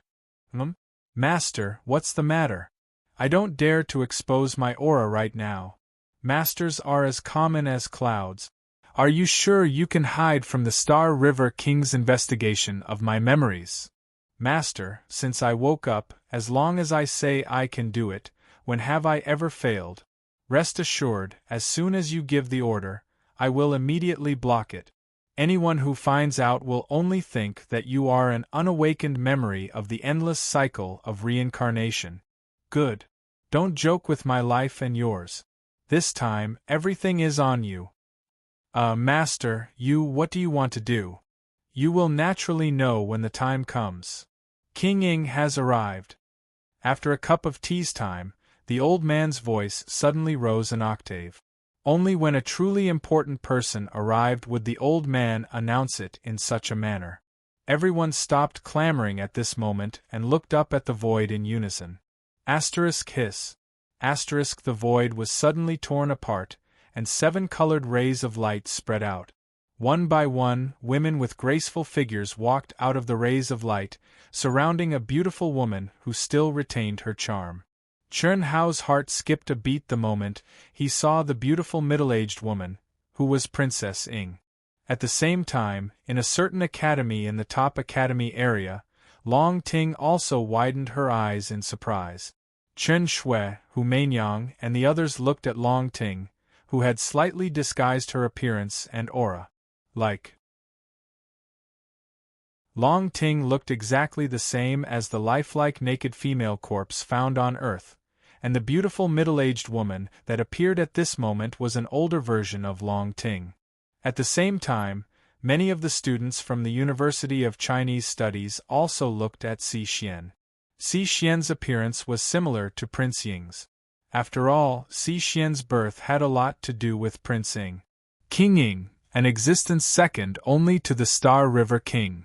Master, what's the matter? I don't dare to expose my aura right now. Masters are as common as clouds. Are you sure you can hide from the Star River King's investigation of my memories? Master, since I woke up, as long as I say I can do it, when have I ever failed? Rest assured, as soon as you give the order, I will immediately block it. Anyone who finds out will only think that you are an unawakened memory of the endless cycle of reincarnation. Good. Don't joke with my life and yours. This time, everything is on you. Master, what do you want to do? You will naturally know when the time comes. King Ying has arrived. After a cup of tea's time, the old man's voice suddenly rose an octave. Only when a truly important person arrived would the old man announce it in such a manner. Everyone stopped clamoring at this moment and looked up at the void in unison. Asterisk hiss. Asterisk the void was suddenly torn apart, and 7 colored rays of light spread out. One by one, women with graceful figures walked out of the rays of light, surrounding a beautiful woman who still retained her charm. Chen Hao's heart skipped a beat the moment he saw the beautiful middle-aged woman, who was Princess Ying. At the same time, in a certain academy in the top academy area, Long Ting also widened her eyes in surprise. Chen Shui, Hu Meinyang, and the others looked at Long Ting, who had slightly disguised her appearance and aura. Long Ting looked exactly the same as the lifelike naked female corpse found on Earth, and the beautiful middle-aged woman that appeared at this moment was an older version of Long Ting. At the same time, many of the students from the University of Chinese Studies also looked at Xi Xian. Xi Xian's appearance was similar to Prince Ying's. After all, Xi Xian's birth had a lot to do with Prince Ying. King Ying, an existence second only to the Star River King.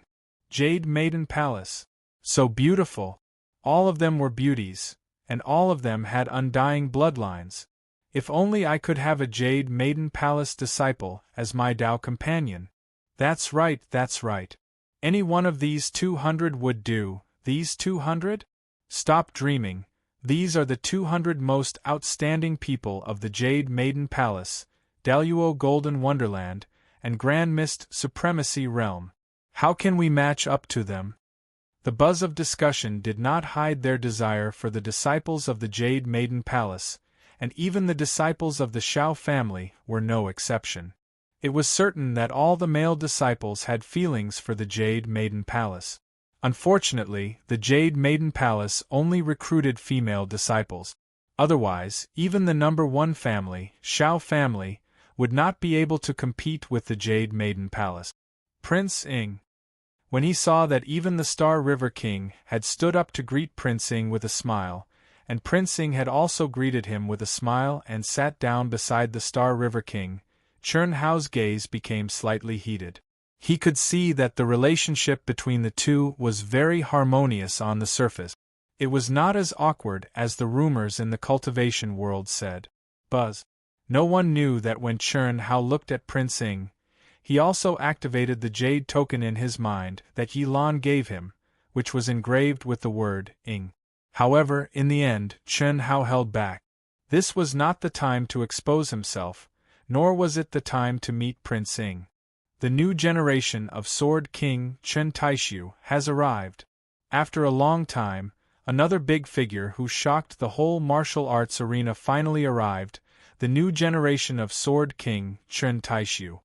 Jade Maiden Palace. So beautiful. All of them were beauties, and all of them had undying bloodlines. If only I could have a Jade Maiden Palace disciple as my Tao companion. That's right, that's right. Any one of these 200 would do. These 200? Stop dreaming. These are the 200 most outstanding people of the Jade Maiden Palace, Daluo Golden Wonderland, and Grand Mist Supremacy Realm. How can we match up to them? The buzz of discussion did not hide their desire for the disciples of the Jade Maiden Palace, and even the disciples of the Shao family were no exception. It was certain that all the male disciples had feelings for the Jade Maiden Palace. Unfortunately, the Jade Maiden Palace only recruited female disciples. Otherwise, even the number 1 family, Shao family, would not be able to compete with the Jade Maiden Palace. Prince Ying. When he saw that even the Star River King had stood up to greet Prince Ying with a smile, and Prince Ying had also greeted him with a smile and sat down beside the Star River King, Chen Hao's gaze became slightly heated. He could see that the relationship between the two was very harmonious on the surface. It was not as awkward as the rumors in the cultivation world said. Buzz. No one knew that when Chen Hao looked at Prince Ying, he also activated the jade token in his mind that Yi Lan gave him, which was engraved with the word Ying. However, in the end, Chen Hao held back. This was not the time to expose himself, nor was it the time to meet Prince Ying. the new generation of Sword King Chen Taishu has arrived. After a long time, another big figure who shocked the whole martial arts arena finally arrived, the new generation of Sword King Chen Taishu.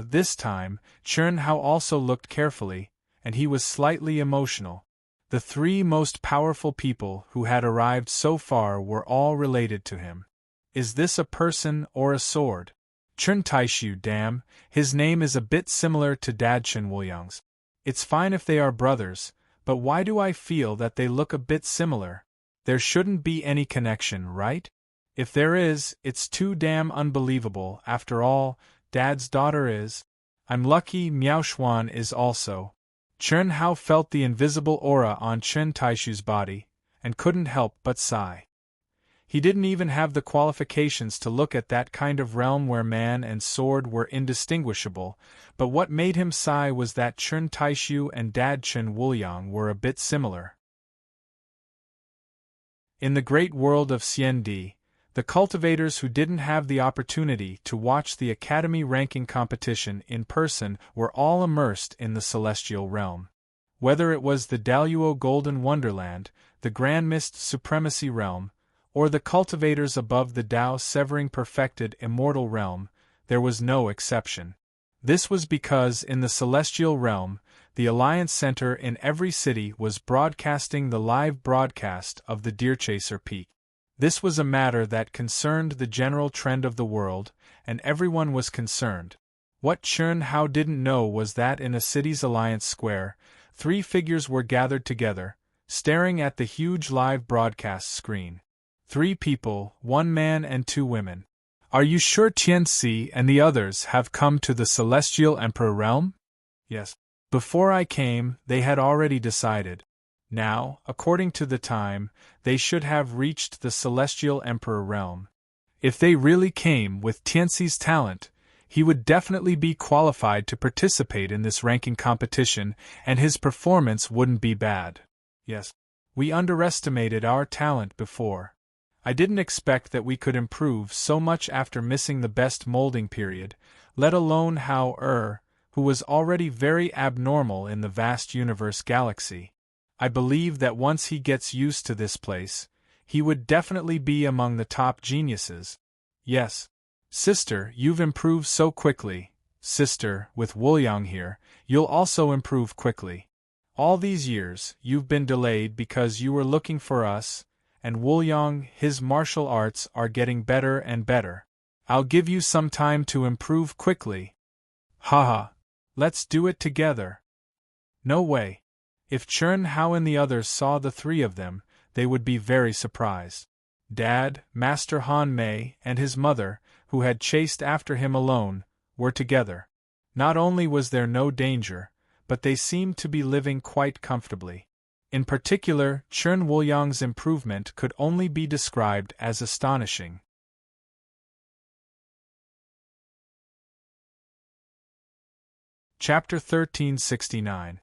This time, Chen Hao also looked carefully, and he was slightly emotional. The three most powerful people who had arrived so far were all related to him. Is this a person or a sword? Chen Taishu, damn, his name is a bit similar to Dad Chen Wuliang's. It's fine if they are brothers, but why do I feel that they look a bit similar? There shouldn't be any connection, right? If there is, it's too damn unbelievable. After all, Dad's daughter is. I'm lucky Miao Xuan is also. Chen Hao felt the invisible aura on Chen Taishu's body, and couldn't help but sigh. He didn't even have the qualifications to look at that kind of realm where man and sword were indistinguishable, but what made him sigh was that Chen Taishu and Dad Chen Wuliang were a bit similar. In the great world of Xiandi, the cultivators who didn't have the opportunity to watch the Academy ranking competition in person were all immersed in the celestial realm. Whether it was the Daluo Golden Wonderland, the Grand Mist Supremacy Realm, or the cultivators above the Tao Severing Perfected Immortal Realm, there was no exception. This was because in the celestial realm, the Alliance Center in every city was broadcasting the live broadcast of the Deerchaser Peak. This was a matter that concerned the general trend of the world, and everyone was concerned. What Chen Hao didn't know was that in a city's Alliance Square, three figures were gathered together, staring at the huge live broadcast screen. Three people, one man and two women. Are you sure Tianxi and the others have come to the Celestial Emperor realm? Yes. Before I came, they had already decided. Now, according to the time, they should have reached the Celestial Emperor realm. If they really came with Tianxi's talent, he would definitely be qualified to participate in this ranking competition, and his performance wouldn't be bad. Yes. We underestimated our talent before. I didn't expect that we could improve so much after missing the best molding period, let alone Hao who was already very abnormal in the vast universe galaxy. I believe that once he gets used to this place, he would definitely be among the top geniuses. Yes. Sister, you've improved so quickly. Sister, with Wuliang here, you'll also improve quickly. All these years, you've been delayed because you were looking for us, and Wuliang, his martial arts are getting better and better. I'll give you some time to improve quickly. Haha. Let's do it together. No way. If Chen Hao and the others saw the three of them, they would be very surprised. Dad, Master Han Mei, and his mother, who had chased after him alone, were together. Not only was there no danger, but they seemed to be living quite comfortably. In particular, Chen Wuliang's improvement could only be described as astonishing. Chapter 1369.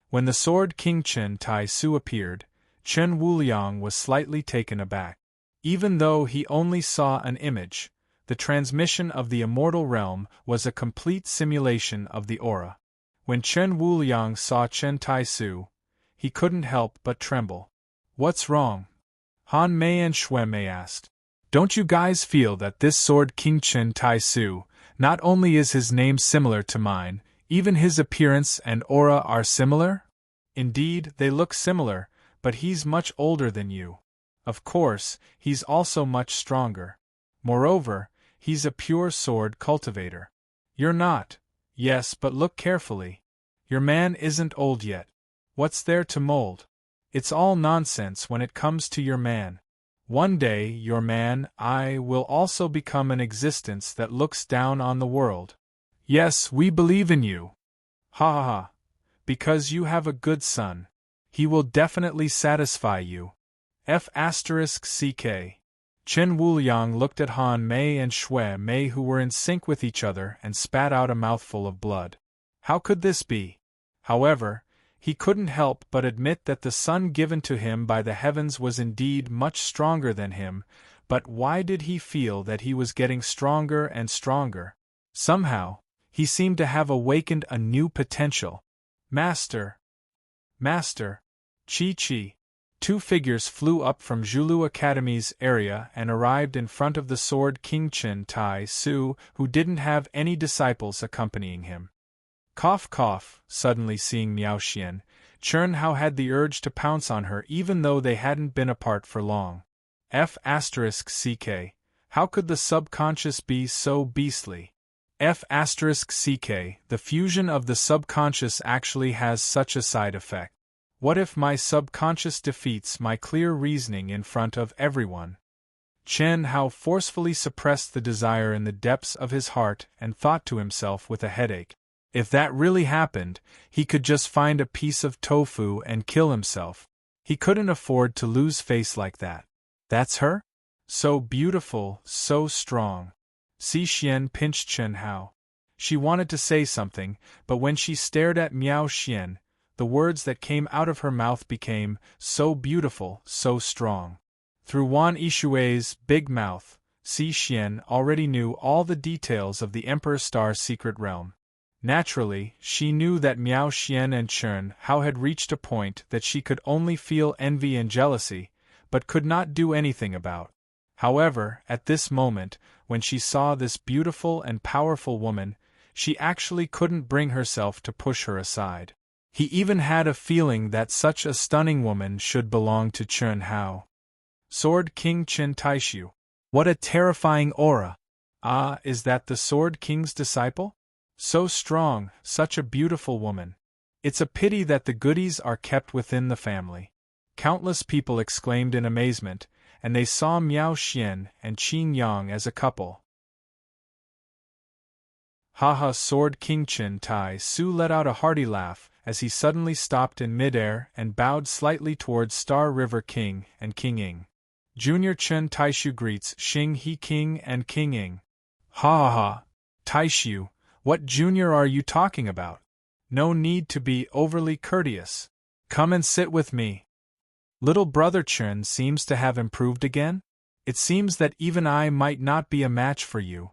When the Sword King Chen Tai-su appeared, Chen Wuliang was slightly taken aback. Even though he only saw an image, the transmission of the immortal realm was a complete simulation of the aura. When Chen Wuliang saw Chen Tai-su, he couldn't help but tremble. What's wrong? Han Mei and Xue Mei asked. Don't you guys feel that this Sword King Chen Tai-su, not only is his name similar to mine, even his appearance and aura are similar? Indeed, they look similar, but he's much older than you. Of course, he's also much stronger. Moreover, he's a pure sword cultivator. You're not. Yes, but look carefully. Your man isn't old yet. What's there to mold? It's all nonsense when it comes to your man. One day, your man, will also become an existence that looks down on the world. Yes, we believe in you. Ha ha ha. Because you have a good son. He will definitely satisfy you. F***ck. Chen Wuliang looked at Han Mei and Xue Mei, who were in sync with each other, and spat out a mouthful of blood. How could this be? However, he couldn't help but admit that the son given to him by the heavens was indeed much stronger than him, but why did he feel that he was getting stronger and stronger? Somehow, He seemed to have awakened a new potential. Master! Master! Chi. Two figures flew up from Zhulu Academy's area and arrived in front of the Sword King Chen Tai Su, who didn't have any disciples accompanying him. Cough cough, suddenly seeing Miao Xian, Chen Hao had the urge to pounce on her even though they hadn't been apart for long. F***ck, how could the subconscious be so beastly? F***ck, the fusion of the subconscious actually has such a side effect. What if my subconscious defeats my clear reasoning in front of everyone? Chen Hao forcefully suppressed the desire in the depths of his heart and thought to himself with a headache. If that really happened, he could just find a piece of tofu and kill himself. He couldn't afford to lose face like that. That's her? So beautiful, so strong. Xi Xian pinched Chen Hao. She wanted to say something, but when she stared at Miao Xian, the words that came out of her mouth became, so beautiful, so strong. Through Wan Yishui's big mouth, Xi Xian already knew all the details of the Emperor Star's secret realm. Naturally, she knew that Miao Xian and Chen Hao had reached a point that she could only feel envy and jealousy, but could not do anything about. However, at this moment, when she saw this beautiful and powerful woman, she actually couldn't bring herself to push her aside. He even had a feeling that such a stunning woman should belong to Chen Hao. Sword King Chen Taishu. What a terrifying aura! Ah, is that the Sword King's disciple? So strong, such a beautiful woman. It's a pity that the goodies are kept within the family. Countless people exclaimed in amazement, and they saw Miao Xian and Qin Yang as a couple. Haha! Sword King Chen Tai Su let out a hearty laugh as he suddenly stopped in midair and bowed slightly towards Star River King and King Ying. Junior Chen Taishu greets Xing He King and King Ying. Ha ha ha! Taishu, what junior are you talking about? No need to be overly courteous. Come and sit with me. Little brother Chen seems to have improved again? It seems that even I might not be a match for you.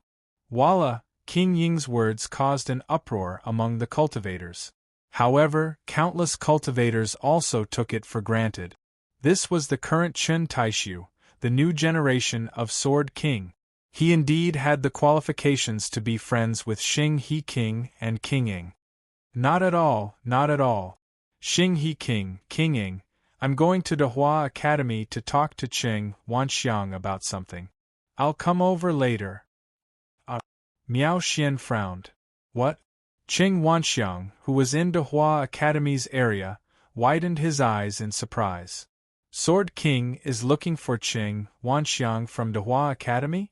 Walla! King Ying's words caused an uproar among the cultivators. However, countless cultivators also took it for granted. This was the current Chen Taishu, the new generation of Sword King. He indeed had the qualifications to be friends with Xing He King and King Ying. Not at all, not at all. Xing He King, King Ying, I'm going to Dehua Academy to talk to Cheng Wanxiang about something. I'll come over later. Miao Xian frowned. What? Cheng Wanxiang, who was in Dehua Academy's area, widened his eyes in surprise. Sword King is looking for Cheng Wanxiang from Dehua Academy?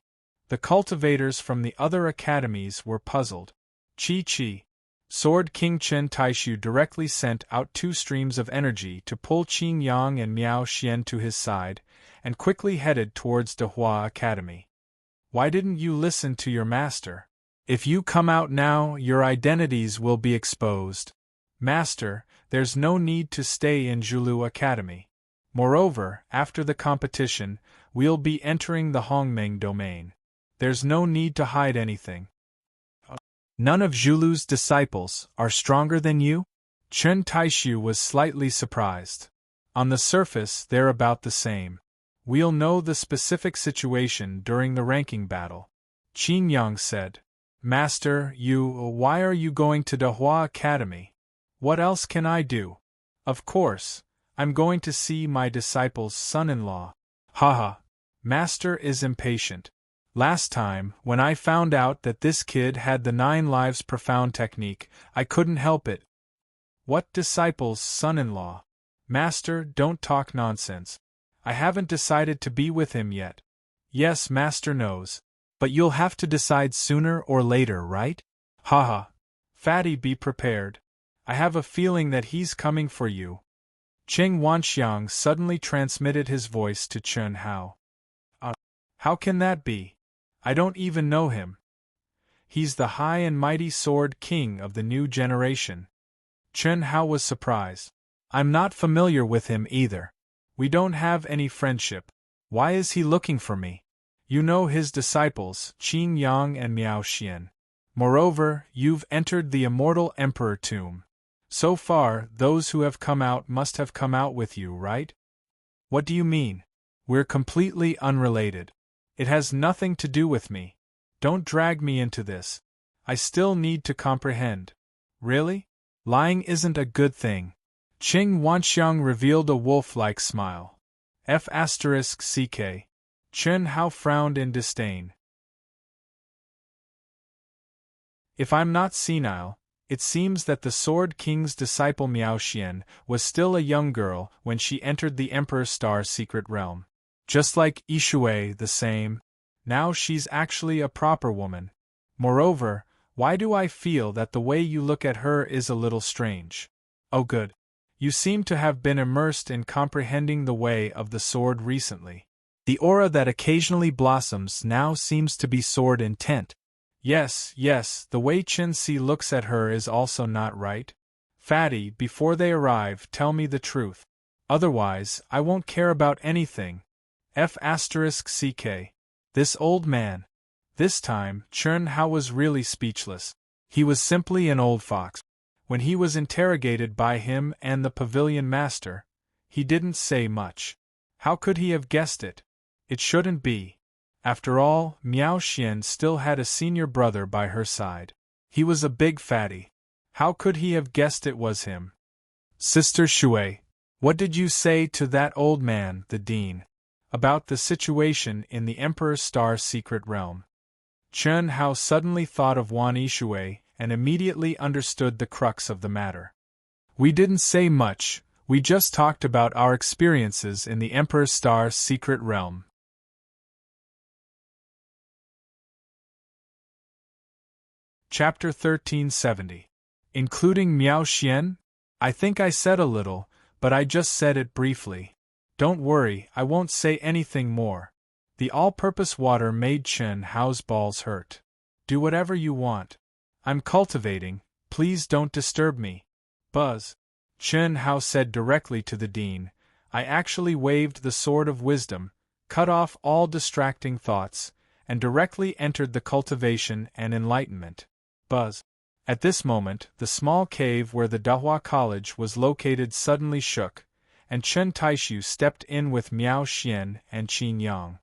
The cultivators from the other academies were puzzled. Chi. Sword King Chen Taishu directly sent out two streams of energy to pull Qin Yang and Miao Xian to his side, and quickly headed towards Dehua Academy. Why didn't you listen to your master? If you come out now, your identities will be exposed. Master, there's no need to stay in Zhulu Academy. Moreover, after the competition, we'll be entering the Hongmeng domain. There's no need to hide anything. None of Zhulu's disciples are stronger than you? Chen Taishu was slightly surprised. On the surface, they're about the same. We'll know the specific situation during the ranking battle. Qin Yang said. Master, why are you going to Dehua Academy? What else can I do? Of course, I'm going to see my disciple's son-in-law. Haha. Master is impatient. Last time, when I found out that this kid had the 9 lives profound technique, I couldn't help it. What disciple's son-in-law? Master, don't talk nonsense. I haven't decided to be with him yet. Yes, Master knows. But you'll have to decide sooner or later, right? Haha. Fatty, be prepared. I have a feeling that he's coming for you. Cheng Wanxiang suddenly transmitted his voice to Chen Hao. How can that be? I don't even know him. He's the high and mighty Sword King of the new generation. Chen Hao was surprised. I'm not familiar with him either. We don't have any friendship. Why is he looking for me? You know his disciples, Qin Yang and Miao Xian. Moreover, you've entered the immortal Emperor tomb. So far, those who have come out must have come out with you, right? What do you mean? We're completely unrelated. It has nothing to do with me. Don't drag me into this. I still need to comprehend. Really? Lying isn't a good thing. Qing Wanxiang revealed a wolf-like smile. F***ck. Chen Hao frowned in disdain. If I'm not senile, it seems that the Sword King's disciple Miao Xian was still a young girl when she entered the Emperor Star's secret realm. Just like Yishui the same, now she's actually a proper woman. Moreover, why do I feel that the way you look at her is a little strange? Oh good. You seem to have been immersed in comprehending the way of the sword recently. The aura that occasionally blossoms now seems to be sword intent. Yes, the way Qin Si looks at her is also not right. Fatty, before they arrive, tell me the truth. Otherwise, I won't care about anything. F***ck. This old man. This time, Chen Hao was really speechless. He was simply an old fox. When he was interrogated by him and the pavilion master, he didn't say much. How could he have guessed it? It shouldn't be. After all, Miao Xian still had a senior brother by her side. He was a big fatty. How could he have guessed it was him? Sister Shui, what did you say to that old man, the dean, about the situation in the Emperor Star's secret realm? Chen Hao suddenly thought of Wan Yishui and immediately understood the crux of the matter. We didn't say much, we just talked about our experiences in the Emperor Star's secret realm. Chapter 1370. Including Miao Xian? I think I said a little, but I just said it briefly. Don't worry, I won't say anything more. The all-purpose water made Chen Hao's balls hurt. Do whatever you want. I'm cultivating, please don't disturb me. Buzz. Chen Hao said directly to the dean. I actually waved the sword of wisdom, cut off all distracting thoughts, and directly entered the cultivation and enlightenment. Buzz. At this moment, the small cave where the Dahua College was located suddenly shook, and Chen Taishu stepped in with Miao Xian and Qin Yang.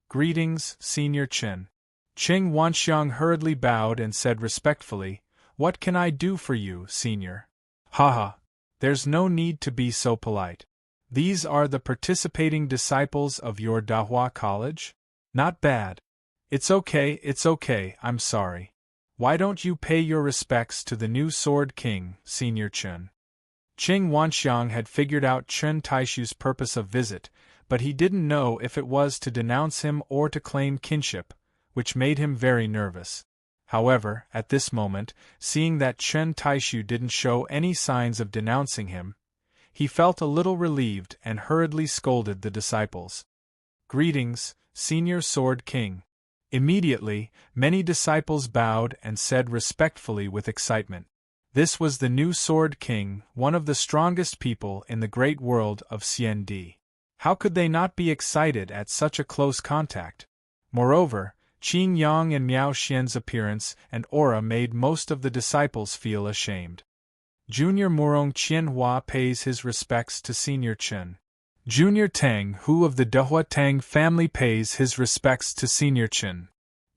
Greetings, Senior Chen. Qing Wanxiang hurriedly bowed and said respectfully, What can I do for you, Senior? Haha. There's no need to be so polite. These are the participating disciples of your Dahua College? Not bad. It's okay, I'm sorry. Why don't you pay your respects to the new Sword King, Senior Chen? Qing Wanxiang had figured out Chen Taishu's purpose of visit, but he didn't know if it was to denounce him or to claim kinship, which made him very nervous. However, at this moment, seeing that Chen Taishu didn't show any signs of denouncing him, he felt a little relieved and hurriedly scolded the disciples. Greetings, Senior Sword King. Immediately, many disciples bowed and said respectfully with excitement. This was the new Sword King, one of the strongest people in the great world of Xiandi. How could they not be excited at such a close contact? Moreover, Qin Yang and Miao Xian's appearance and aura made most of the disciples feel ashamed. Junior Murong Qianhua pays his respects to Senior Chen. Junior Tang Hu of the Dehua Tang family pays his respects to Senior Chen.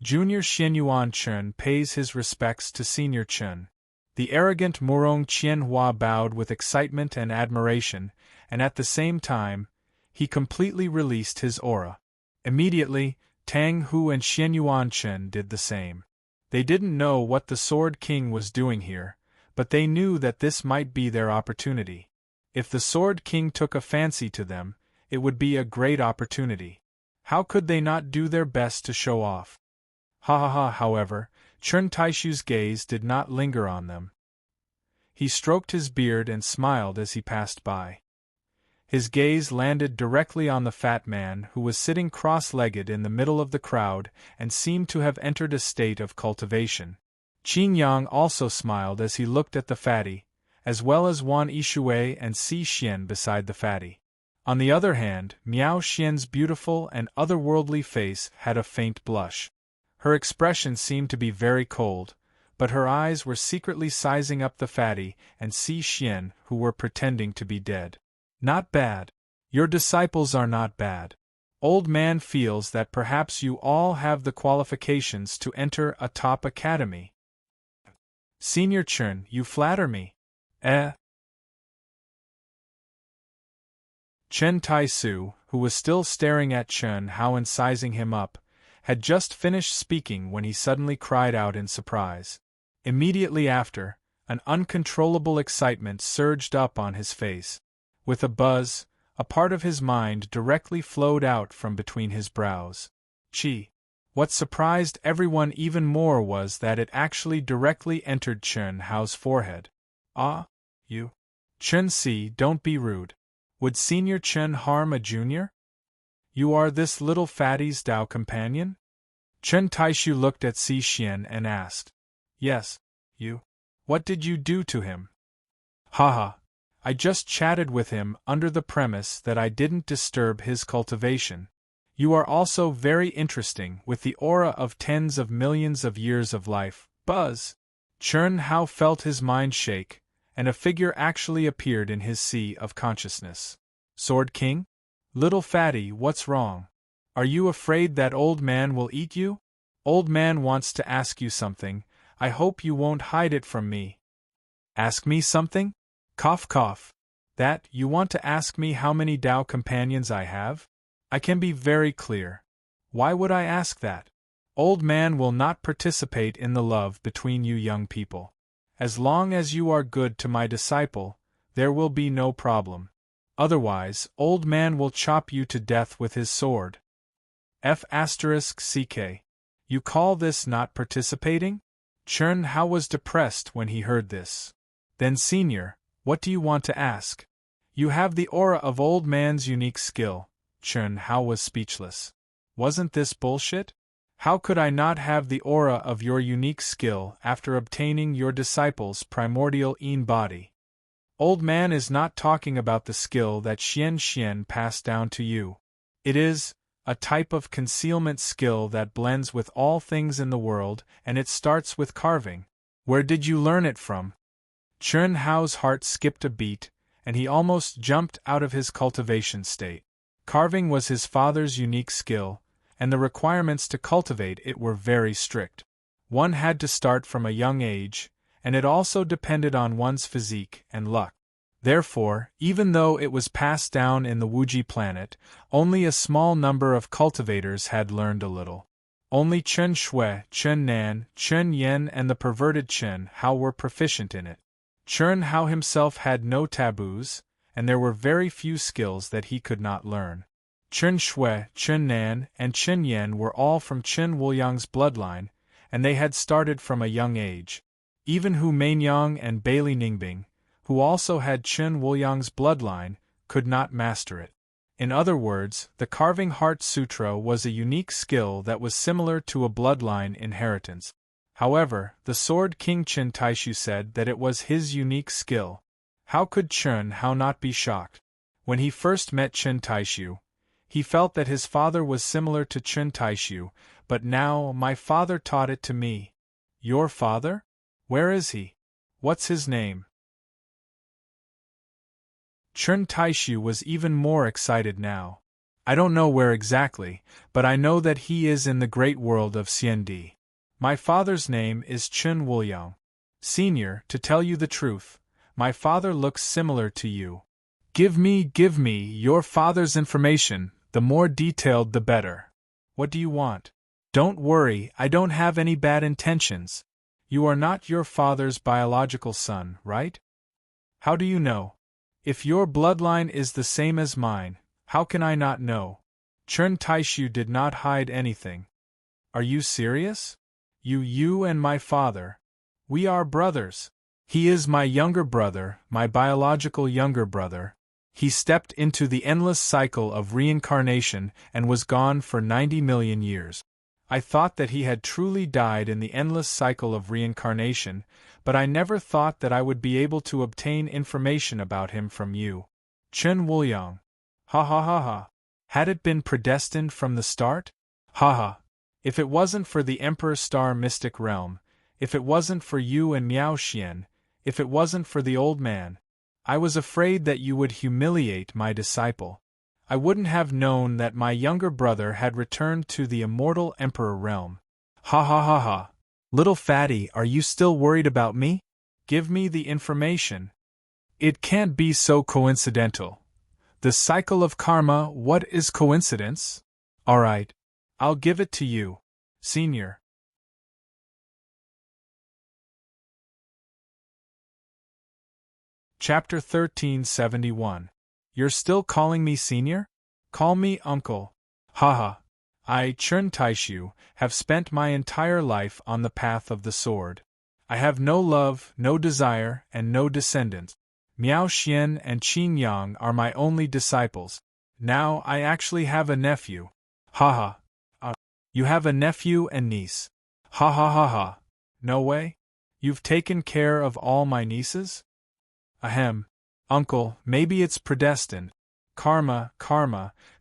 Junior Xianyuan Chen pays his respects to Senior Chen. The arrogant Murong Qianhua bowed with excitement and admiration, and at the same time, he completely released his aura. Immediately, Tang Hu and Xianyuan Chen did the same. They didn't know what the Sword King was doing here, but they knew that this might be their opportunity. If the Sword King took a fancy to them, it would be a great opportunity. How could they not do their best to show off? However, Chen Taishu's gaze did not linger on them. He stroked his beard and smiled as he passed by. His gaze landed directly on the fat man who was sitting cross-legged in the middle of the crowd and seemed to have entered a state of cultivation. Qin Yang also smiled as he looked at the fatty, as well as Wan Yishui and Si Xian beside the fatty. On the other hand, Miao Xian's beautiful and otherworldly face had a faint blush. Her expression seemed to be very cold, but her eyes were secretly sizing up the fatty and Si Xian who were pretending to be dead. Not bad. Your disciples are not bad. Old man feels that perhaps you all have the qualifications to enter a top academy. Senior Chen, you flatter me. Chen Tai-su, who was still staring at Chen Hao and sizing him up, had just finished speaking when he suddenly cried out in surprise. Immediately after, an uncontrollable excitement surged up on his face. With a buzz, a part of his mind directly flowed out from between his brows. Chi. What surprised everyone even more was that it actually directly entered Chen Hao's forehead. Ah, you. Chen Si, don't be rude. Would Senior Chen harm a junior? You are this little fatty's Dao companion? Chen Taishu looked at Si Xian and asked. Yes, you. What did you do to him? Haha. I just chatted with him under the premise that I didn't disturb his cultivation. You are also very interesting with the aura of tens of millions of years of life. Buzz! Chen Hao felt his mind shake, and a figure actually appeared in his sea of consciousness. Sword King? Little fatty, what's wrong? Are you afraid that old man will eat you? Old man wants to ask you something. I hope you won't hide it from me. Ask me something? Cough cough. That, you want to ask me how many Dao companions I have? I can be very clear. Why would I ask that? Old man will not participate in the love between you young people. As long as you are good to my disciple, there will be no problem. Otherwise, old man will chop you to death with his sword. F***ck. You call this not participating? Chen Hao was depressed when he heard this. Then senior, what do you want to ask? You have the aura of old man's unique skill. Chen Hao was speechless. Wasn't this bullshit? How could I not have the aura of your unique skill after obtaining your disciple's primordial Yin body? Old man is not talking about the skill that Xian passed down to you. It is a type of concealment skill that blends with all things in the world, and it starts with carving. Where did you learn it from? Chen Hao's heart skipped a beat, and he almost jumped out of his cultivation state. Carving was his father's unique skill, and the requirements to cultivate it were very strict. One had to start from a young age, and it also depended on one's physique and luck. Therefore, even though it was passed down in the Wuji planet, only a small number of cultivators had learned a little. Only Chen Shui, Chen Nan, Chen Yen and the perverted Chen Hao were proficient in it. Chen Hao himself had no taboos, and there were very few skills that he could not learn. Chen Shui, Chen Nan, and Chen Yen were all from Chen Wuliang's bloodline, and they had started from a young age. Even Hu Mainyang and Bailey Ningbing, who also had Chen Wuliang's bloodline, could not master it. In other words, the Carving Heart Sutra was a unique skill that was similar to a bloodline inheritance. However, the Sword King Chen Taishu said that it was his unique skill. How could Chen Hao not be shocked? When he first met Chen Taishu, he felt that his father was similar to Chen Taishu, but now my father taught it to me. Your father? Where is he? What's his name? Chen Taishu was even more excited now. I don't know where exactly, but I know that he is in the great world of Xiandi. My father's name is Chen Wuliang. Senior, to tell you the truth, my father looks similar to you. Give me your father's information, the more detailed the better. What do you want? Don't worry, I don't have any bad intentions. You are not your father's biological son, right? How do you know? If your bloodline is the same as mine, how can I not know? Chen Taishu did not hide anything. Are you serious? You and my father. We are brothers. He is my younger brother, my biological younger brother. He stepped into the endless cycle of reincarnation and was gone for 90 million years. I thought that he had truly died in the endless cycle of reincarnation, but I never thought that I would be able to obtain information about him from you. Chen Wuliang. Ha ha ha ha. Had it been predestined from the start? Ha ha. If it wasn't for the Emperor Star Mystic Realm, If it wasn't for you and Miao Xian, if it wasn't for the old man, I was afraid that you would humiliate my disciple. I wouldn't have known that my younger brother had returned to the immortal emperor realm. Ha ha ha ha. Little fatty, are you still worried about me? Give me the information. It can't be so coincidental. The cycle of karma, what is coincidence? Alright, I'll give it to you, Senior. Chapter 1371. You're still calling me Senior? Call me Uncle. Haha. I, Chun Taishu, have spent my entire life on the path of the sword. I have no love, no desire, and no descendants. Miao Xian and Qin Yang are my only disciples. Now I actually have a nephew. Haha. You have a nephew and niece. Ha ha ha ha. No way? You've taken care of all my nieces? Ahem. Uncle, maybe it's predestined. Karma,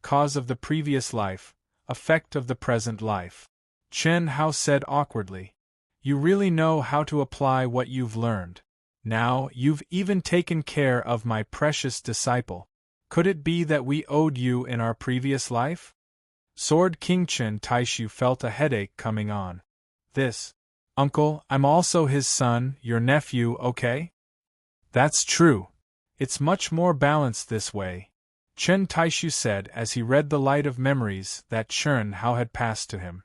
cause of the previous life, effect of the present life. Chen Hao said awkwardly. You really know how to apply what you've learned. Now, you've even taken care of my precious disciple. Could it be that we owed you in our previous life? Sword King Chen Taishu felt a headache coming on. Uncle, I'm also his son, your nephew, okay? That's true. It's much more balanced this way, Chen Taishu said as he read the light of memories that Chen Hao had passed to him.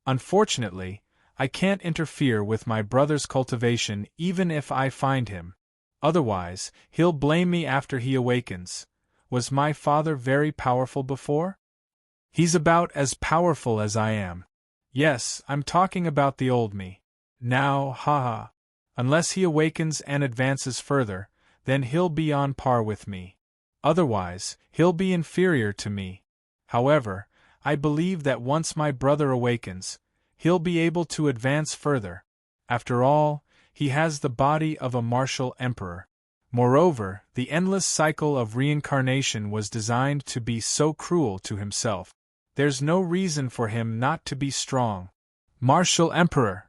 Unfortunately, I can't interfere with my brother's cultivation even if I find him. Otherwise, he'll blame me after he awakens. Was my father very powerful before? He's about as powerful as I am. Yes, I'm talking about the old me. Now, haha. Unless he awakens and advances further, then he'll be on par with me. Otherwise, he'll be inferior to me. However, I believe that once my brother awakens, he'll be able to advance further. After all, he has the body of a martial emperor. Moreover, the endless cycle of reincarnation was designed to be so cruel to himself. There's no reason for him not to be strong. Martial emperor.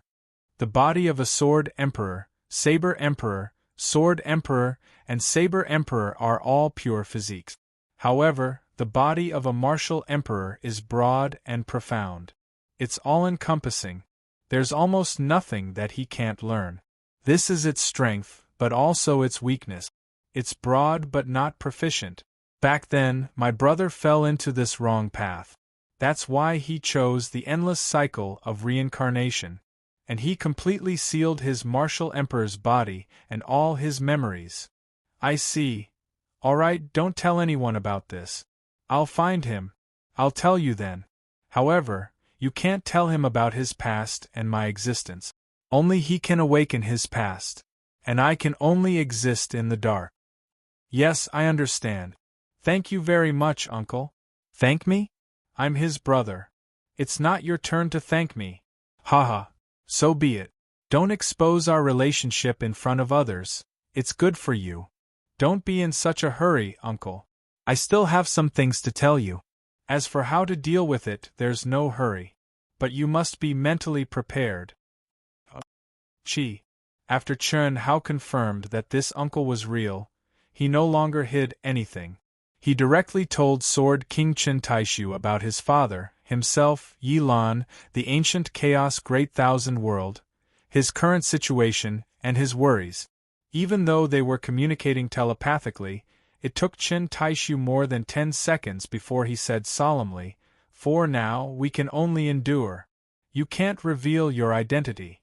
The body of a sword emperor, saber emperor, sword emperor, and saber emperor are all pure physiques. However, the body of a martial emperor is broad and profound. It's all-encompassing. There's almost nothing that he can't learn. This is its strength, but also its weakness. It's broad but not proficient. Back then, my brother fell into this wrong path. That's why he chose the endless cycle of reincarnation. And he completely sealed his martial emperor's body and all his memories. I see. Alright, don't tell anyone about this. I'll find him. I'll tell you then. However, you can't tell him about his past and my existence. Only he can awaken his past. And I can only exist in the dark. Yes, I understand. Thank you very much, Uncle. Thank me? I'm his brother. It's not your turn to thank me. Haha. So be it. Don't expose our relationship in front of others. It's good for you. Don't be in such a hurry, Uncle. I still have some things to tell you. As for how to deal with it, there's no hurry. But you must be mentally prepared. After Chen Hao confirmed that this uncle was real, he no longer hid anything. He directly told Sword King Chen Taishu about his father, himself, Yi Lan, the ancient chaos great thousand world, his current situation, and his worries. Even though they were communicating telepathically, it took Chen Taishu more than 10 seconds before he said solemnly, "For now, we can only endure. You can't reveal your identity.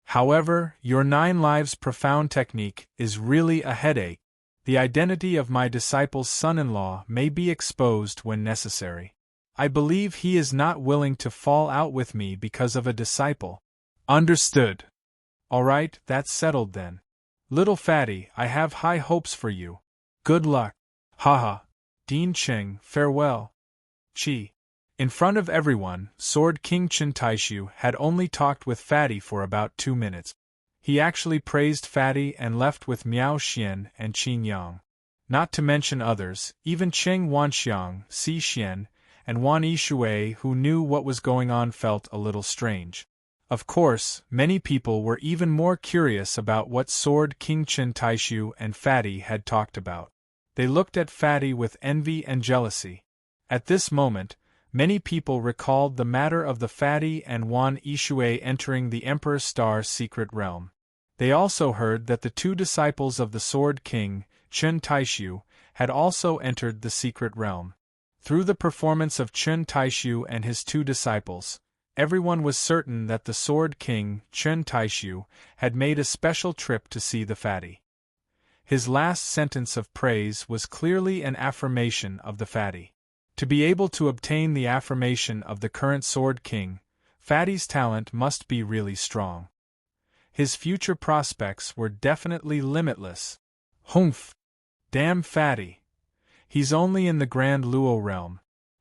However, your 9 lives profound technique is really a headache. The identity of my disciple's son-in-law may be exposed when necessary. I believe he is not willing to fall out with me because of a disciple." Understood. Alright, that's settled then. Little fatty, I have high hopes for you. Good luck. Haha. Dean Cheng, farewell. In front of everyone, Sword King Chen Taishu had only talked with Fatty for about 2 minutes. He actually praised Fatty and left with Miao Xian and Qin Yang. Not to mention others, even Cheng Wanxiang, Si Xian, and Wan Yishui who knew what was going on felt a little strange. Of course, many people were even more curious about what Sword King Chen Taishu and Fatty had talked about. They looked at Fatty with envy and jealousy. At this moment, many people recalled the matter of the Fatty and Wan Yishui entering the Emperor Star's secret realm. They also heard that the two disciples of the Sword King, Chen Taishu, had also entered the secret realm. Through the performance of Chen Taishu and his two disciples, everyone was certain that the Sword King, Chen Taishu, had made a special trip to see the Fatty. His last sentence of praise was clearly an affirmation of the Fatty. To be able to obtain the affirmation of the current Sword King, Fatty's talent must be really strong. His future prospects were definitely limitless. Humph! Damn Fatty! He's only in the Grand Luo realm.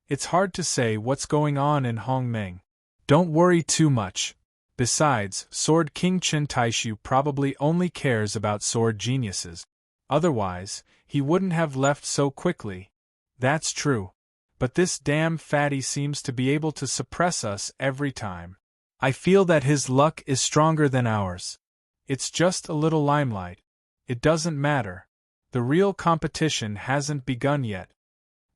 It's hard to say what's going on in Hongmeng. Don't worry too much. Besides, Sword King Chen Taishu probably only cares about sword geniuses. Otherwise, he wouldn't have left so quickly. That's true. But this damn Fatty seems to be able to suppress us every time. I feel that his luck is stronger than ours. It's just a little limelight. It doesn't matter. The real competition hasn't begun yet.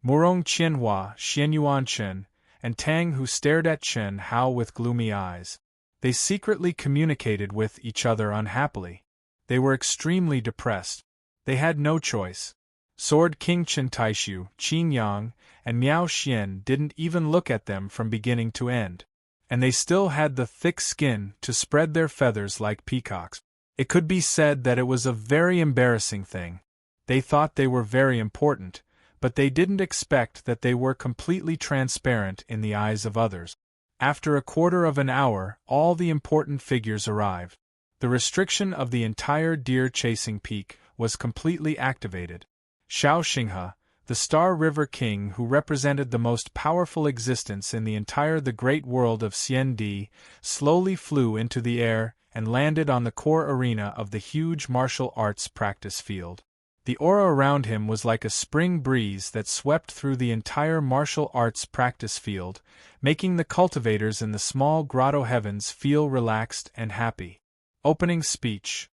Murong Qianhua, Xianyuan Chen, and Tang Hu stared at Chen Hao with gloomy eyes. They secretly communicated with each other unhappily. They were extremely depressed. They had no choice. Sword King Chen Taishu, Qin Yang, and Miao Xian didn't even look at them from beginning to end. And they still had the thick skin to spread their feathers like peacocks. It could be said that it was a very embarrassing thing. They thought they were very important, but they didn't expect that they were completely transparent in the eyes of others. After a quarter of an hour, all the important figures arrived. The restriction of the entire deer-chasing peak was completely activated. Xiao Xinghe, the Star River King who represented the most powerful existence in the great world of Xiandi, slowly flew into the air and landed on the core arena of the huge martial arts practice field. The aura around him was like a spring breeze that swept through the entire martial arts practice field, making the cultivators in the small grotto heavens feel relaxed and happy. Opening speech.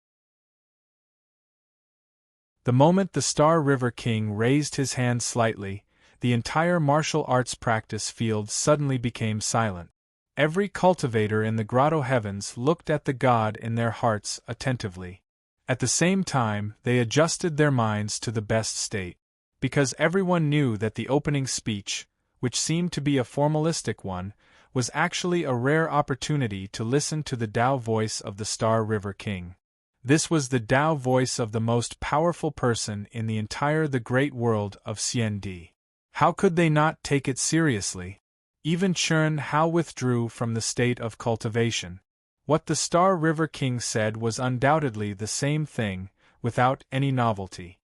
The moment the Star River King raised his hand slightly, the entire martial arts practice field suddenly became silent. Every cultivator in the grotto heavens looked at the god in their hearts attentively. At the same time, they adjusted their minds to the best state. Because everyone knew that the opening speech, which seemed to be a formalistic one, was actually a rare opportunity to listen to the Tao voice of the Star River King. This was the Tao voice of the most powerful person in the great world of Xiandi. How could they not take it seriously? Even Chen Hao withdrew from the state of cultivation. What the Star River King said was undoubtedly the same thing, without any novelty.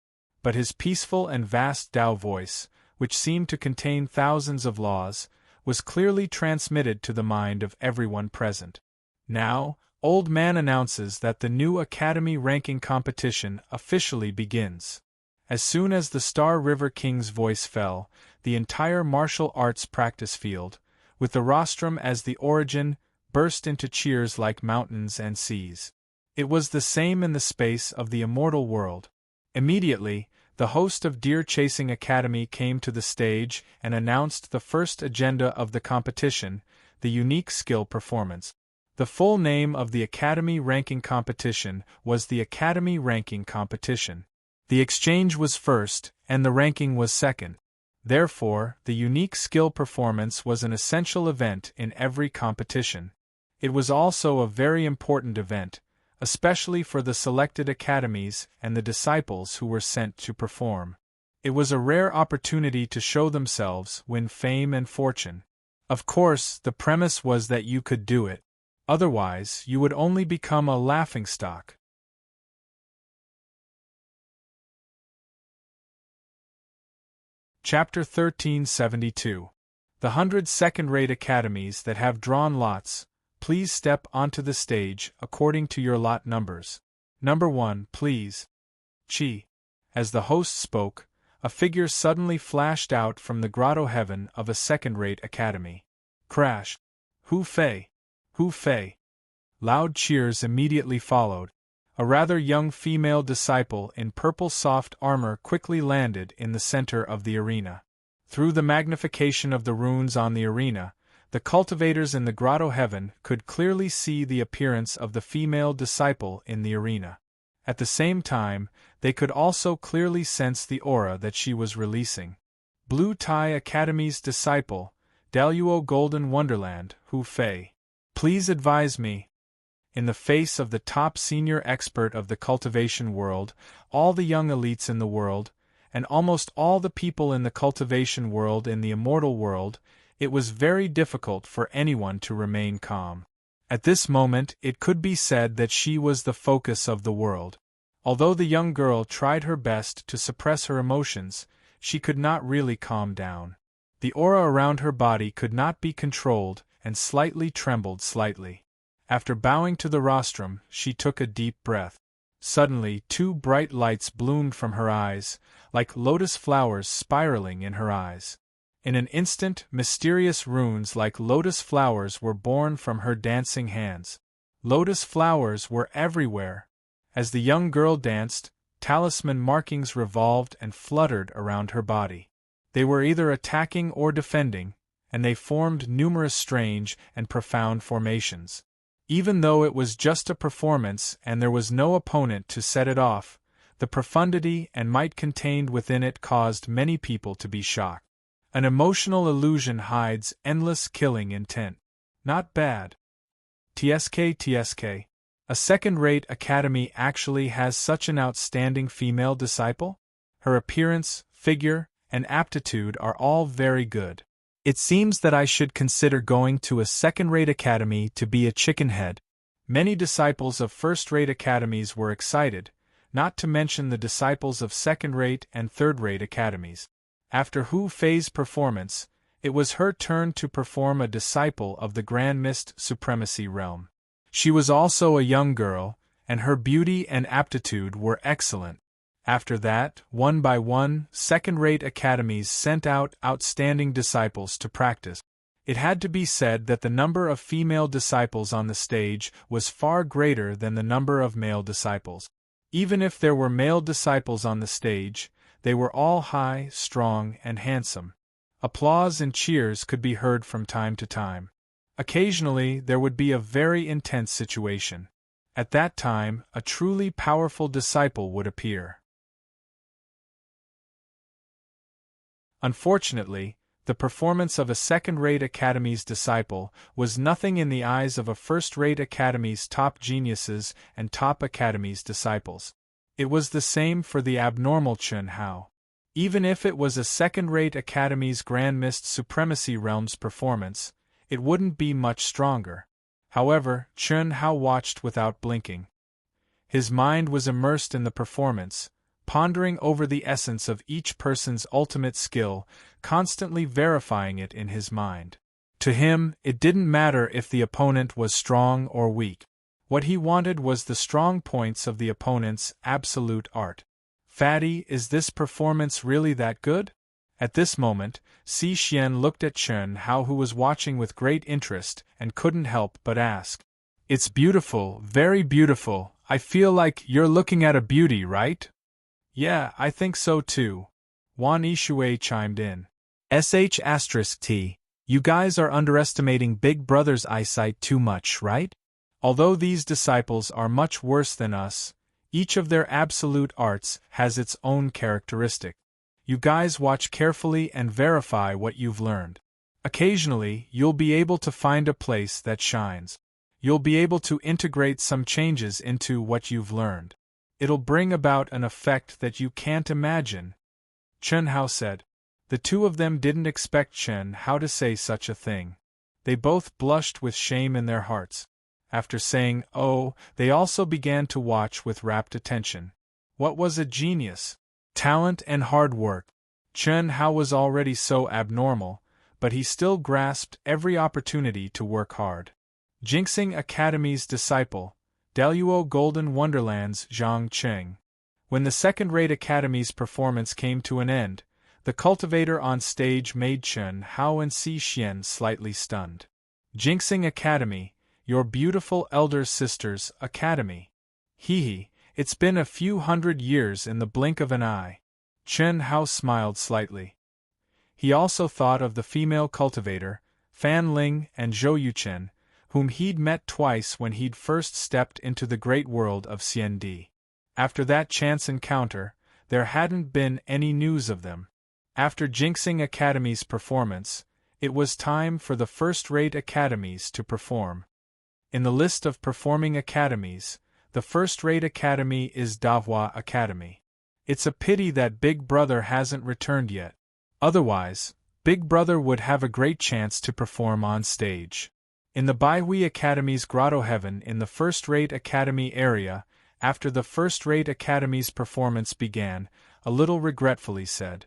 But his peaceful and vast Tao voice, which seemed to contain thousands of laws, was clearly transmitted to the mind of everyone present. Now, Old Man announces that the new Academy ranking competition officially begins. As soon as the Star River King's voice fell, the entire martial arts practice field, with the rostrum as the origin, burst into cheers like mountains and seas. It was the same in the space of the immortal world. Immediately, the host of Deer Chasing Academy came to the stage and announced the first agenda of the competition, the unique skill performance. The full name of the Academy ranking competition was the Academy ranking competition. The exchange was first, and the ranking was second. Therefore, the unique skill performance was an essential event in every competition. It was also a very important event, especially for the selected academies and the disciples who were sent to perform. It was a rare opportunity to show themselves, win fame and fortune. Of course, the premise was that you could do it. Otherwise, you would only become a laughingstock. Chapter 1372. The 100 second-rate academies that have drawn lots, please step onto the stage according to your lot numbers. Number 1, please. Chi. As the host spoke, a figure suddenly flashed out from the grotto heaven of a second-rate academy. Crash. Hu Fei. Hu Fei. Loud cheers immediately followed. A rather young female disciple in purple soft armor quickly landed in the center of the arena. Through the magnification of the runes on the arena, the cultivators in the grotto heaven could clearly see the appearance of the female disciple in the arena. At the same time, they could also clearly sense the aura that she was releasing. Blue Tie Academy's disciple, Daluo Golden Wonderland, Hu Fei. Please advise me. In the face of the top senior expert of the cultivation world, all the young elites in the world, and almost all the people in the cultivation world in the immortal world, it was very difficult for anyone to remain calm. At this moment it could be said that she was the focus of the world. Although the young girl tried her best to suppress her emotions, she could not really calm down. The aura around her body could not be controlled and slightly trembled slightly. After bowing to the rostrum, she took a deep breath. Suddenly 2 bright lights bloomed from her eyes, like lotus flowers spiraling in her eyes. In an instant, mysterious runes like lotus flowers were born from her dancing hands. Lotus flowers were everywhere. As the young girl danced, talisman markings revolved and fluttered around her body. They were either attacking or defending, and they formed numerous strange and profound formations. Even though it was just a performance and there was no opponent to set it off, the profundity and might contained within it caused many people to be shocked. An emotional illusion hides endless killing intent. Not bad. TSK. A second-rate academy actually has such an outstanding female disciple? Her appearance, figure, and aptitude are all very good. It seems that I should consider going to a second-rate academy to be a chickenhead. Many disciples of first-rate academies were excited, not to mention the disciples of second-rate and third-rate academies. After Hu Fei's performance, it was her turn to perform a disciple of the Grand Mist Supremacy Realm. She was also a young girl, and her beauty and aptitude were excellent. After that, one by one, second-rate academies sent out outstanding disciples to practice. It had to be said that the number of female disciples on the stage was far greater than the number of male disciples. Even if there were male disciples on the stage, they were all high, strong, and handsome. Applause and cheers could be heard from time to time. Occasionally, there would be a very intense situation. At that time, a truly powerful disciple would appear. Unfortunately, the performance of a second-rate academy's disciple was nothing in the eyes of a first-rate academy's top geniuses and top academy's disciples. It was the same for the abnormal Chun Hao. Even if it was a second-rate academy's Grand Mist Supremacy Realm's performance, it wouldn't be much stronger. However, Chun Hao watched without blinking. His mind was immersed in the performance, pondering over the essence of each person's ultimate skill, constantly verifying it in his mind. To him, it didn't matter if the opponent was strong or weak. What he wanted was the strong points of the opponent's absolute art. Fatty, is this performance really that good? At this moment, Si Xian looked at Chun Hao, who was watching with great interest, and couldn't help but ask. It's beautiful, very beautiful. I feel like you're looking at a beauty, right? Yeah, I think so too. Wan Yishui chimed in. *T. You guys are underestimating Big Brother's eyesight too much, right? Although these disciples are much worse than us, each of their absolute arts has its own characteristic. You guys watch carefully and verify what you've learned. Occasionally, you'll be able to find a place that shines. You'll be able to integrate some changes into what you've learned. It'll bring about an effect that you can't imagine. Chun Hao said. The two of them didn't expect Chun Hao to say such a thing. They both blushed with shame in their hearts. After saying, "Oh," they also began to watch with rapt attention. What was a genius? Talent and hard work. Chun Hao was already so abnormal, but he still grasped every opportunity to work hard. Jinxing Academy's disciple, Daluo Golden Wonderland's Zhang Cheng. When the second-rate academy's performance came to an end, the cultivator on stage made Chun Hao and Si Xian slightly stunned. Jinxing Academy, your beautiful elder sister's academy. Hee, it's been a few hundred years in the blink of an eye. Chen Hao smiled slightly. He also thought of the female cultivator, Fan Ling and Zhou Yuchen, whom he'd met twice when he'd first stepped into the great world of Xiandi. After that chance encounter, there hadn't been any news of them. After jinxing Academy's performance, it was time for the first-rate academies to perform. In the list of performing academies, the first-rate academy is Dahua Academy. It's a pity that Big Brother hasn't returned yet. Otherwise, Big Brother would have a great chance to perform on stage. In the Baihui Academy's Grotto Heaven in the first-rate academy area, after the first-rate academy's performance began, a little regretfully said,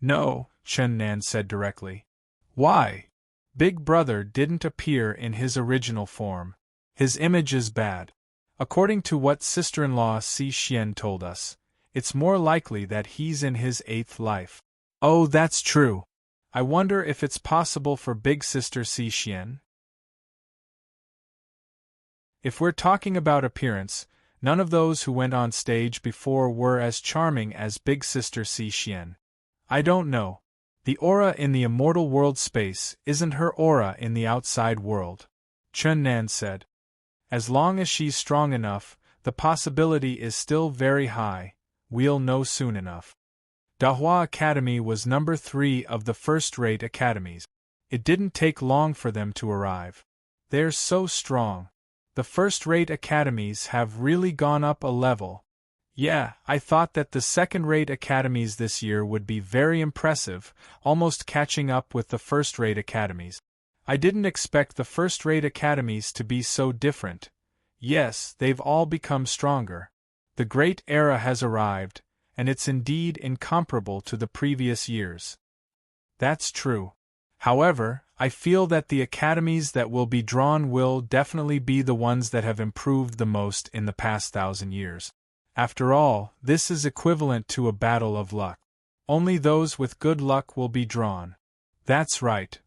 "No," Chen Nan said directly. "Why? Big Brother didn't appear in his original form. His image is bad. According to what sister-in-law Si Xian told us, it's more likely that he's in his 8th life." "Oh, that's true. I wonder if it's possible for Big Sister Si Xian?" If we're talking about appearance, none of those who went on stage before were as charming as Big Sister Si Xian. I don't know. The aura in the immortal world space isn't her aura in the outside world, Chen Nan said. As long as she's strong enough, the possibility is still very high. We'll know soon enough. Dahua Academy was number 3 of the first-rate academies. It didn't take long for them to arrive. They're so strong. The first-rate academies have really gone up a level. Yeah, I thought that the second-rate academies this year would be very impressive, almost catching up with the first-rate academies. I didn't expect the first-rate academies to be so different. Yes, they've all become stronger. The great era has arrived, and it's indeed incomparable to the previous years. That's true. However, I feel that the academies that will be drawn will definitely be the ones that have improved the most in the past 1,000 years. After all, this is equivalent to a battle of luck. Only those with good luck will be drawn. That's right.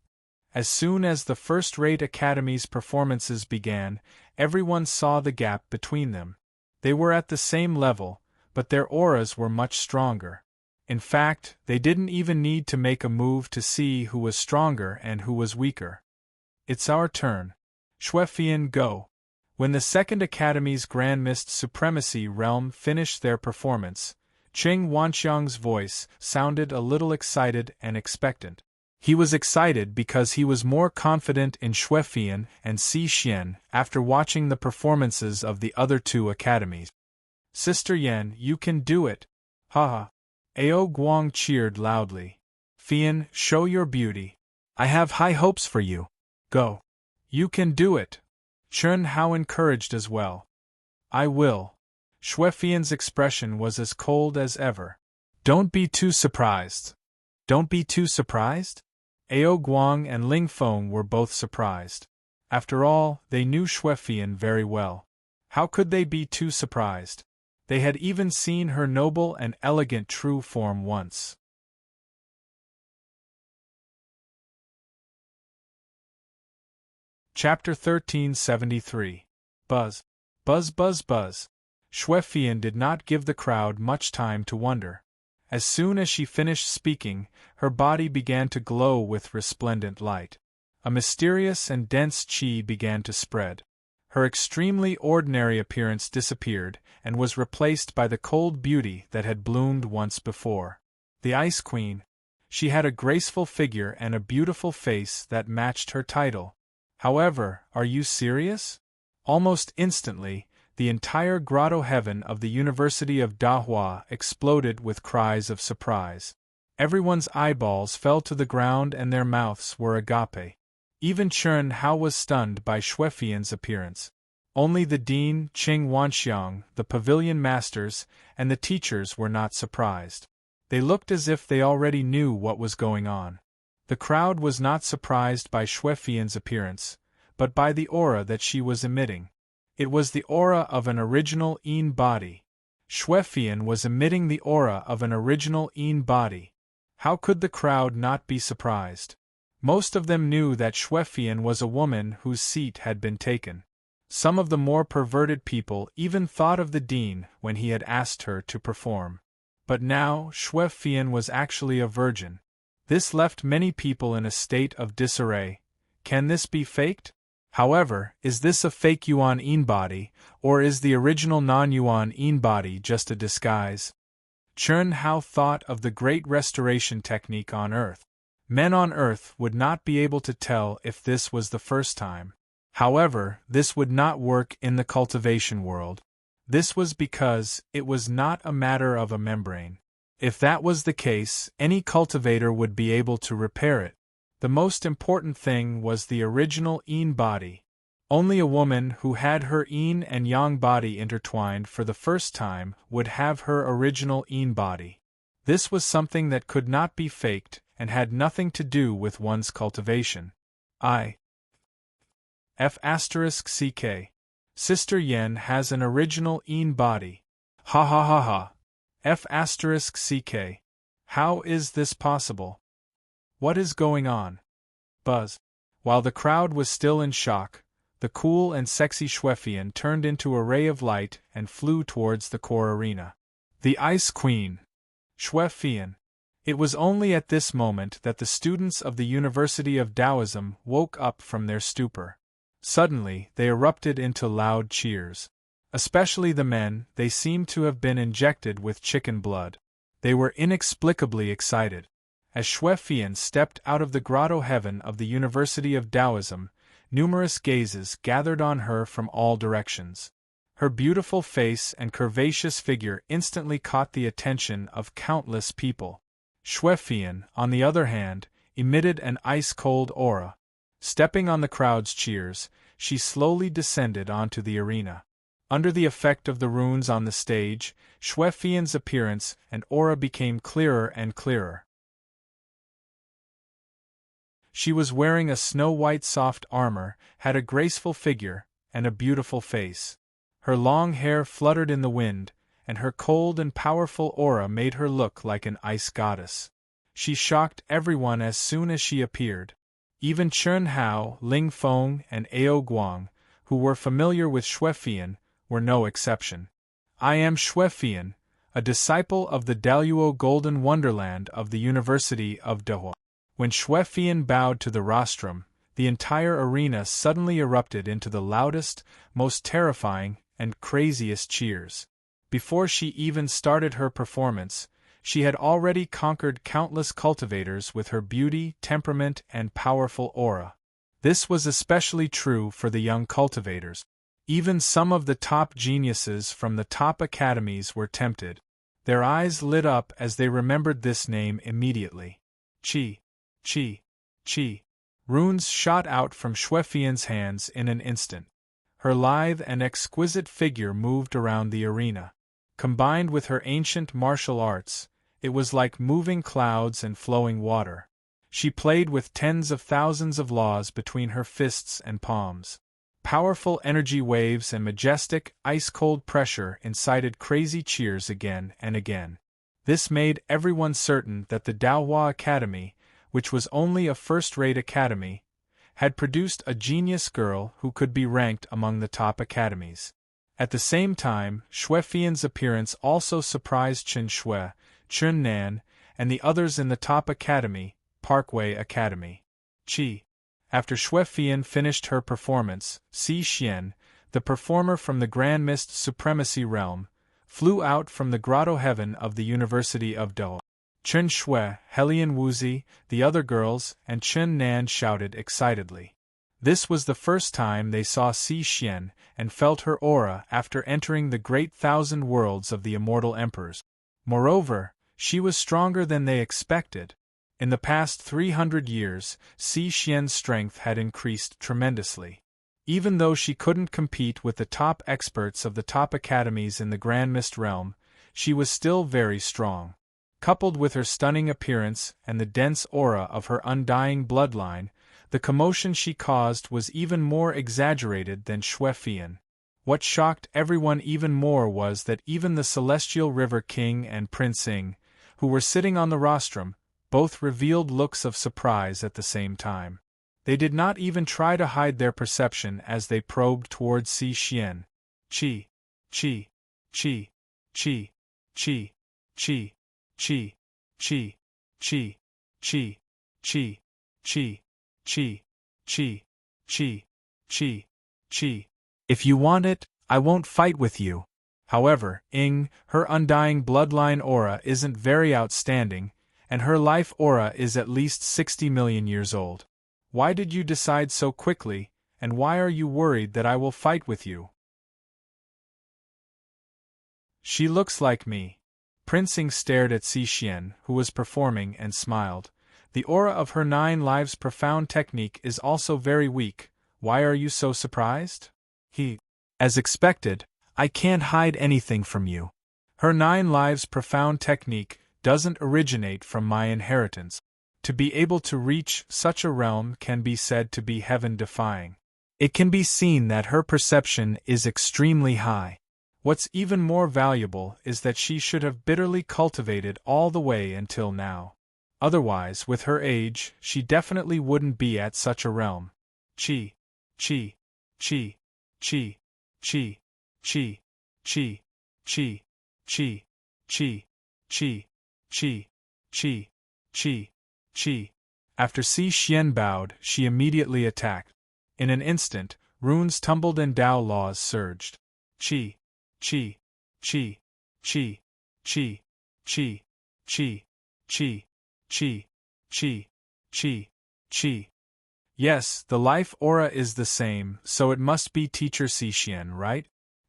As soon as the first-rate academies' performances began, everyone saw the gap between them. They were at the same level, but their auras were much stronger. In fact, they didn't even need to make a move to see who was stronger and who was weaker. It's our turn. Xuefian, go. When the second Academy's Grand Mist Supremacy Realm finished their performance, Qing Wanxiang's voice sounded a little excited and expectant. He was excited because he was more confident in Xuefian and Si Xian after watching the performances of the other 2 academies. Sister Yan, you can do it. Haha. Ao Guang cheered loudly. Fian, show your beauty. I have high hopes for you. Go. You can do it. Chen Hao encouraged as well. I will. Xuefian's expression was as cold as ever. Don't be too surprised. Don't be too surprised? Ao Guang and Ling Feng were both surprised. After all, they knew Xuefian very well. How could they be too surprised? They had even seen her noble and elegant true form once. Chapter 1373. Buzz. Buzz, buzz, buzz. Xuefian did not give the crowd much time to wonder. As soon as she finished speaking, her body began to glow with resplendent light. A mysterious and dense qi began to spread. Her extremely ordinary appearance disappeared and was replaced by the cold beauty that had bloomed once before. The Ice Queen. She had a graceful figure and a beautiful face that matched her title. However, are you serious? Almost instantly, the entire grotto heaven of the University of Dahua exploded with cries of surprise. Everyone's eyeballs fell to the ground and their mouths were agape. Even Chen Hao was stunned by Xuefian's appearance. Only the dean, Qing Wanxiang, the pavilion masters, and the teachers were not surprised. They looked as if they already knew what was going on. The crowd was not surprised by Xuefian's appearance, but by the aura that she was emitting. It was the aura of an original Yin body. Xuefian was emitting the aura of an original Yin body. How could the crowd not be surprised? Most of them knew that Xuefian was a woman whose seat had been taken. Some of the more perverted people even thought of the dean when he had asked her to perform. But now, Xue Fian was actually a virgin. This left many people in a state of disarray. Can this be faked? However, is this a fake Yuan Yin body, or is the original non-Yuan Yin body just a disguise? Chen Hao thought of the Great Restoration technique on Earth. Men on Earth would not be able to tell if this was the first time. However, this would not work in the cultivation world. This was because it was not a matter of a membrane. If that was the case, any cultivator would be able to repair it. The most important thing was the original Yin body. Only a woman who had her Yin and Yang body intertwined for the first time would have her original Yin body. This was something that could not be faked and had nothing to do with one's cultivation. F***ck. Sister Yen has an original Yin body. Ha ha ha ha. F***ck. How is this possible? What is going on? Buzz. While the crowd was still in shock, the cool and sexy Xue Fian turned into a ray of light and flew towards the core arena. The Ice Queen. Xue Fian. It was only at this moment that the students of the University of Taoism woke up from their stupor. Suddenly, they erupted into loud cheers. Especially the men, they seemed to have been injected with chicken blood. They were inexplicably excited. As Xue Fian stepped out of the grotto heaven of the University of Taoism, numerous gazes gathered on her from all directions. Her beautiful face and curvaceous figure instantly caught the attention of countless people. Xue Fian, on the other hand, emitted an ice-cold aura. Stepping on the crowd's cheers, she slowly descended onto the arena. Under the effect of the runes on the stage, Xue Fian's appearance and aura became clearer and clearer. She was wearing a snow-white soft armor, had a graceful figure, and a beautiful face. Her long hair fluttered in the wind, and her cold and powerful aura made her look like an ice goddess. She shocked everyone as soon as she appeared. Even Chen Hao, Ling Feng, and Ao Guang, who were familiar with Xue Fian, were no exception. I am Xue Fian, a disciple of the Daluo Golden Wonderland of the University of Dahua. When Xue Fian bowed to the rostrum, the entire arena suddenly erupted into the loudest, most terrifying, and craziest cheers. Before she even started her performance, she had already conquered countless cultivators with her beauty, temperament, and powerful aura. This was especially true for the young cultivators. Even some of the top geniuses from the top academies were tempted. Their eyes lit up as they remembered this name immediately. Qi. Qi. Qi. Runes shot out from Xue Fian's hands in an instant. Her lithe and exquisite figure moved around the arena. Combined with her ancient martial arts, it was like moving clouds and flowing water. She played with tens of thousands of laws between her fists and palms. Powerful energy waves and majestic, ice-cold pressure incited crazy cheers again and again. This made everyone certain that the Daohua Academy, which was only a first-rate academy, had produced a genius girl who could be ranked among the top academies. At the same time, Xue Fian's appearance also surprised Chen Xue, Chun Nan, and the others in the top academy, Parkway Academy. Qi. After Xue Fian finished her performance, Si Xian, the performer from the Grand Mist Supremacy Realm, flew out from the grotto heaven of the University of Dao. Chen Xue, Helian Wuzi, the other girls, and Chun Nan shouted excitedly. This was the first time they saw Si Xian and felt her aura after entering the great thousand worlds of the immortal emperors. Moreover, she was stronger than they expected. In the past 300 years, Si Xian's strength had increased tremendously. Even though she couldn't compete with the top experts of the top academies in the Grand Mist realm, she was still very strong. Coupled with her stunning appearance and the dense aura of her undying bloodline, the commotion she caused was even more exaggerated than Xue Fian. What shocked everyone even more was that even the Celestial River King and Prince Ing, who were sitting on the rostrum, both revealed looks of surprise at the same time. They did not even try to hide their perception as they probed towards Si Xian. Chi, chi, chi, chi, chi, chi, chi, chi, chi, chi, chi, chi, chi, chi, chi, chi, chi. If you want it, I won't fight with you. However, her undying bloodline aura isn't very outstanding, and her life aura is at least 60 million years old. Why did you decide so quickly, and why are you worried that I will fight with you? She looks like me. Prince Ing stared at Si Xian, who was performing, and smiled. The aura of her 9 lives profound technique is also very weak. Why are you so surprised? As expected, I can't hide anything from you. Her 9 lives profound technique doesn't originate from my inheritance. To be able to reach such a realm can be said to be heaven-defying. It can be seen that her perception is extremely high. What's even more valuable is that she should have bitterly cultivated all the way until now. Otherwise, with her age, she definitely wouldn't be at such a realm. Chi, chi, chi, chi, chi, chi, chi, chi, chi, chi, chi, chi, chi, chi, chi. After Si Xian bowed, she immediately attacked. In an instant, runes tumbled and Tao laws surged. Chi, chi, chi, chi, chi, chi, chi, chi, chi, chi, chi, chi. Yes, the life aura is the same, so it must be Teacher Si Xian, right?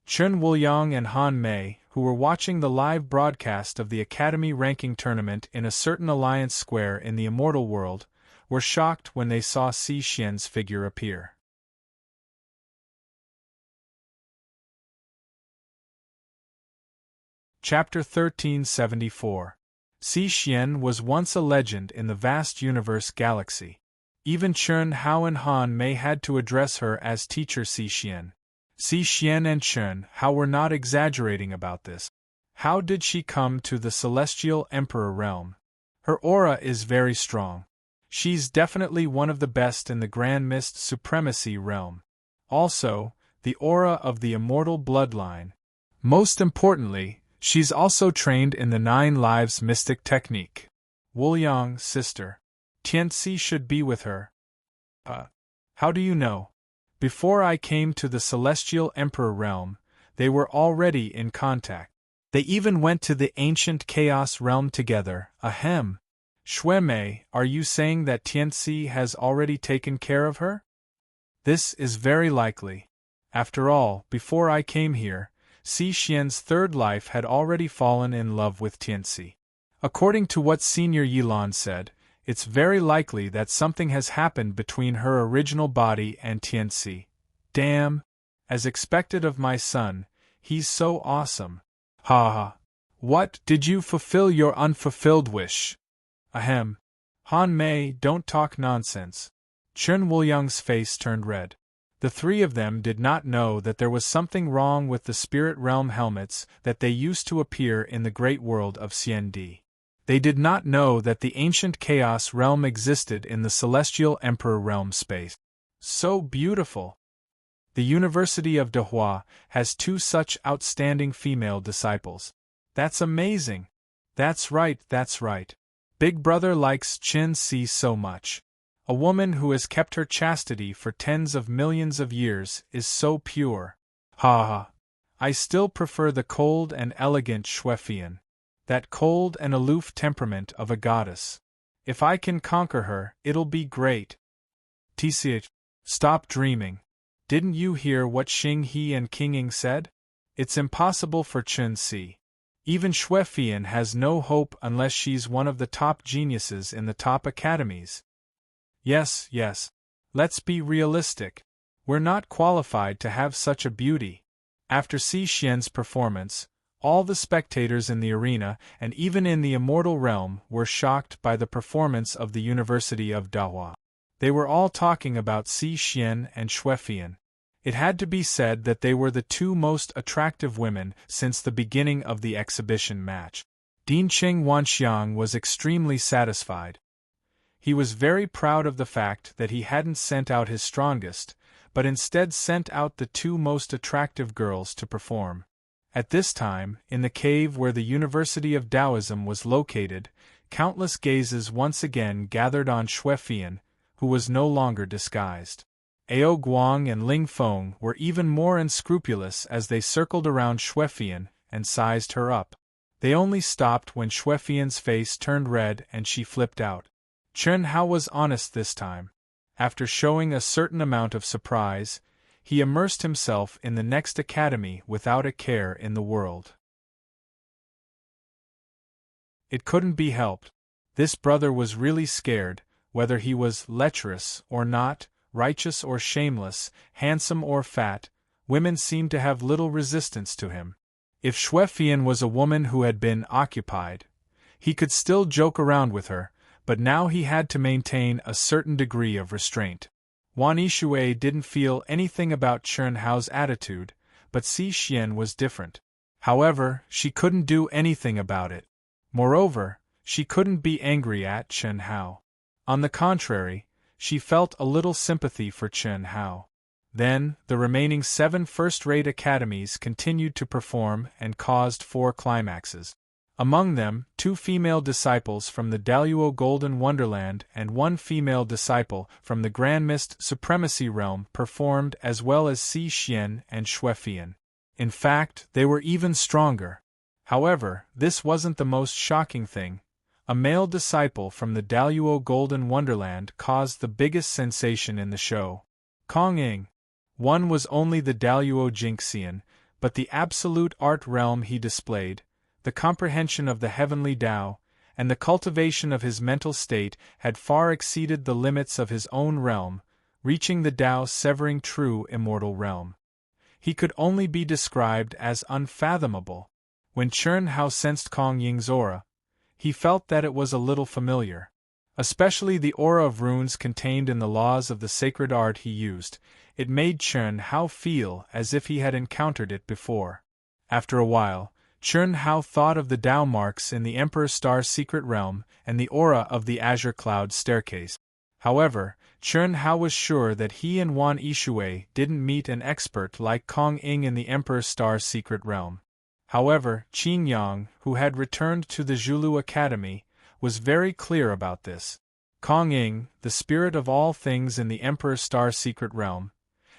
Chen Wuliang and Han Mei, who were watching the live broadcast of the Academy ranking tournament in a certain Alliance square in the Immortal World, were shocked when they saw Si Xian's figure appear. Chapter 1374. Si Xian was once a legend in the vast universe galaxy. Even Chen Hao and Han Mei had to address her as Teacher Si Xian. Si Xian and Chen Hao were not exaggerating about this. How did she come to the Celestial Emperor realm? Her aura is very strong. She's definitely one of the best in the Grand Mist Supremacy realm. Also, the aura of the immortal bloodline. Most importantly, she's also trained in the 9 Lives Mystic technique. Wuliang, sister. Tianci should be with her. How do you know? Before I came to the Celestial Emperor realm, they were already in contact. They even went to the ancient Chaos realm together. Ahem. Shui Mei, are you saying that Tianci has already taken care of her? This is very likely. After all, before I came here, Si Xian's 3rd life had already fallen in love with Tianci. According to what Senior Yilan said, it's very likely that something has happened between her original body and Tianci. Damn! As expected of my son, he's so awesome. Ha ha! What, did you fulfill your unfulfilled wish? Ahem. Han Mei, don't talk nonsense. Chen Wuliang's face turned red. The 3 of them did not know that there was something wrong with the Spirit Realm helmets that they used to appear in the great world of Xiandi. They did not know that the ancient Chaos realm existed in the Celestial Emperor realm space. So beautiful! The University of Dehua has 2 such outstanding female disciples. That's amazing! That's right. Big Brother likes Qin Si so much. A woman who has kept her chastity for tens of millions of years is so pure. Ha ha! I still prefer the cold and elegant Xuefian. That cold and aloof temperament of a goddess. If I can conquer her, it'll be great. TCH, stop dreaming. Didn't you hear what Xing He and King Ying said? It's impossible for Chen Si. Even Xuefian has no hope unless she's one of the top geniuses in the top academies. Yes. Let's be realistic. We're not qualified to have such a beauty. After Si Xian's performance, all the spectators in the arena and even in the immortal realm were shocked by the performance of the University of Dahua. They were all talking about Si Xian and Xuefian. It had to be said that they were the 2 most attractive women since the beginning of the exhibition match. Dincheng Wanxiang was extremely satisfied. He was very proud of the fact that he hadn't sent out his strongest, but instead sent out the two most attractive girls to perform. At this time, in the cave where the University of Taoism was located, countless gazes once again gathered on Xuefian, who was no longer disguised. Ao Guang and Ling Feng were even more unscrupulous as they circled around Xuefian and sized her up. They only stopped when Xuefian's face turned red and she flipped out. Chen Hao was honest this time. After showing a certain amount of surprise, he immersed himself in the next academy without a care in the world. It couldn't be helped. This brother was really scared, whether he was lecherous or not, righteous or shameless, handsome or fat, women seemed to have little resistance to him. If Xuefian was a woman who had been occupied, he could still joke around with her, but now he had to maintain a certain degree of restraint. Wan Yishui didn't feel anything about Chen Hao's attitude, but Si Xian was different. However, she couldn't do anything about it. Moreover, she couldn't be angry at Chen Hao. On the contrary, she felt a little sympathy for Chen Hao. Then, the remaining 7 first-rate academies continued to perform and caused 4 climaxes. Among them, 2 female disciples from the Daluo Golden Wonderland and 1 female disciple from the Grand Mist Supremacy Realm performed, as well as Si Xian and Xuefian. In fact, they were even stronger. However, this wasn't the most shocking thing. A male disciple from the Daluo Golden Wonderland caused the biggest sensation in the show. Kong Ying. One was only the Daluo Jinxian, but the absolute art realm he displayed, the comprehension of the heavenly Tao, and the cultivation of his mental state had far exceeded the limits of his own realm, reaching the Tao-severing true immortal realm. He could only be described as unfathomable. When Chen Hao sensed Kong Ying's aura, he felt that it was a little familiar. Especially the aura of runes contained in the laws of the sacred art he used, it made Chen Hao feel as if he had encountered it before. After a while, Chen Hao thought of the Tao marks in the Emperor Star's secret realm and the aura of the Azure Cloud staircase. However, Chen Hao was sure that he and Wan Yishui didn't meet an expert like Kong Ying in the Emperor Star's secret realm. However, Qin Yang, who had returned to the Zhulu Academy, was very clear about this. Kong Ying, the spirit of all things in the Emperor Star's secret realm,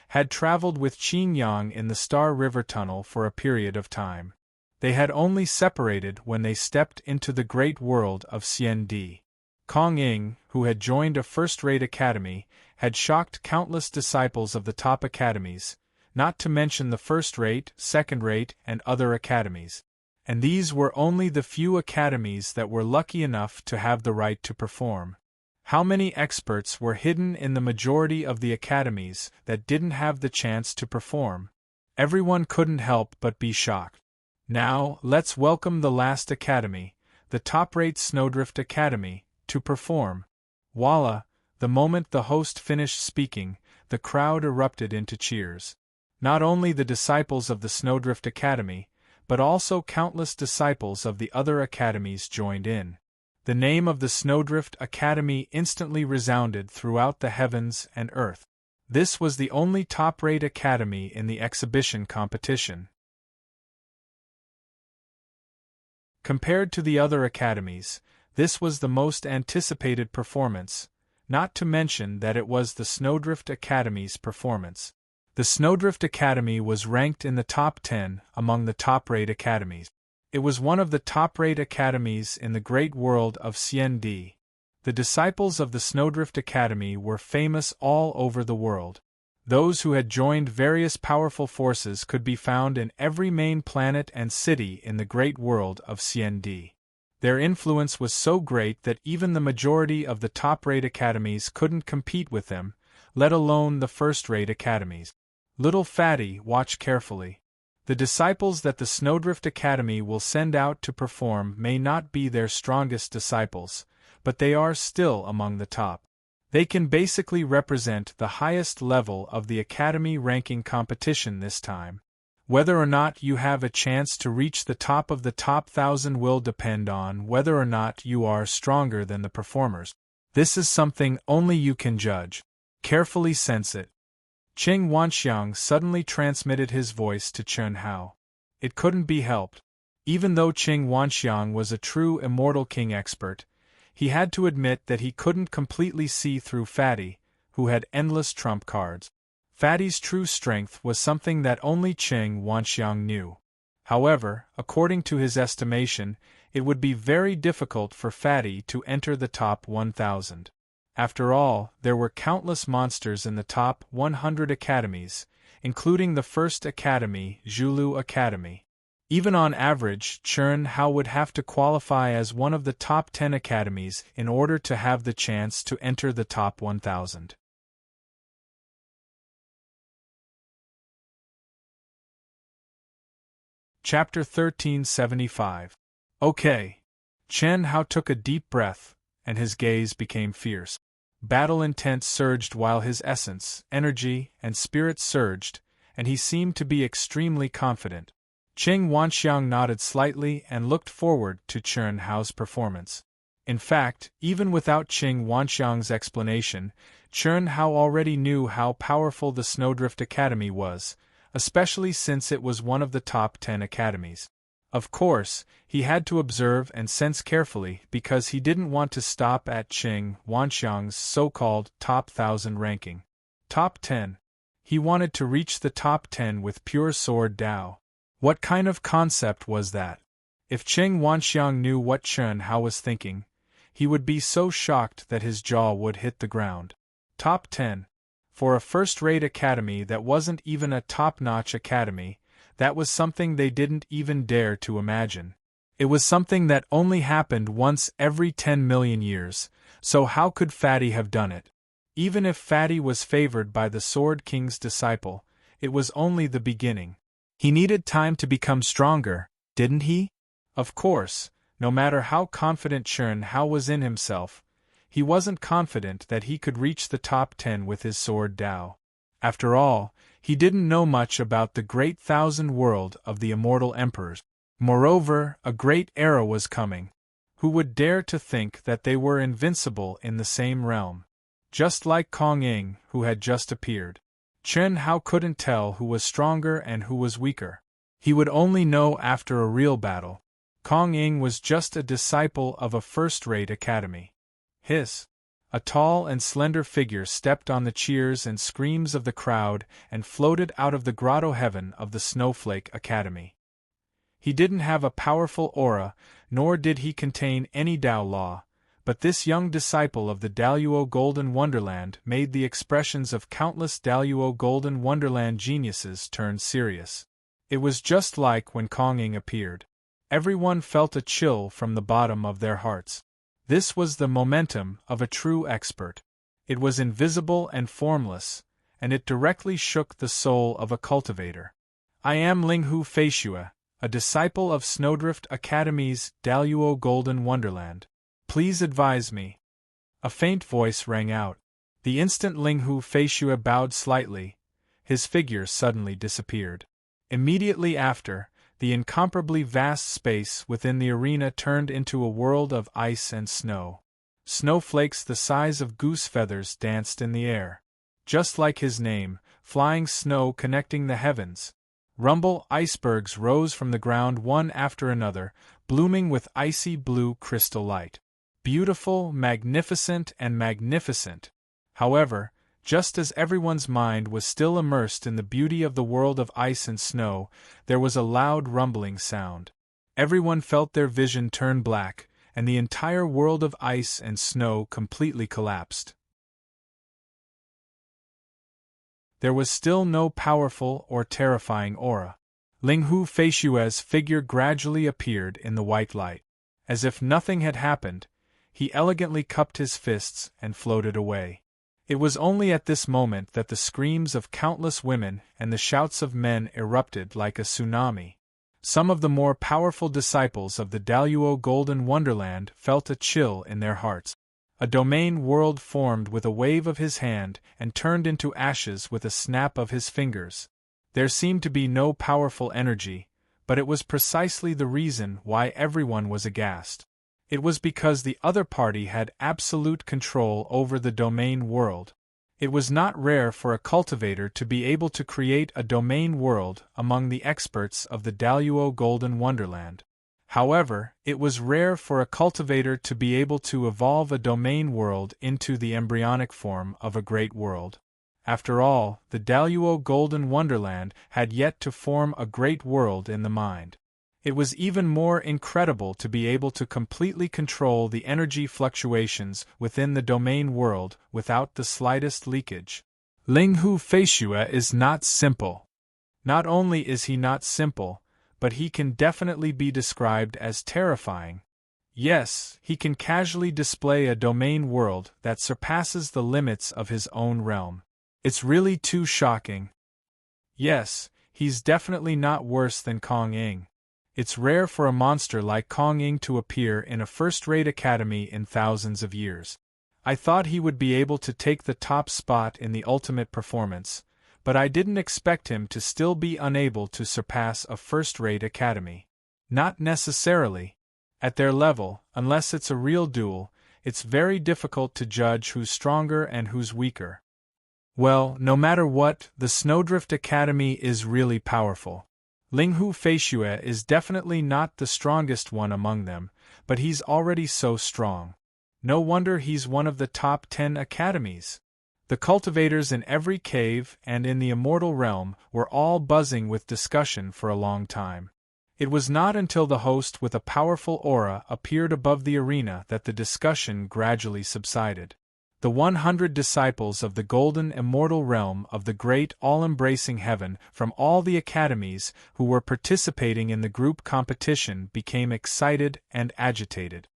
had traveled with Qin Yang in the Star River Tunnel for a period of time. They had only separated when they stepped into the great world of Xiandi. Kong Ying, who had joined a first-rate academy, had shocked countless disciples of the top academies, not to mention the first-rate, second-rate, and other academies. And these were only the few academies that were lucky enough to have the right to perform. How many experts were hidden in the majority of the academies that didn't have the chance to perform? Everyone couldn't help but be shocked. Now, let's welcome the last academy, the top-rate Snowdrift Academy, to perform. Voila! The moment the host finished speaking, the crowd erupted into cheers. Not only the disciples of the Snowdrift Academy, but also countless disciples of the other academies joined in. The name of the Snowdrift Academy instantly resounded throughout the heavens and earth. This was the only top-rate academy in the exhibition competition. Compared to the other academies, this was the most anticipated performance, not to mention that it was the Snowdrift Academy's performance. The Snowdrift Academy was ranked in the top 10 among the top-rate academies. It was one of the top-rate academies in the great world of Xiandi. The disciples of the Snowdrift Academy were famous all over the world. Those who had joined various powerful forces could be found in every main planet and city in the great world of Xiandi. Their influence was so great that even the majority of the top-rate academies couldn't compete with them, let alone the first-rate academies. Little Fatty, watch carefully. The disciples that the Snowdrift Academy will send out to perform may not be their strongest disciples, but they are still among the top. They can basically represent the highest level of the Academy ranking competition this time. Whether or not you have a chance to reach the top of the top 1,000 will depend on whether or not you are stronger than the performers. This is something only you can judge. Carefully sense it. Qing Wanxiang suddenly transmitted his voice to Chen Hao. It couldn't be helped. Even though Qing Wanxiang was a true immortal king expert, he had to admit that he couldn't completely see through Fatty, who had endless trump cards. Fatty's true strength was something that only Qing Wanxiang knew. However, according to his estimation, it would be very difficult for Fatty to enter the top 1,000. After all, there were countless monsters in the top 100 academies, including the first academy, Zhulu Academy. Even on average, Chen Hao would have to qualify as one of the top 10 academies in order to have the chance to enter the top 1,000. Chapter 1375. Okay. Chen Hao took a deep breath, and his gaze became fierce. Battle intent surged while his essence, energy, and spirit surged, and he seemed to be extremely confident. Qing Wanxiang nodded slightly and looked forward to Chen Hao's performance. In fact, even without Qing Wanxiang's explanation, Chen Hao already knew how powerful the Snowdrift Academy was, especially since it was one of the top 10 academies. Of course, he had to observe and sense carefully because he didn't want to stop at Qing Wanxiang's so-called top 1,000 ranking. Top 10. He wanted to reach the top 10 with pure sword Dao. What kind of concept was that? If Qing Wanxiang knew what Chen Hao was thinking, he would be so shocked that his jaw would hit the ground. Top 10. For a first-rate academy that wasn't even a top-notch academy, that was something they didn't even dare to imagine. It was something that only happened once every 10 million years, so how could Fatty have done it? Even if Fatty was favored by the Sword King's disciple, it was only the beginning. He needed time to become stronger, didn't he? Of course, no matter how confident Chen Hao was in himself, he wasn't confident that he could reach the top 10 with his sword Dao. After all, he didn't know much about the great thousand world of the immortal emperors. Moreover, a great era was coming. Who would dare to think that they were invincible in the same realm? Just like Kong Ying, who had just appeared. Chen Hao couldn't tell who was stronger and who was weaker. He would only know after a real battle. Kong Ying was just a disciple of a first-rate academy. A tall and slender figure stepped on the cheers and screams of the crowd and floated out of the grotto heaven of the Snowflake Academy. He didn't have a powerful aura, nor did he contain any Dao law, but this young disciple of the Daluo Golden Wonderland made the expressions of countless Daluo Golden Wonderland geniuses turn serious. It was just like when Kong Ying appeared. Everyone felt a chill from the bottom of their hearts. This was the momentum of a true expert. It was invisible and formless, and it directly shook the soul of a cultivator. I am Linghu Feishue, a disciple of Snowdrift Academy's Daluo Golden Wonderland. Please advise me. A faint voice rang out. The instant Linghu Feishue bowed slightly, his figure suddenly disappeared. Immediately after, the incomparably vast space within the arena turned into a world of ice and snow. Snowflakes the size of goose feathers danced in the air. Just like his name, flying snow connecting the heavens. Rumble icebergs rose from the ground one after another, blooming with icy blue crystal light. Beautiful, magnificent, and magnificent. However, just as everyone's mind was still immersed in the beauty of the world of ice and snow, there was a loud rumbling sound. Everyone felt their vision turn black, and the entire world of ice and snow completely collapsed. There was still no powerful or terrifying aura. Linghu Feishue's figure gradually appeared in the white light. As if nothing had happened, he elegantly cupped his fists and floated away. It was only at this moment that the screams of countless women and the shouts of men erupted like a tsunami. Some of the more powerful disciples of the Daluo Golden Wonderland felt a chill in their hearts. A domain world formed with a wave of his hand and turned into ashes with a snap of his fingers. There seemed to be no powerful energy, but it was precisely the reason why everyone was aghast. It was because the other party had absolute control over the domain world. It was not rare for a cultivator to be able to create a domain world among the experts of the Daluo Golden Wonderland. However, it was rare for a cultivator to be able to evolve a domain world into the embryonic form of a great world. After all, the Daluo Golden Wonderland had yet to form a great world in the mind. It was even more incredible to be able to completely control the energy fluctuations within the domain world without the slightest leakage. Linghu Feishue is not simple. Not only is he not simple, but he can definitely be described as terrifying. Yes, he can casually display a domain world that surpasses the limits of his own realm. It's really too shocking. Yes, he's definitely not worse than Kong Ing. It's rare for a monster like Kong Ing to appear in a first-rate academy in thousands of years. I thought he would be able to take the top spot in the ultimate performance, but I didn't expect him to still be unable to surpass a first-rate academy. Not necessarily. At their level, unless it's a real duel, it's very difficult to judge who's stronger and who's weaker. Well, no matter what, the Snowdrift Academy is really powerful. Linghu Feishue is definitely not the strongest one among them, but he's already so strong. No wonder he's one of the top 10 academies. The cultivators in every cave and in the immortal realm were all buzzing with discussion for a long time. It was not until the host with a powerful aura appeared above the arena that the discussion gradually subsided. The 100 disciples of the golden immortal realm of the great all-embracing heaven from all the academies who were participating in the group competition became excited and agitated.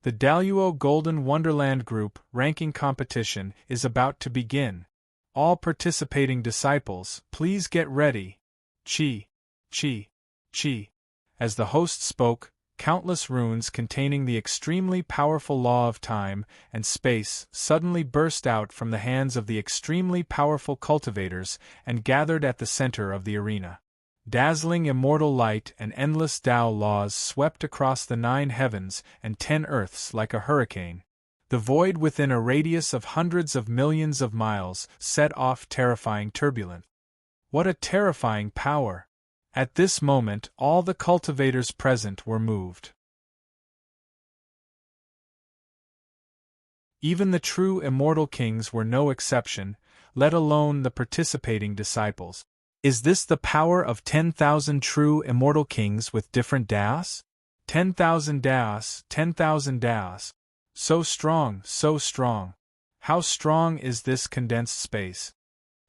The Daluo Golden Wonderland Group ranking competition is about to begin. All participating disciples, please get ready. Chi, chi, chi. As the host spoke, countless runes containing the extremely powerful law of time and space suddenly burst out from the hands of the extremely powerful cultivators and gathered at the center of the arena. Dazzling immortal light and endless Tao laws swept across the 9 heavens and 10 earths like a hurricane. The void within a radius of hundreds of millions of miles set off terrifying turbulence. What a terrifying power! At this moment, all the cultivators present were moved. Even the true immortal kings were no exception, let alone the participating disciples. Is this the power of 10,000 true immortal kings with different daos? 10,000 daos, 10,000 daos. So strong, so strong. How strong is this condensed space?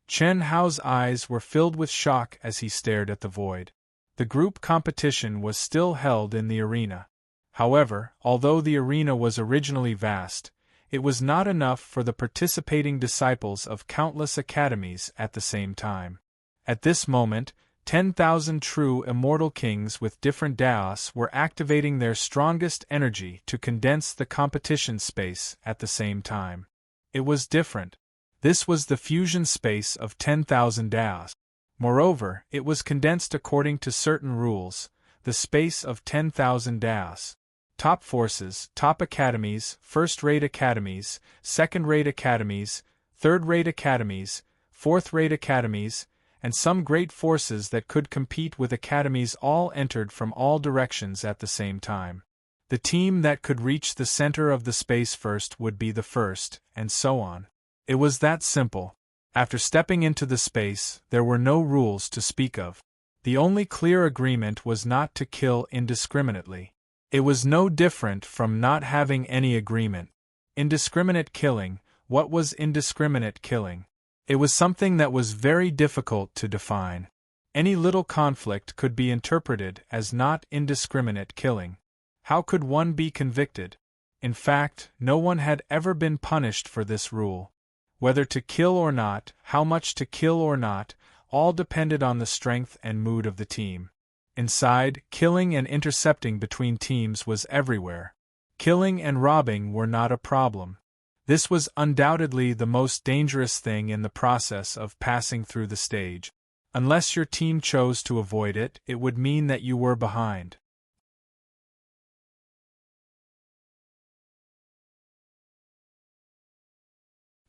Chen Hao's eyes were filled with shock as he stared at the void. The group competition was still held in the arena. However, although the arena was originally vast, it was not enough for the participating disciples of countless academies at the same time. At this moment, 10,000 true immortal kings with different daos were activating their strongest energy to condense the competition space at the same time. It was different. This was the fusion space of 10,000 daos. Moreover, it was condensed according to certain rules, the space of 10,000 daos. Top forces, top academies, first-rate academies, second-rate academies, third-rate academies, fourth-rate academies, and some great forces that could compete with academies all entered from all directions at the same time. The team that could reach the center of the space first would be the first, and so on. It was that simple. After stepping into the space, there were no rules to speak of. The only clear agreement was not to kill indiscriminately. It was no different from not having any agreement. Indiscriminate killing, what was indiscriminate killing? It was something that was very difficult to define. Any little conflict could be interpreted as not indiscriminate killing. How could one be convicted? In fact, no one had ever been punished for this rule. Whether to kill or not, how much to kill or not, all depended on the strength and mood of the team. Inside, killing and intercepting between teams was everywhere. Killing and robbing were not a problem. This was undoubtedly the most dangerous thing in the process of passing through the stage. Unless your team chose to avoid it, it would mean that you were behind.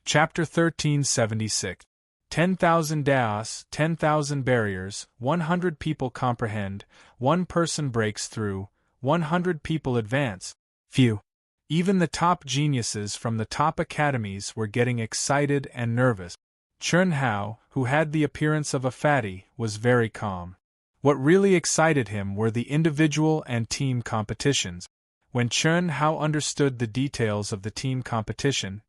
Chapter 1376. 10,000 Daos, 10,000 barriers, 100 people comprehend, 1 person breaks through, 100 people advance. Phew! Even the top geniuses from the top academies were getting excited and nervous. Chun Hao, who had the appearance of a fatty, was very calm. What really excited him were the individual and team competitions. When Chun Hao understood the details of the team competition,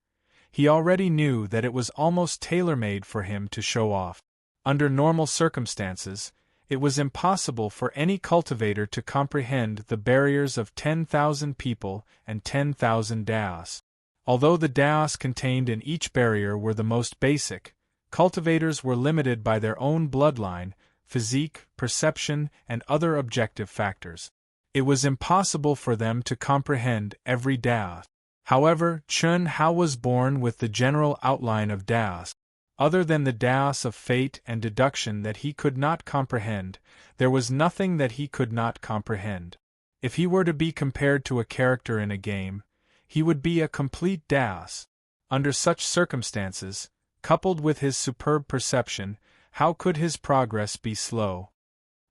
he already knew that it was almost tailor-made for him to show off. Under normal circumstances, it was impossible for any cultivator to comprehend the barriers of 10,000 people and 10,000 Daos. Although the Daos contained in each barrier were the most basic, cultivators were limited by their own bloodline, physique, perception, and other objective factors. It was impossible for them to comprehend every Daos. However, Chun Hao was born with the general outline of Daos. Other than the Daos of fate and deduction that he could not comprehend, there was nothing that he could not comprehend. If he were to be compared to a character in a game, he would be a complete Daos. Under such circumstances, coupled with his superb perception, how could his progress be slow?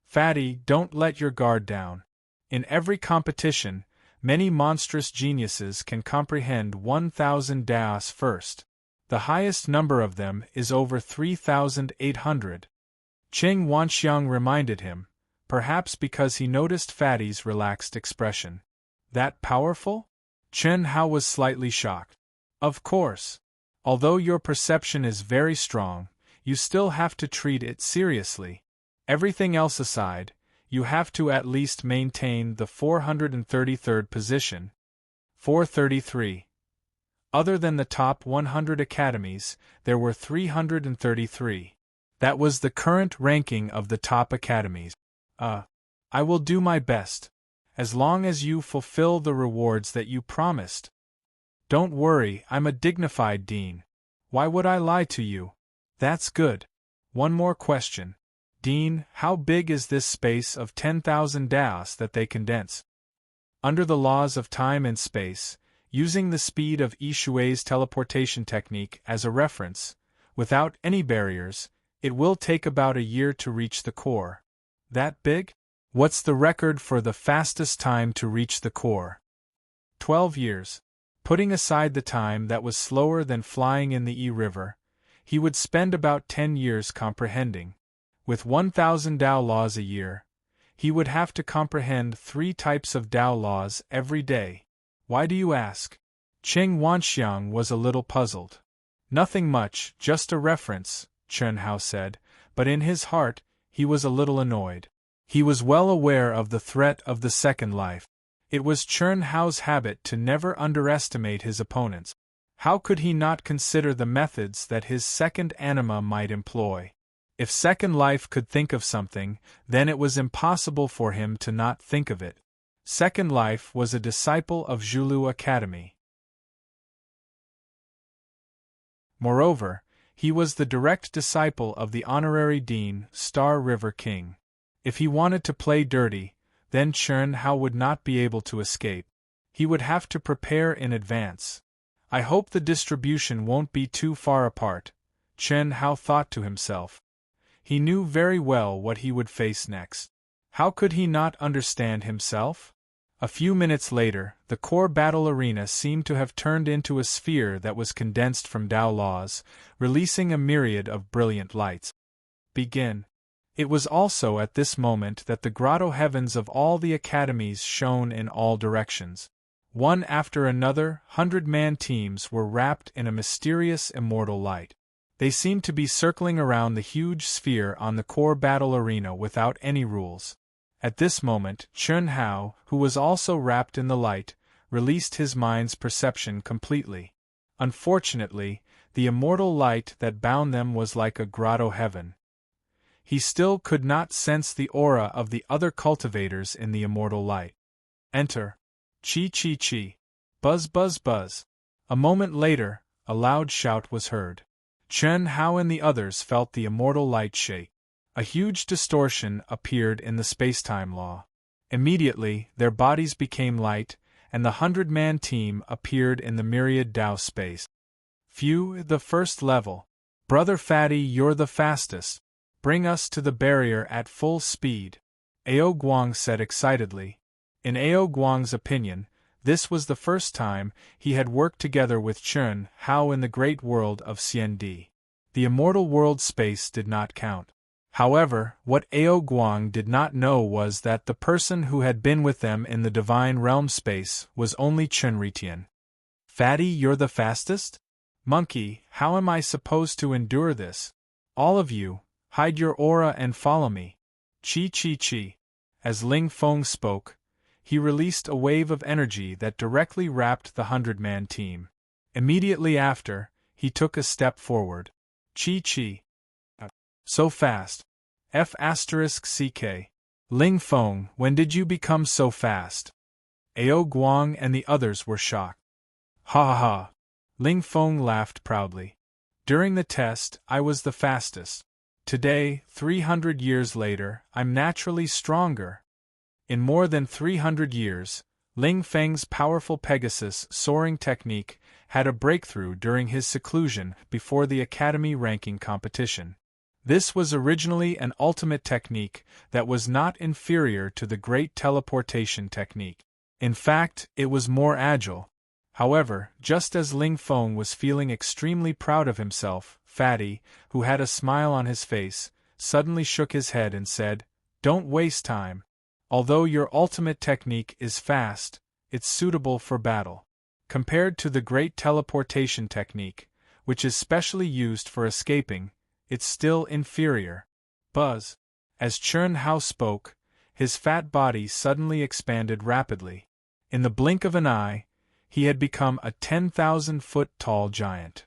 Fatty, don't let your guard down. In every competition, many monstrous geniuses can comprehend 1,000 Daos first. The highest number of them is over 3,800. Qing Wanxiang reminded him, perhaps because he noticed Fatty's relaxed expression. That powerful? Chun Hao was slightly shocked. Of course. Although your perception is very strong, you still have to treat it seriously. Everything else aside, you have to at least maintain the 433rd position. 433. Other than the top 100 academies, there were 333. That was the current ranking of the top academies. I will do my best, as long as you fulfill the rewards that you promised. Don't worry, I'm a dignified dean. Why would I lie to you? That's good. One more question. Dean, how big is this space of 10,000 Daos that they condense? Under the laws of time and space, using the speed of Yi Shui's teleportation technique as a reference, without any barriers, it will take about a year to reach the core. That big? What's the record for the fastest time to reach the core? 12 years. Putting aside the time that was slower than flying in the Yi River, he would spend about 10 years comprehending. With 1,000 Dao laws a year, he would have to comprehend 3 types of Dao laws every day. Why do you ask? Qing Wanxiang was a little puzzled. Nothing much, just a reference, Chun Hao said, but in his heart, he was a little annoyed. He was well aware of the threat of the second life. It was Chun Hao's habit to never underestimate his opponents. How could he not consider the methods that his second anima might employ? If Second Life could think of something, then it was impossible for him to not think of it. Second Life was a disciple of Zhulu Academy. Moreover, he was the direct disciple of the honorary dean, Star River King. If he wanted to play dirty, then Chun Hao would not be able to escape. He would have to prepare in advance. I hope the distribution won't be too far apart, Chun Hao thought to himself. He knew very well what he would face next. How could he not understand himself? A few minutes later, the core battle arena seemed to have turned into a sphere that was condensed from Dao laws, releasing a myriad of brilliant lights. Begin. It was also at this moment that the grotto heavens of all the academies shone in all directions. One after another, 100-man teams were wrapped in a mysterious immortal light. They seemed to be circling around the huge sphere on the core battle arena without any rules. At this moment, Chun Hao, who was also wrapped in the light, released his mind's perception completely. Unfortunately, the immortal light that bound them was like a grotto heaven. He still could not sense the aura of the other cultivators in the immortal light. Enter. Chi chi chi. Buzz buzz buzz. A moment later, a loud shout was heard. Chun Hao and the others felt the immortal light shake. A huge distortion appeared in the spacetime law. Immediately, their bodies became light, and the 100-man team appeared in the myriad Dao space. Phew, the first level. Brother Fatty, you're the fastest. Bring us to the barrier at full speed, Ao Guang said excitedly. In Ao Guang's opinion, this was the first time he had worked together with Chun Hao in the great world of Xiandi. The immortal world space did not count. However, what Ao Guang did not know was that the person who had been with them in the divine realm space was only Chun Ritian. Fatty, you're the fastest? Monkey, how am I supposed to endure this? All of you, hide your aura and follow me. Chi chi chi. As Ling Feng spoke, he released a wave of energy that directly wrapped the 100-man team. Immediately after, he took a step forward. Chi chi. So fast. F***ck. Ling Feng, when did you become so fast? Ao Guang and the others were shocked. Ha ha ha. Ling Feng laughed proudly. During the test, I was the fastest. Today, 300 years later, I'm naturally stronger. In more than 300 years, Ling Feng's powerful Pegasus soaring technique had a breakthrough during his seclusion before the Academy ranking competition. This was originally an ultimate technique that was not inferior to the great teleportation technique. In fact, it was more agile. However, just as Ling Feng was feeling extremely proud of himself, Fatty, who had a smile on his face, suddenly shook his head and said, "Don't waste time. Although your ultimate technique is fast, it's suitable for battle. Compared to the great teleportation technique, which is specially used for escaping, it's still inferior." Buzz. As Chun Hao spoke, his fat body suddenly expanded rapidly. In the blink of an eye, he had become a 10,000-foot-tall giant.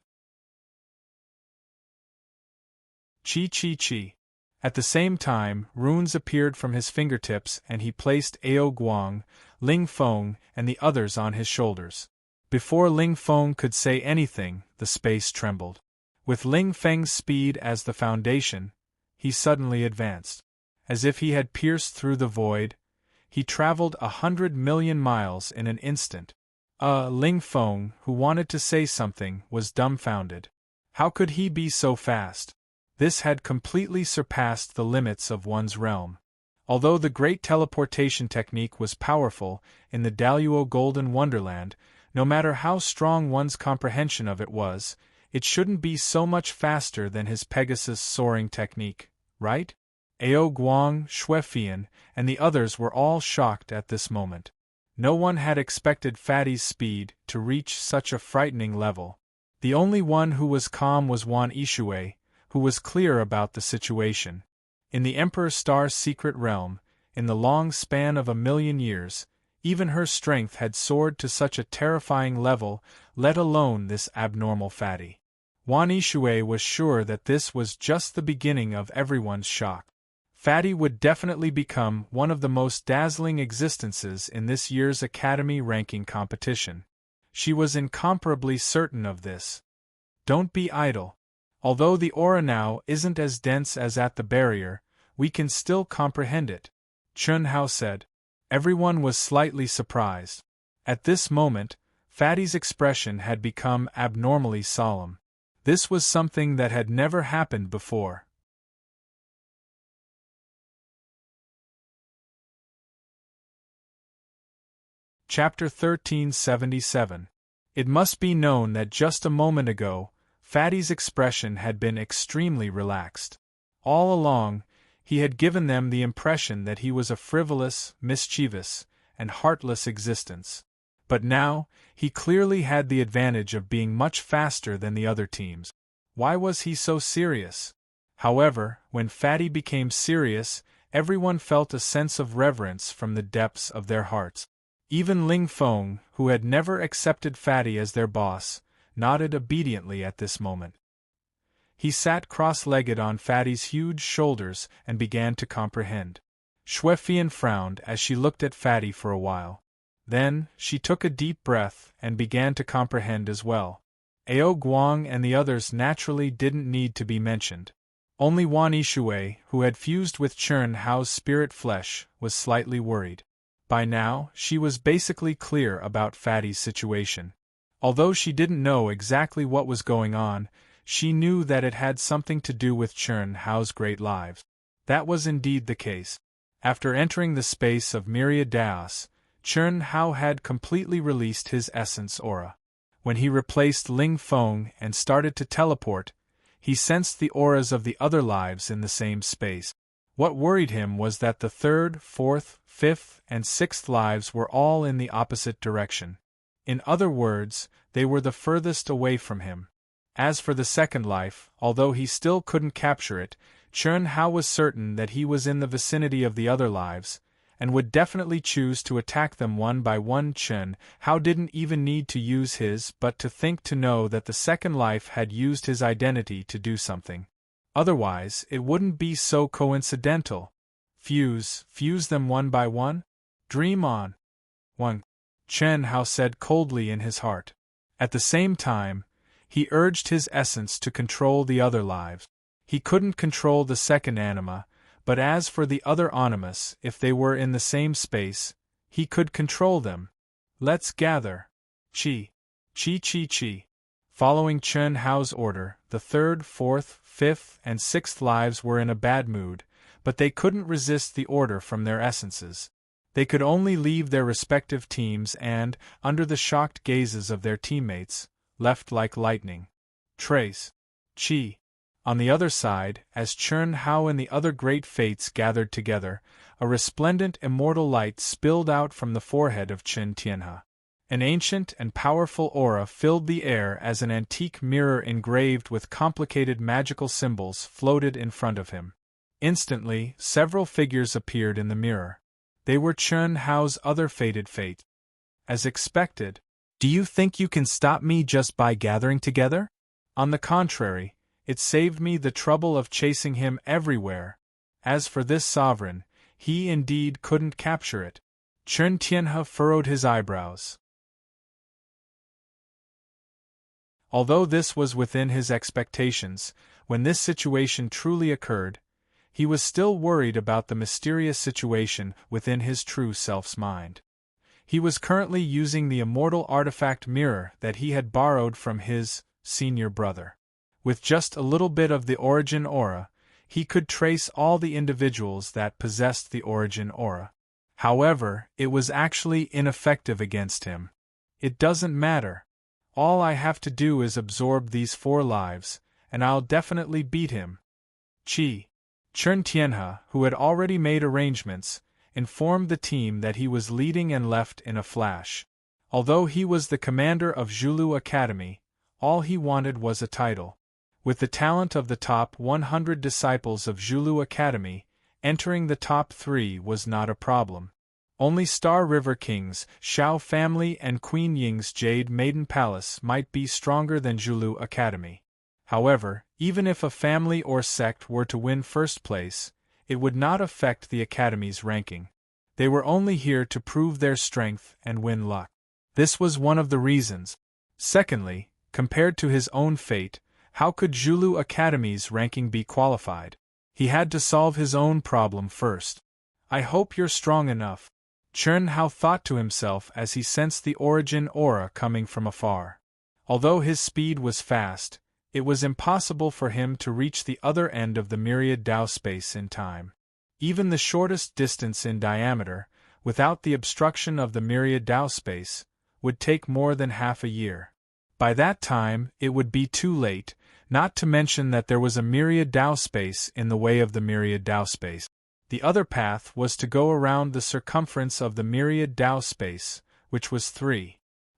Chi chi chi. At the same time, runes appeared from his fingertips and he placed Ao Guang, Ling Feng, and the others on his shoulders. Before Ling Feng could say anything, the space trembled. With Ling Feng's speed as the foundation, he suddenly advanced. As if he had pierced through the void, he traveled 100 million miles in an instant. Ling Feng, who wanted to say something, was dumbfounded. How could he be so fast? This had completely surpassed the limits of one's realm. Although the great teleportation technique was powerful in the Daluo Golden Wonderland, no matter how strong one's comprehension of it was, it shouldn't be so much faster than his Pegasus soaring technique, right? Ao Guang, Xuefian, and the others were all shocked at this moment. No one had expected Fatty's speed to reach such a frightening level. The only one who was calm was Wan Yishui, who was clear about the situation. In the Emperor Star's secret realm, in the long span of 1,000,000 years, even her strength had soared to such a terrifying level, let alone this abnormal Fatty. Wan Yishui was sure that this was just the beginning of everyone's shock. Fatty would definitely become one of the most dazzling existences in this year's Academy ranking competition. She was incomparably certain of this. Don't be idle. Although the aura now isn't as dense as at the barrier, we can still comprehend it, Chun Hao said. Everyone was slightly surprised. At this moment, Fatty's expression had become abnormally solemn. This was something that had never happened before. Chapter 1377. It must be known that just a moment ago, Fatty's expression had been extremely relaxed. All along, he had given them the impression that he was a frivolous, mischievous, and heartless existence. But now, he clearly had the advantage of being much faster than the other teams. Why was he so serious? However, when Fatty became serious, everyone felt a sense of reverence from the depths of their hearts. Even Ling Feng, who had never accepted Fatty as their boss, nodded obediently at this moment. He sat cross-legged on Fatty's huge shoulders and began to comprehend. Xuefian frowned as she looked at Fatty for a while. Then, she took a deep breath and began to comprehend as well. Ao Guang and the others naturally didn't need to be mentioned. Only Wan Yishui, who had fused with Chun Hao's spirit flesh, was slightly worried. By now, she was basically clear about Fatty's situation. Although she didn't know exactly what was going on, she knew that it had something to do with Chern Hao's great lives. That was indeed the case. After entering the space of myriad Daos, Chern Hao had completely released his essence aura. When he replaced Ling Feng and started to teleport, he sensed the auras of the other lives in the same space. What worried him was that the third, fourth, fifth, and sixth lives were all in the opposite direction. In other words, they were the furthest away from him. As for the second life, although he still couldn't capture it, Chern Hao was certain that he was in the vicinity of the other lives, and would definitely choose to attack them one by one. Chern Hao didn't even need to use his but to think to know that the second life had used his identity to do something. Otherwise, it wouldn't be so coincidental. Fuse them one by one? Dream on. 1. Chern Hao said coldly in his heart. At the same time, he urged his essence to control the other lives. He couldn't control the second anima, but as for the other animus, if they were in the same space, he could control them. Let's gather. Chi. Following Chern Hao's order, the third, fourth, fifth, and sixth lives were in a bad mood, but they couldn't resist the order from their essences. They could only leave their respective teams and, under the shocked gazes of their teammates, left like lightning. Trace. Chi. On the other side, as Chern Hao and the other great fates gathered together, a resplendent immortal light spilled out from the forehead of Chen Tianhe. An ancient and powerful aura filled the air as an antique mirror engraved with complicated magical symbols floated in front of him. Instantly, several figures appeared in the mirror. They were Chern Hao's other fated fate. As expected, do you think you can stop me just by gathering together? On the contrary, it saved me the trouble of chasing him everywhere. As for this sovereign, he indeed couldn't capture it. Chen Tianhe furrowed his eyebrows. Although this was within his expectations, when this situation truly occurred, he was still worried about the mysterious situation within his true self's mind. He was currently using the immortal artifact mirror that he had borrowed from his senior brother. With just a little bit of the origin aura, he could trace all the individuals that possessed the origin aura. However, it was actually ineffective against him. It doesn't matter. All I have to do is absorb these 4 lives, and I'll definitely beat him. Chi. Chern Tianhe, who had already made arrangements, informed the team that he was leading and left in a flash. Although he was the commander of Zhulu Academy, all he wanted was a title. With the talent of the top 100 disciples of Zhulu Academy, entering the top 3 was not a problem. Only Star River King's Xiao family and Queen Ying's Jade Maiden Palace might be stronger than Zhulu Academy. However, even if a family or sect were to win first place, it would not affect the Academy's ranking. They were only here to prove their strength and win luck. This was one of the reasons. Secondly, compared to his own fate, how could Zhulu Academy's ranking be qualified? He had to solve his own problem first. I hope you're strong enough. Chern Hao thought to himself as he sensed the origin aura coming from afar. Although his speed was fast, it was impossible for him to reach the other end of the myriad Dao space in time. Even the shortest distance in diameter, without the obstruction of the myriad Dao space, would take more than half a year. By that time, it would be too late, not to mention that there was a myriad Dao space in the way of the myriad Dao space. The other path was to go around the circumference of the myriad Dao space, which was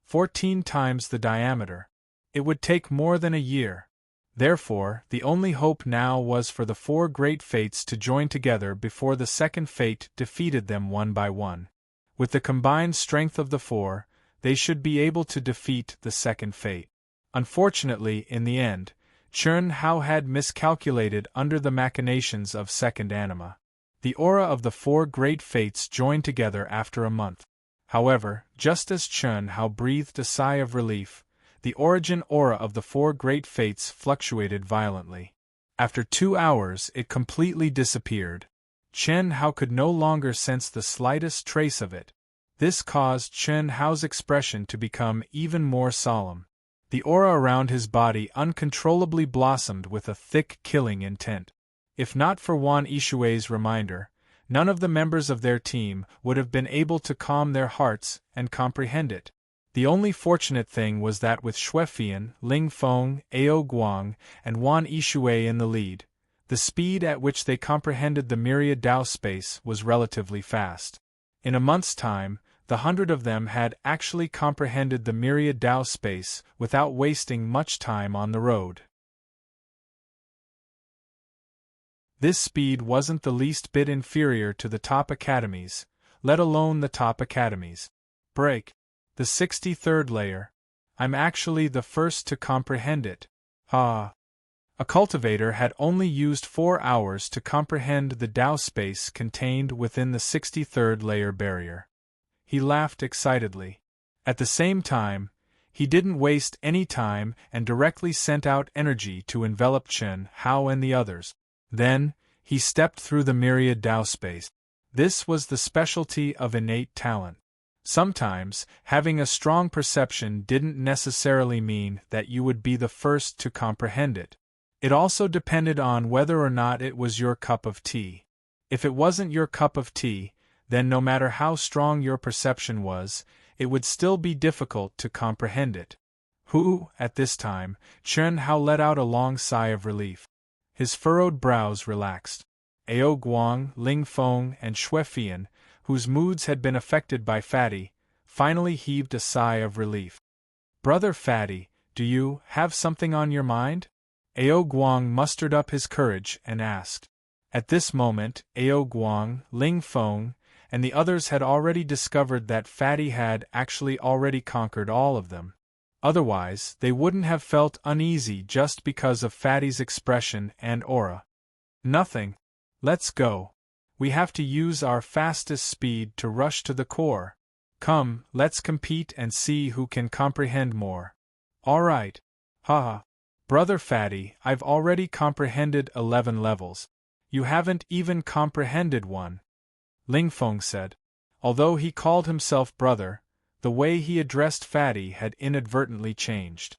14 times the diameter. It would take more than a year. Therefore, the only hope now was for the 4 great fates to join together before the second fate defeated them one by one. With the combined strength of the 4, they should be able to defeat the second fate. Unfortunately, in the end, Chern Hao had miscalculated under the machinations of second anima. The aura of the 4 great fates joined together after a month. However, just as Chern Hao breathed a sigh of relief, the origin aura of the 4 great fates fluctuated violently. After 2 hours it completely disappeared. Chern Hao could no longer sense the slightest trace of it. This caused Chen Hao's expression to become even more solemn. The aura around his body uncontrollably blossomed with a thick killing intent. If not for Wan Yishui's reminder, none of the members of their team would have been able to calm their hearts and comprehend it. The only fortunate thing was that with Xuefian, Ling Feng, Ao Guang, and Wan Yishui in the lead, the speed at which they comprehended the myriad Dao space was relatively fast. In a month's time, the 100 of them had actually comprehended the myriad Dao space without wasting much time on the road. This speed wasn't the least bit inferior to the top academies, let alone the top academies. Break. The 63rd layer. I'm actually the first to comprehend it. Ah. A cultivator had only used 4 hours to comprehend the Dao space contained within the 63rd layer barrier. He laughed excitedly. At the same time, he didn't waste any time and directly sent out energy to envelop Chen Hao and the others. Then, he stepped through the myriad Dao space. This was the specialty of innate talent. Sometimes, having a strong perception didn't necessarily mean that you would be the first to comprehend it. It also depended on whether or not it was your cup of tea. If it wasn't your cup of tea, then no matter how strong your perception was, it would still be difficult to comprehend it. At this time, Chen Hao let out a long sigh of relief. His furrowed brows relaxed. Ao Guang, Ling Feng, and Xuefian, whose moods had been affected by Fatty, finally heaved a sigh of relief. Brother Fatty, do you have something on your mind? Ao Guang mustered up his courage and asked. At this moment, Ao Guang, Ling Feng, and the others had already discovered that Fatty had actually already conquered all of them. Otherwise, they wouldn't have felt uneasy just because of Fatty's expression and aura. Nothing. Let's go. We have to use our fastest speed to rush to the core. Come, let's compete and see who can comprehend more. All right. Haha. Brother Fatty, I've already comprehended 11 levels. You haven't even comprehended one. Ling Feng said. Although he called himself brother, the way he addressed Fatty had inadvertently changed.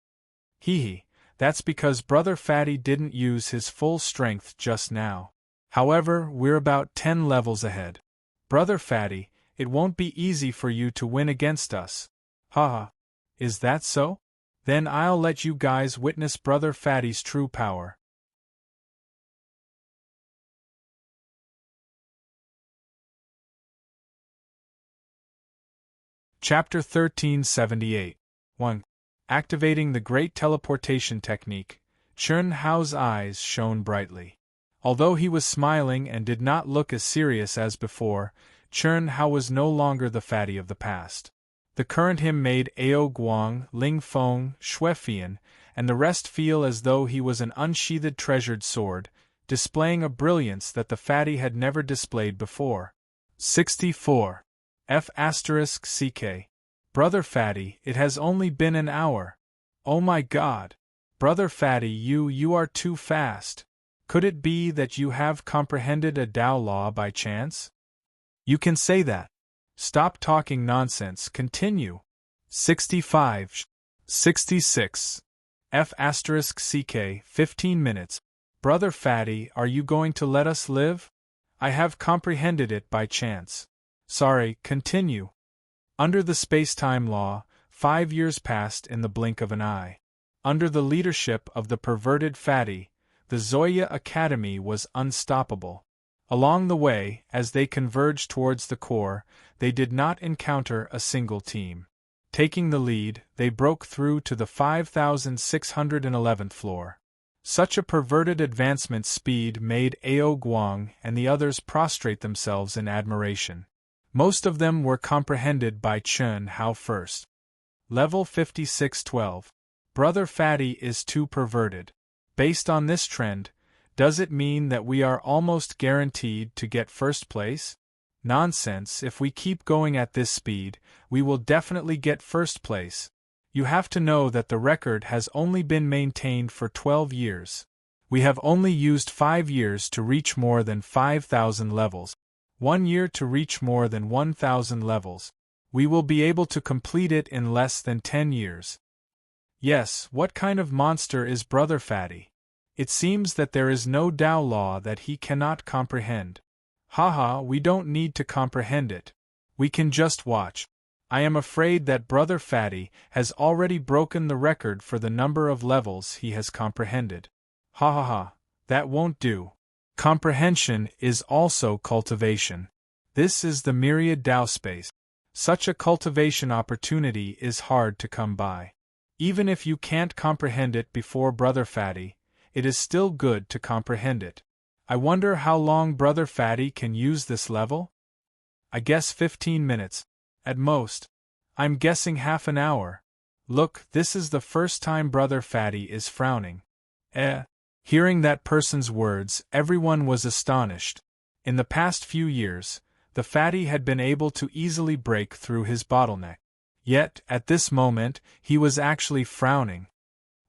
Hee, that's because Brother Fatty didn't use his full strength just now. However, we're about 10 levels ahead. Brother Fatty, it won't be easy for you to win against us. Haha. Is that so? Then I'll let you guys witness Brother Fatty's true power. Chapter 1378. 1. Activating the Great Teleportation Technique, Chen Hao's eyes shone brightly. Although he was smiling and did not look as serious as before, Chen Hao was no longer the Fatty of the past. The current him made Ao Guang, Ling Feng, Xuefian, and the rest feel as though he was an unsheathed treasured sword, displaying a brilliance that the Fatty had never displayed before. 64. F***CK. Brother Fatty, it has only been an hour. Oh my God. Brother Fatty, you are too fast. Could it be that you have comprehended a Tao law by chance? You can say that. Stop talking nonsense, continue. 65. 66. F***CK, 15 minutes. Brother Fatty, are you going to let us live? I have comprehended it by chance. Sorry, continue. Under the space-time law, 5 years passed in the blink of an eye. Under the leadership of the perverted Fatty, the Zoya Academy was unstoppable. Along the way, as they converged towards the core, they did not encounter a single team. Taking the lead, they broke through to the 5,611th floor. Such a perverted advancement speed made Ao Guang and the others prostrate themselves in admiration. Most of them were comprehended by Chen Hao first. Level 5612. Brother Fatty is too perverted. Based on this trend, does it mean that we are almost guaranteed to get first place? Nonsense, if we keep going at this speed, we will definitely get first place. You have to know that the record has only been maintained for 12 years. We have only used 5 years to reach more than 5,000 levels. 1 year to reach more than 1,000 levels. We will be able to complete it in less than 10 years. Yes, what kind of monster is Brother Fatty? It seems that there is no Tao law that he cannot comprehend. Haha, we don't need to comprehend it. We can just watch. I am afraid that Brother Fatty has already broken the record for the number of levels he has comprehended. Ha ha ha, that won't do. Comprehension is also cultivation. This is the myriad Tao space. Such a cultivation opportunity is hard to come by. Even if you can't comprehend it before Brother Fatty, it is still good to comprehend it. I wonder how long Brother Fatty can use this level? I guess 15 minutes. At most. I'm guessing half an hour. Look, this is the first time Brother Fatty is frowning. Hearing that person's words, everyone was astonished. In the past few years, the Fatty had been able to easily break through his bottleneck. Yet, at this moment, he was actually frowning.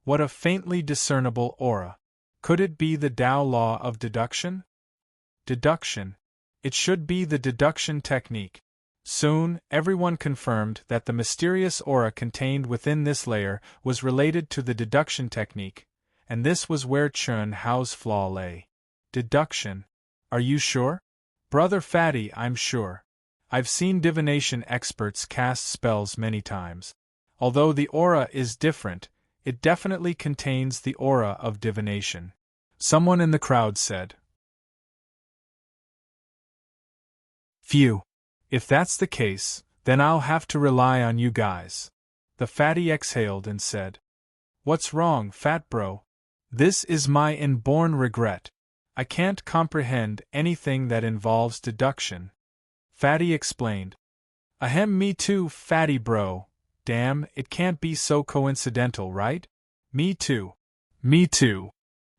What a faintly discernible aura. Could it be the Tao law of deduction? Deduction. It should be the deduction technique. Soon, everyone confirmed that the mysterious aura contained within this layer was related to the deduction technique, and this was where Chun Hao's flaw lay. Deduction. Are you sure? Brother Fatty, I'm sure. I've seen divination experts cast spells many times. Although the aura is different, it definitely contains the aura of divination. Someone in the crowd said. Phew. If that's the case, then I'll have to rely on you guys. The Fatty exhaled and said. What's wrong, Fat Bro? This is my inborn regret. I can't comprehend anything that involves deduction. Fatty explained. Ahem, me too, Fatty Bro. Damn, it can't be so coincidental, right? Me too. Me too.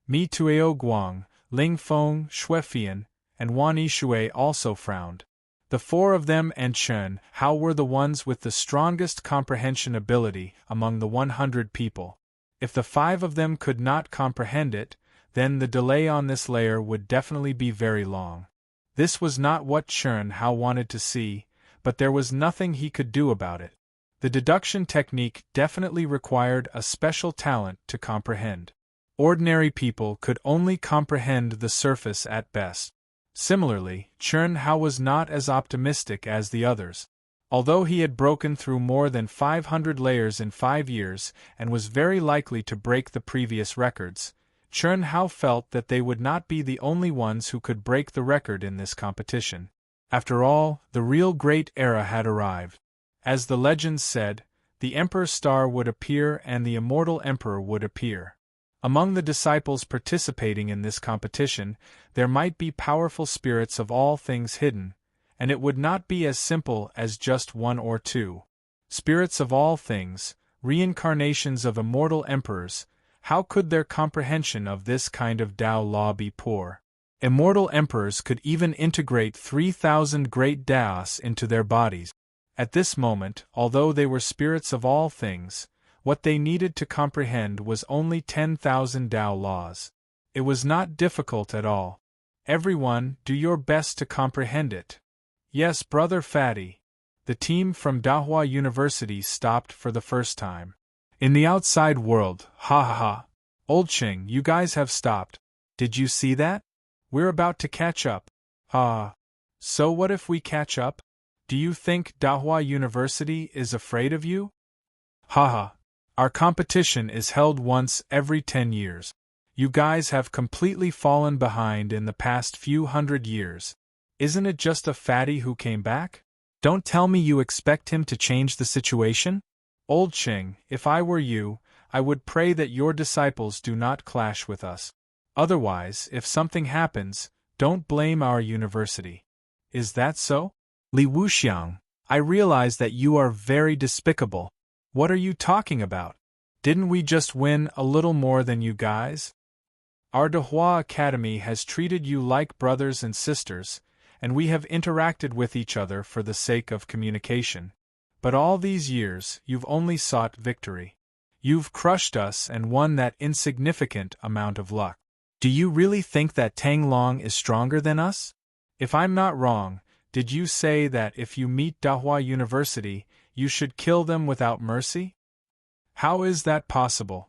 Me too. Ao Guang, Ling Feng, Xuefian, and Wan Yishui also frowned. The four of them and Chun Hao were the ones with the strongest comprehension ability among the 100 people. If the 5 of them could not comprehend it, then the delay on this layer would definitely be very long. This was not what Chun Hao wanted to see, but there was nothing he could do about it. The deduction technique definitely required a special talent to comprehend. Ordinary people could only comprehend the surface at best. Similarly, Chun Hao was not as optimistic as the others. Although he had broken through more than 500 layers in 5 years and was very likely to break the previous records, Chun Hao felt that they would not be the only ones who could break the record in this competition. After all, the real great era had arrived. As the legends said, the Emperor's star would appear and the immortal emperor would appear. Among the disciples participating in this competition, there might be powerful spirits of all things hidden, and it would not be as simple as just 1 or 2. Spirits of all things, reincarnations of immortal emperors, how could their comprehension of this kind of Tao law be poor? Immortal emperors could even integrate 3,000 great Taos into their bodies. At this moment, although they were spirits of all things, what they needed to comprehend was only 10,000 Tao laws. It was not difficult at all. Everyone, do your best to comprehend it. Yes, Brother Fatty. The team from Dahua University stopped for the first time. In the outside world, ha ha ha. Old Ching, you guys have stopped. Did you see that? We're about to catch up. Ha. So what if we catch up? Do you think Dahua University is afraid of you? Haha. Our competition is held once every 10 years. You guys have completely fallen behind in the past few hundred years. Isn't it just a fatty who came back? Don't tell me you expect him to change the situation? Old Ching, if I were you, I would pray that your disciples do not clash with us. Otherwise, if something happens, don't blame our university. Is that so? Li Wuxiang, I realize that you are very despicable. What are you talking about? Didn't we just win a little more than you guys? Our Dahua Academy has treated you like brothers and sisters, and we have interacted with each other for the sake of communication. But all these years, you've only sought victory. You've crushed us and won that insignificant amount of luck. Do you really think that Tang Long is stronger than us? If I'm not wrong, did you say that if you meet Dahua University, you should kill them without mercy? How is that possible?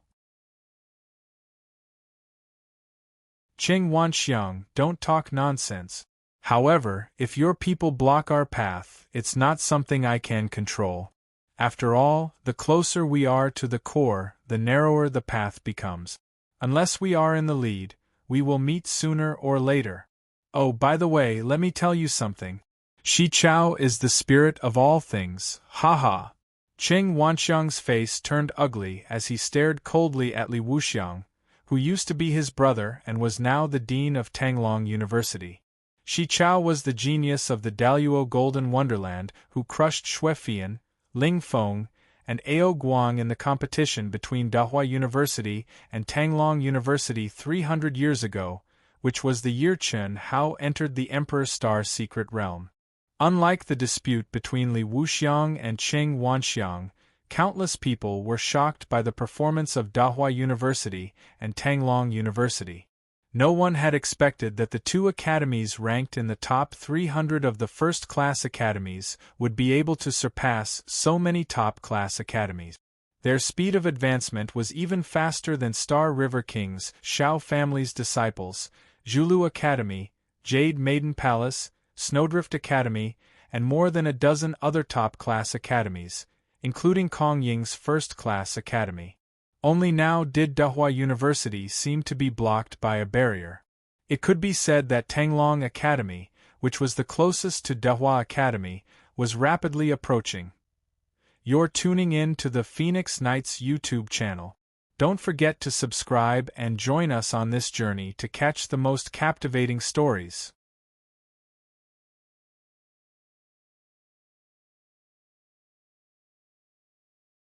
Qing Wanxiang, don't talk nonsense. However, if your people block our path, it's not something I can control. After all, the closer we are to the core, the narrower the path becomes. Unless we are in the lead, we will meet sooner or later. Oh, by the way, let me tell you something. Shi Chao is the spirit of all things, ha. Qing Wanxiang's face turned ugly as he stared coldly at Li Wuxiang, who used to be his brother and was now the dean of Tanglong University. Shi Chao was the genius of the Daluo Golden Wonderland who crushed Xuefian, Ling Feng, and Ao Guang in the competition between Dahua University and Tanglong University 300 years ago, which was the year Chen Hao entered the Emperor's Star Secret Realm. Unlike the dispute between Li Wuxiang and Qing Wanxiang, countless people were shocked by the performance of Dahua University and Tanglong University. No one had expected that the two academies ranked in the top 300 of the first-class academies would be able to surpass so many top-class academies. Their speed of advancement was even faster than Star River King's Shao family's disciples, Zhulu Academy, Jade Maiden Palace, Snowdrift Academy, and more than a dozen other top-class academies, including Kong Ying's first-class academy. Only now did Dahua University seem to be blocked by a barrier. It could be said that Tanglong Academy, which was the closest to Dahua Academy, was rapidly approaching. You're tuning in to the Phoenix Knights YouTube channel. Don't forget to subscribe and join us on this journey to catch the most captivating stories.